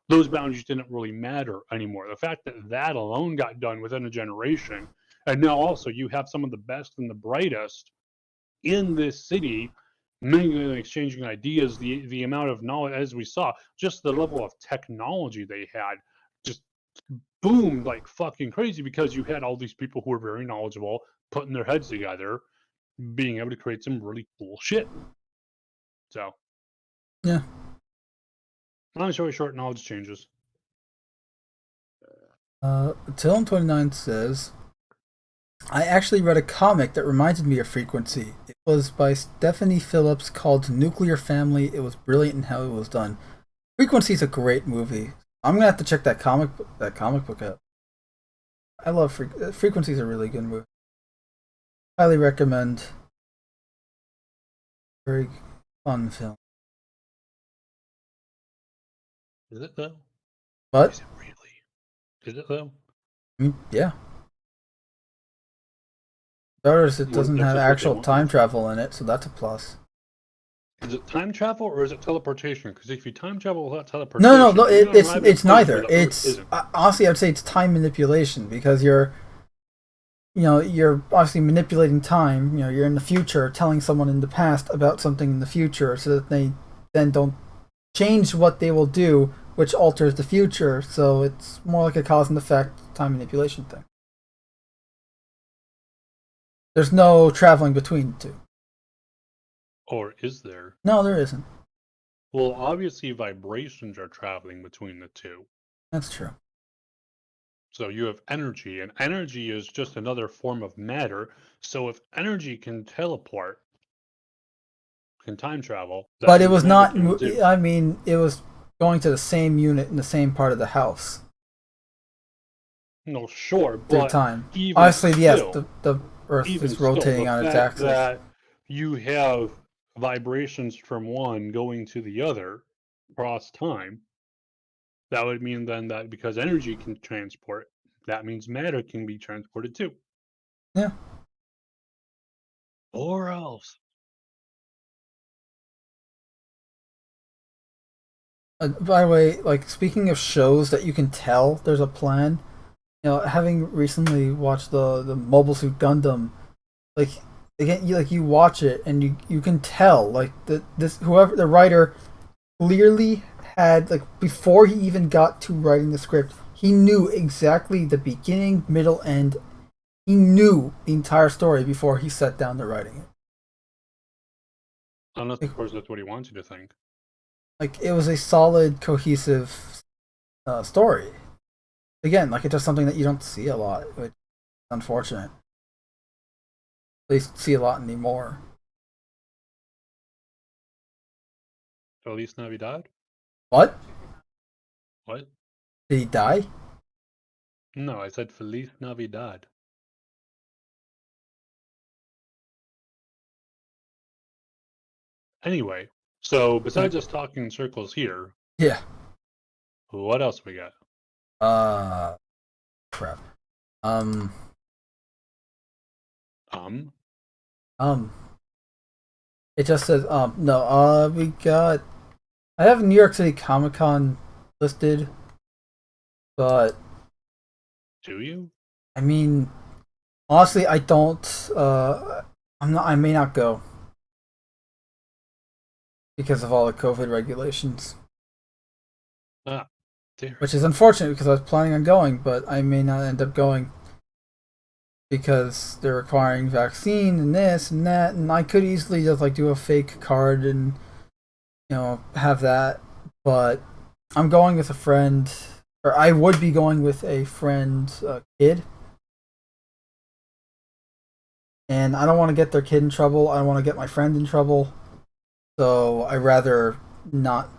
those boundaries didn't really matter anymore. The fact that that alone got done within a generation, and now also you have some of the best and the brightest in this city, mingling, exchanging ideas, the amount of knowledge, as we saw, just the level of technology they had, just boomed like fucking crazy, because you had all these people who were very knowledgeable, putting their heads together, being able to create some really cool shit. So, yeah. Long story short, knowledge changes. Dylan29 says, I actually read a comic that reminded me of Frequency. It was by Stephanie Phillips, called Nuclear Family. It was brilliant in how it was done. Frequency is a great movie. I'm gonna have to check that comic book out. I love Frequency is a really good movie. Highly recommend. Very fun film. Is it though? What? Is it really? Is it though? I mean, yeah. Notice it doesn't have actual time travel in it, so that's a plus. Is it time travel or is it teleportation? Because if you time travel without teleportation, no, it's neither. It's honestly, I'd say it's time manipulation, because you're obviously manipulating time. You're in the future, telling someone in the past about something in the future, so that they then don't change what they will do, which alters the future. So it's more like a cause and effect time manipulation thing. There's no traveling between the two. Or is there? No, there isn't. Well, obviously vibrations are traveling between the two. That's true. So you have energy, and energy is just another form of matter. So if energy can teleport, can time travel, but it was not. I mean, it was going to the same unit in the same part of the house. No, sure, but time. Obviously, yes, the Earth is rotating on its axis. That you have vibrations from one going to the other across time. That would mean then that because energy can transport, that means matter can be transported too. Yeah. Or else. By the way, like, speaking of shows that you can tell there's a plan, having recently watched the Mobile Suit Gundam, like, again, you watch it and you can tell, like, whoever the writer clearly had, like, before he even got to writing the script, he knew exactly the beginning, middle, end. He knew the entire story before he sat down to writing it. Unless, of course, that's what he wants you to think. Like, it was a solid, cohesive story. Again, like, it's just something that you don't see a lot, which is unfortunate. At least see a lot anymore. Feliz Navidad? What? What? Did he die? No, I said Feliz Navidad. Anyway, so besides us talking in circles here, yeah, what else we got? Crap. It just says no. We got. I have New York City Comic Con listed, but do you? I mean, honestly, I don't. I'm not. I may not go because of all the COVID regulations. Dear. Which is unfortunate, because I was planning on going, but I may not end up going because they're requiring vaccine and this and that, and I could easily just like do a fake card and have that, but I'm going with a friend, or I would be going with a friend's kid, and I don't want to get their kid in trouble. I don't want to get my friend in trouble, so I'd rather not.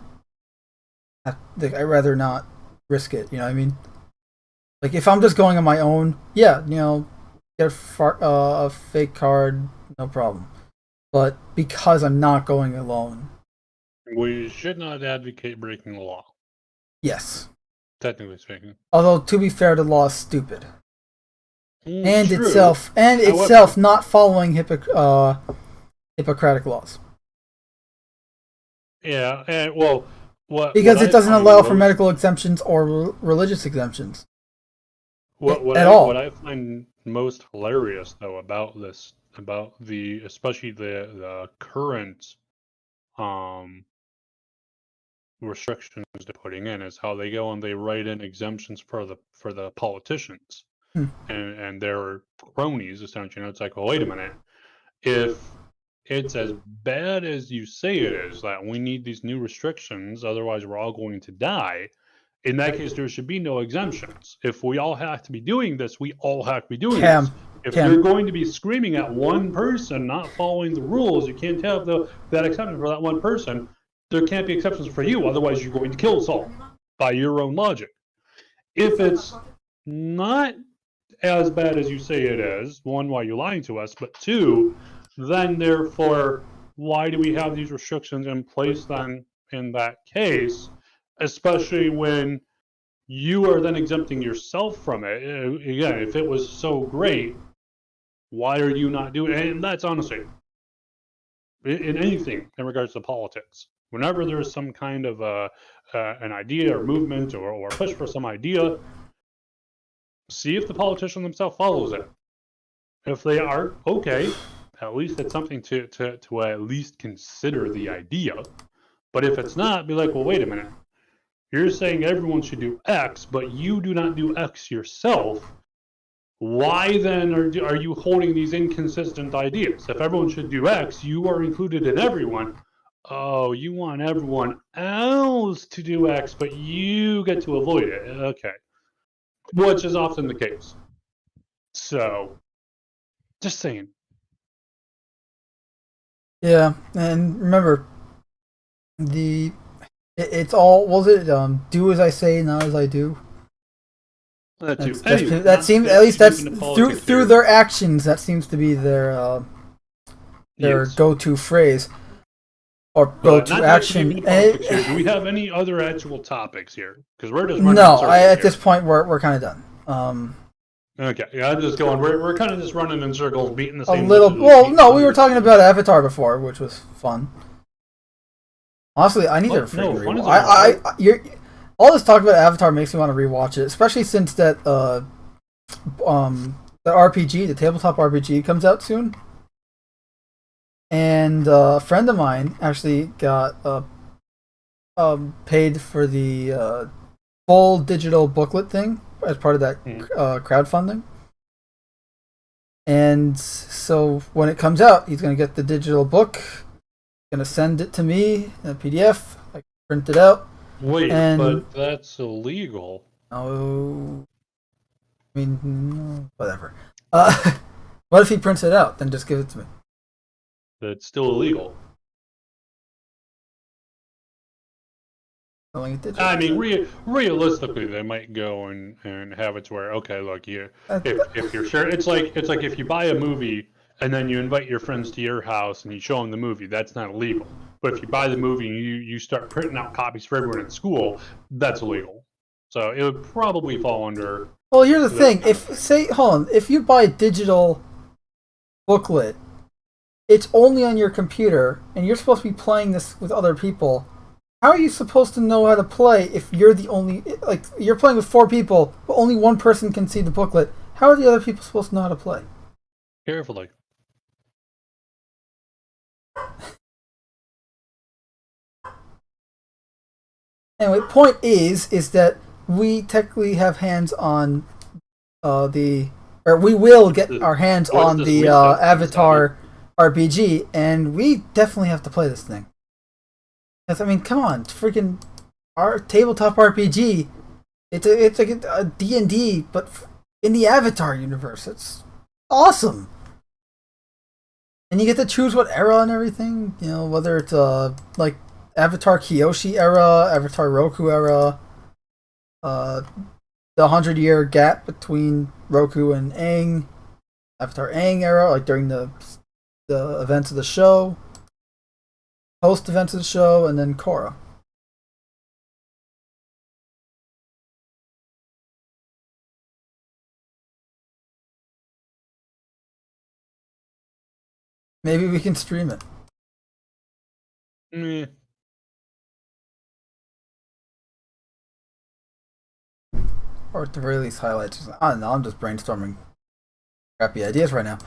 risk it. You know what I mean? Like if I'm just going on my own, yeah, get a fake card, no problem. But because I'm not going alone, we should not advocate breaking the law. Yes. Technically speaking. Although to be fair, the law is stupid. And True. itself not following Hippocratic laws. Yeah, and well, because it doesn't allow for medical exemptions or religious exemptions. What I find most hilarious though about this, especially the current restrictions they're putting in, is how they go and they write in exemptions for the politicians and their cronies essentially. And it's like, well, wait a minute, if it's as bad as you say it is, that we need these new restrictions, otherwise we're all going to die. In that case, there should be no exemptions. If we all have to be doing this, we all have to be doing this. If you're going to be screaming at one person not following the rules, you can't have that exception for that one person. There can't be exceptions for you, otherwise you're going to kill us all by your own logic. If it's not as bad as you say it is, one, why are you lying to us? But two, then therefore, why do we have these restrictions in place then in that case, especially when you are then exempting yourself from it? Again, if it was so great, why are you not doing it? And that's honestly, in anything in regards to politics, whenever there's some kind of an idea or movement or push for some idea, see if the politician themselves follows it. If they are, okay, at least it's something to at least consider the idea. But if it's not, be like, well, wait a minute. You're saying everyone should do X, but you do not do X yourself. Why then are you holding these inconsistent ideas? If everyone should do X, you are included in everyone. Oh, you want everyone else to do X, but you get to avoid it. Okay. Which is often the case. So, just saying. Yeah, and remember, it's all, do as I say, not as I do. That seems, at least that's through their actions, that seems to be their go-to phrase. Or go-to action. Do we have any other actual topics here? Because we're just running at this point we're kind of done. Okay, yeah, I'm just going. We're kind of just running in circles, beating the same. A little. Well, no, we were talking about Avatar before, which was fun. Honestly, I need to rewatch. All this talk about Avatar makes me want to rewatch it, especially since that the RPG, the tabletop RPG, comes out soon. And a friend of mine actually got paid for the full digital booklet thing as part of that crowdfunding. And so when it comes out, he's going to get the digital book, going to send it to me in a PDF. I can print it out. Wait, but that's illegal. Oh, I mean, whatever. What if he prints it out? Then just give it to me. That's still illegal. I mean, realistically, they might go and have it to where, okay, look, if you're sure, it's like if you buy a movie and then you invite your friends to your house and you show them the movie, that's not illegal. But if you buy the movie and you start printing out copies for everyone in school, that's illegal. So it would probably fall under. Well, here's the thing: if you buy a digital booklet, it's only on your computer, and you're supposed to be playing this with other people. How are you supposed to know how to play if you're the only, you're playing with 4 people, but only one person can see the booklet? How are the other people supposed to know how to play? Carefully. Anyway, point is that we technically have hands on we will get our hands on the Avatar RPG, and we definitely have to play this thing. I mean, come on, freaking our tabletop RPG. It's like a D&D, but in the Avatar universe. It's awesome. And you get to choose what era and everything. You know, whether it's like Avatar Kyoshi era, Avatar Roku era. the 100-year gap between Roku and Aang, Avatar Aang era, like during the events of the show, post events of the show, and then Korra. Maybe we can stream it. Meh. Or at the very least highlights. I don't know, I'm just brainstorming crappy ideas right now.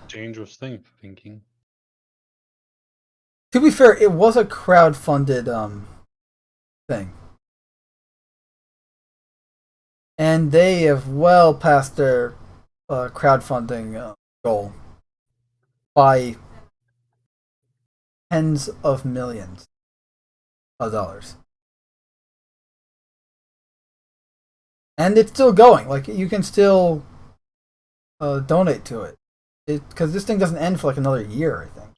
Dangerous thing thinking. To be fair, it was a crowd-funded thing. And they have well passed their crowdfunding goal by tens of millions of dollars. And it's still going. Like, you can still donate to it. Because this thing doesn't end for like another year, I think.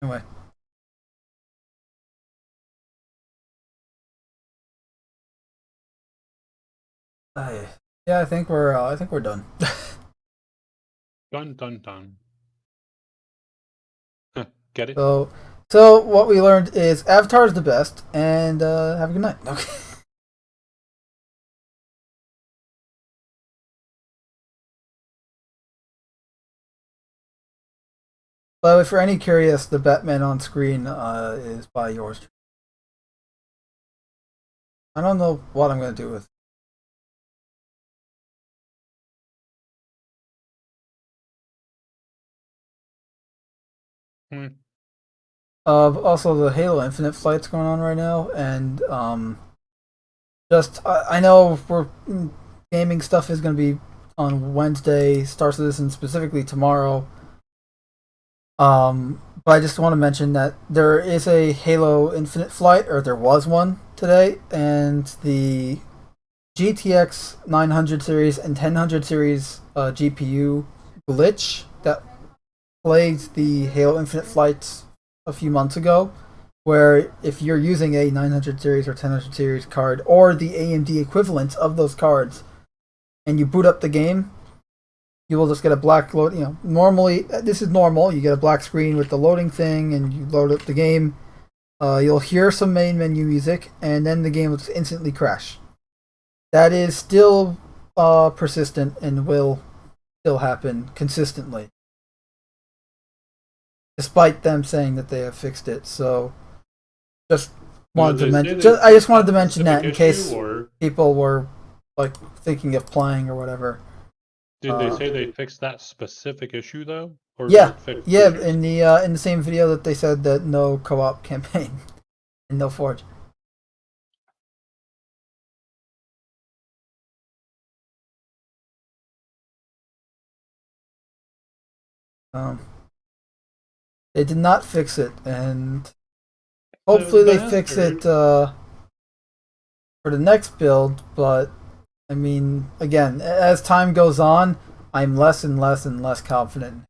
Anyway. Yeah, I think we're done. Dun dun dun. Get it? So what we learned is Avatar is the best, and have a good night. Okay. But if you're any curious, the Batman on screen is by yours. I don't know what I'm going to do with. Also, the Halo Infinite flight's going on right now, and I know we're gaming stuff is going to be on Wednesday, Star Citizen specifically tomorrow. But I just want to mention that there is a Halo Infinite flight, or there was one today, and the GTX 900 series and 1000 series GPU glitch that plagued the Halo Infinite flights a few months ago, where if you're using a 900 series or 1000 series card, or the AMD equivalents of those cards, and you boot up the game, you will just get a black load. Normally this is normal. You get a black screen with the loading thing, and you load up the game. You'll hear some main menu music, and then the game will just instantly crash. That is still persistent and will still happen consistently, despite them saying that they have fixed it. So, just wanted to mention. I just wanted to mention that in case people were like thinking of playing or whatever. Did they say they fixed that specific issue though? Or yeah. In the same video that they said that no co-op campaign and no Forge. They did not fix it, and hopefully they fix it for the next build. But I mean, again, as time goes on, I'm less and less and less confident.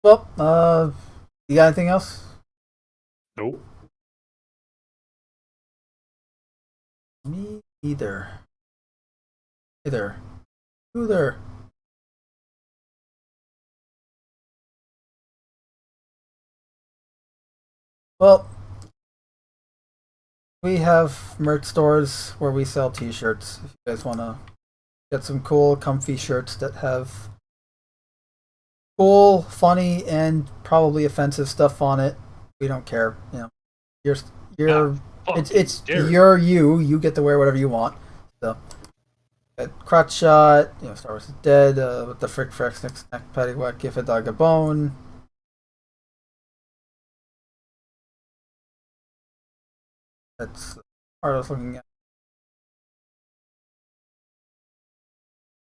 Well, you got anything else? Nope. Me either. Either. Well, we have merch stores where we sell t-shirts. If you guys want to get some cool, comfy shirts that have cool, funny, and probably offensive stuff on it, we don't care. You're it's you're you. You get to wear whatever you want. So, crotch shot. Star Wars is dead. With the frick freck snack patty whack, give a dog a bone. That's part I was looking at.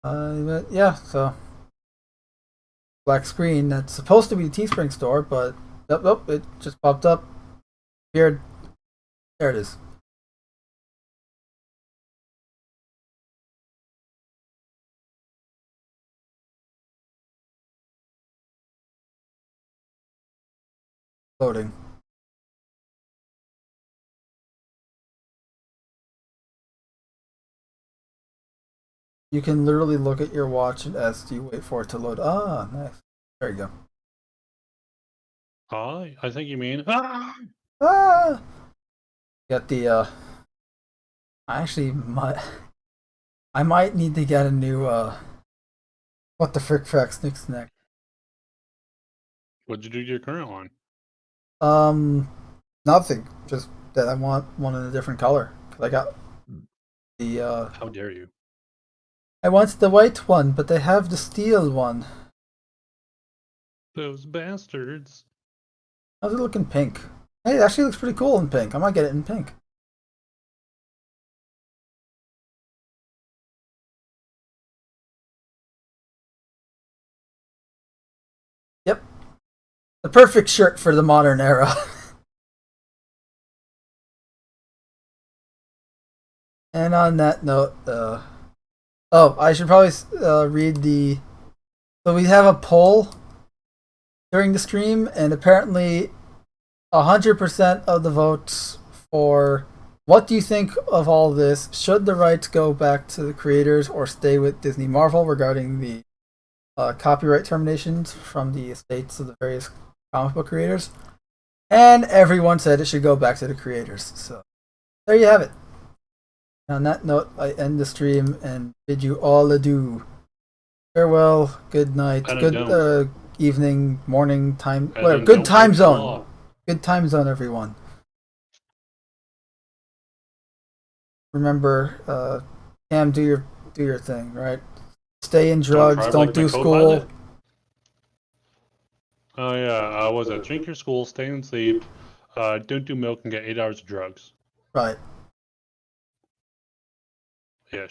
But yeah, so black screen that's supposed to be the Teespring store, but nope, it just popped up. Weird. There it is. Loading. You can literally look at your watch as you wait for it to load. Ah, nice. There you go. I think you mean. Ah! Got the. I might need to get a new. What the frick fracks next? What'd you do to your current one? Nothing. Just that I want one in a different color. I got the. How dare you? I want the white one, but they have the steel one. Those bastards. How's it looking pink? Hey, it actually looks pretty cool in pink. I might get it in pink. Yep. The perfect shirt for the modern era. And on that note, I should probably read the. So we have a poll during the stream, and apparently 100% of the votes for what do you think of all this? Should the rights go back to the creators or stay with Disney Marvel regarding the copyright terminations from the estates of the various comic book creators? And everyone said it should go back to the creators. So there you have it. On that note, I end the stream and bid you all adieu. Farewell, good night, good evening, morning, time, whatever. Good time zone. Good time zone, everyone. Remember, Cam, do your thing, right? Stay in drugs, don't do school. Oh yeah, was it? Drink your school, stay and sleep, don't do milk, and get 8 hours of drugs. Right.